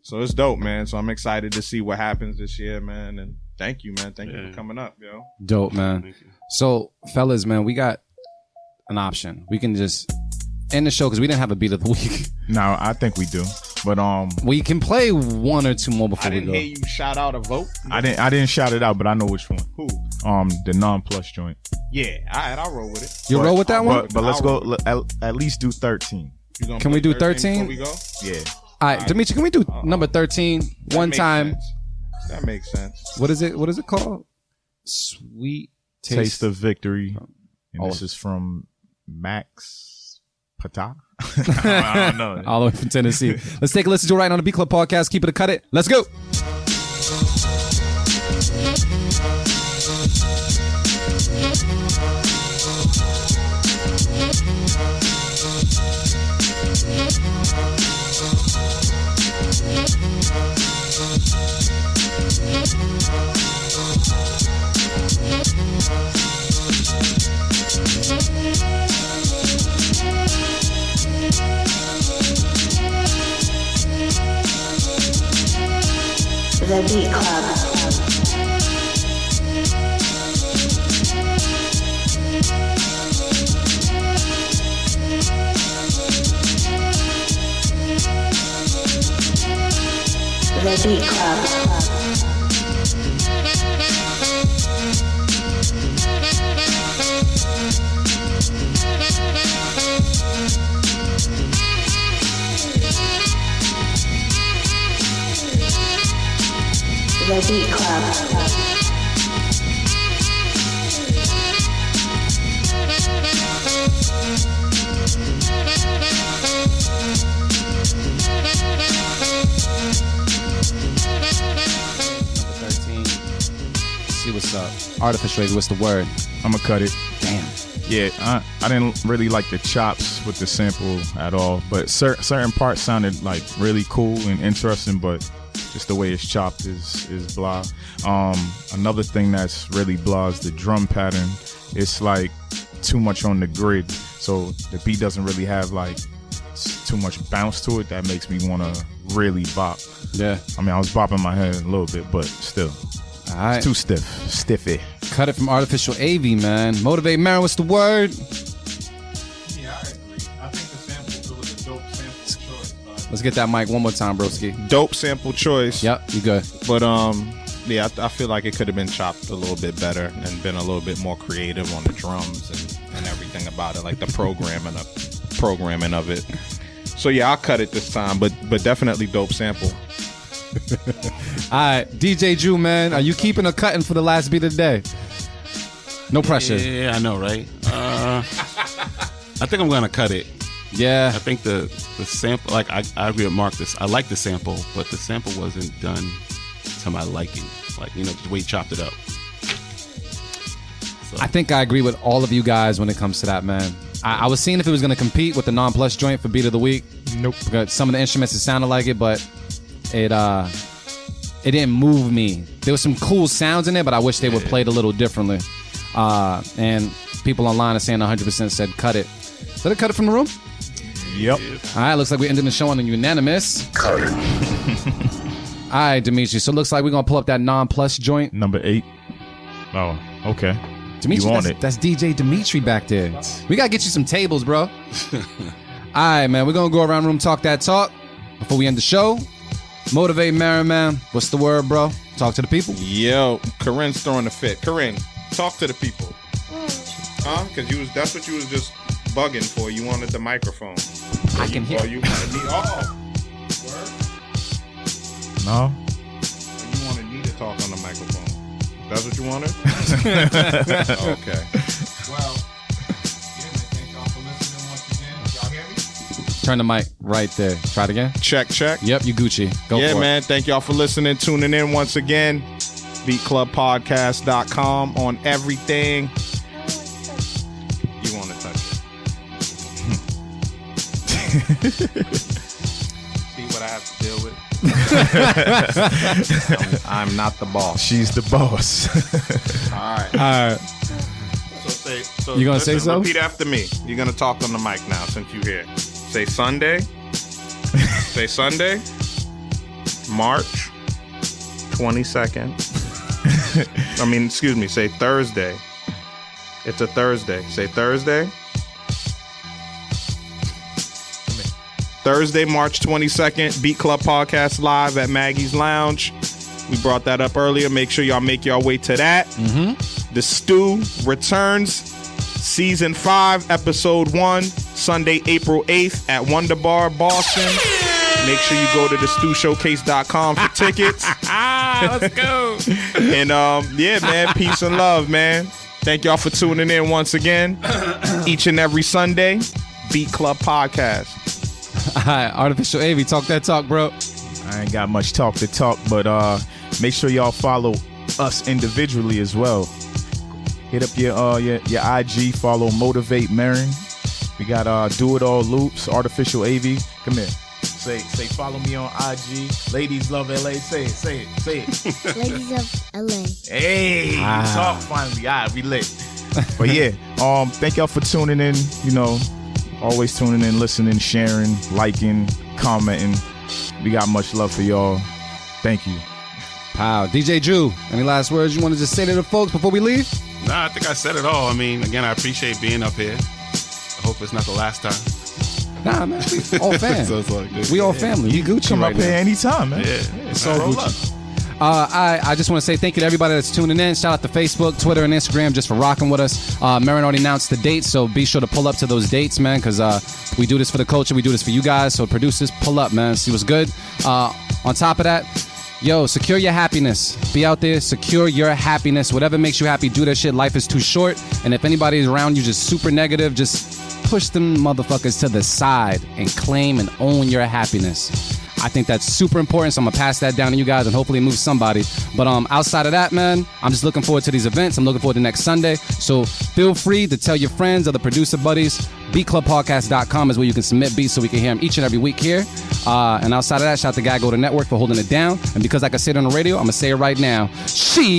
so it's dope, man. So I'm excited to see what happens this year, man. And thank you, man. Thank you for coming up, yo. Dope, man. So, fellas, man, we got an option. We can just end the show because we didn't have a beat of the week. No, I think we do. But we can play one or two more before we go. I didn't hear you shout out a vote. I didn't shout it out, but I know which one. Who? The Non-Plus joint. Yeah, I'll roll with it. You roll with that one? But let's go at least do 13. Can we do 13? We go? Yeah. All right, Dimitri, can we do number 13 one time? Sense. That makes sense. What is it called? Sweet Taste of Victory. And this is from Max Pata. I don't know. All the way from Tennessee. Let's take a listen to it right on the Beat Club podcast. Keep it a cut it. Let's go. The Beat Club. The Beat Club. The Beat Club. up? Artificial Avy, what's the word? I'm gonna cut it. Damn. Yeah, I didn't really like the chops with the sample at all, but certain parts sounded like really cool and interesting, but just the way it's chopped is blah. Another thing that's really blah is the drum pattern. It's like too much on the grid, so the beat doesn't really have like too much bounce to it. That makes me want to really bop. Yeah. I mean, I was bopping my head a little bit, but still. All right. It's too stiffy. Cut it from Artificial Avy, man. Motivate Marin, what's the word? Yeah, I agree. I think the sample was a dope sample choice. Let's get that mic one more time, broski. Dope sample choice. Yep, you good. But yeah, I feel like it could have been chopped a little bit better and been a little bit more creative on the drums and everything about it, like the programming of it. So yeah, I'll cut it this time, but definitely dope sample. All right, DJ Drew, man, are you keeping or cutting for the last beat of the day? No pressure. Yeah, I know, right? I think I'm gonna cut it. Yeah. I think the sample, like I agree with Mark. I like the sample, but the sample wasn't done to my liking. Like, you know, the way he chopped it up. So. I think I agree with all of you guys when it comes to that, man. I was seeing if it was going to compete with the Non-Plus joint for Beat of the Week. Nope. Because some of the instruments, it sounded like it, but it didn't move me. There was some cool sounds in there, but I wish they were played a little differently. And people online are saying 100% said cut it. Did I cut it from the room? Yep. All right, looks like we're ending the show on a unanimous. Cut it. All right, Dimitri. So it looks like we're going to pull up that Non-Plus joint. Number 8. Oh, okay. Dimitri, you on it. That's DJ Dimitri back there. We got to get you some tables, bro. All right, man. We're going to go around room, talk that talk before we end the show. Motivate Marin, man. What's the word, bro? Talk to the people. Yo, Corinne's throwing a fit. Corinne, talk to the people. Huh? Because that's what you was just bugging for. You wanted the microphone. I can hear. You wanted me. Oh. Word? No. You wanted me to talk on the microphone. That's what you wanted? Okay. Well, thank y'all for listening once again. Y'all hear me? Turn the mic right there. Try it again. Check. Yep, you Gucci. Go for it. Yeah, man. Thank y'all for listening, tuning in once again. BeatClubPodcast.com on everything. You want to touch it? See what I have to deal with? I'm not the boss. She's the boss. All right. So You gonna say so? Repeat after me. You're gonna talk on the mic now since you're here. Say Sunday. Say Sunday. March 22nd. Excuse me. Say Thursday. It's a Thursday. Say Thursday. Thursday, March 22nd, Beat Club Podcast live at Maggie's Lounge. We brought that up earlier. Make sure y'all make your way to that. Mm-hmm. The Stew returns, Season 5, Episode 1, Sunday, April 8th at Wonder Bar, Boston. Make sure you go to thestewshowcase.com for tickets. Let's go. And yeah, man, peace and love, man. Thank y'all for tuning in once again. Each and every Sunday, Beat Club Podcast. All right, Artificial Avy, talk that talk, bro. I ain't got much talk to talk, but make sure y'all follow us individually as well. Hit up your IG, follow Motivate Marin. We got Do It All Loops, Artificial Avy. Come here. Say follow me on IG. Ladies Love LA. Say it. Ladies of LA. Hey, talk finally. All right, we lit. But yeah, thank y'all for tuning in. You know, always tuning in, listening, sharing, liking, commenting. We got much love for y'all. Thank you. Pow. DJ Drew, any last words you want to just say to the folks before we leave? Nah, I think I said it all. I mean, again, I appreciate being up here. I hope it's not the last time. Nah, man, we all fam. So it's all good. We all family. We Gucci Come right up here now. anytime, man. Yeah. It's all Gucci. I just want to say thank you to everybody that's tuning in. Shout out to Facebook, Twitter, and Instagram just for rocking with us. Marin already announced the dates, so be sure to pull up to those dates, man, because we do this for the culture. We do this for you guys. So producers, pull up, man. See what's good. On top of that, yo, secure your happiness. Be out there, secure your happiness. Whatever makes you happy, do that shit. Life is too short. And if anybody is around you just super negative, just push them motherfuckers to the side and claim and own your happiness. I think that's super important, so I'm gonna pass that down to you guys and hopefully move somebody. But outside of that, man, I'm just looking forward to these events. I'm looking forward to next Sunday. So feel free to tell your friends or the producer buddies. BeatClubPodcast.com is where you can submit beats so we can hear them each and every week here. And outside of that, shout out to Guy Go to Network for holding it down. And because I can say it on the radio, I'm gonna say it right now. She.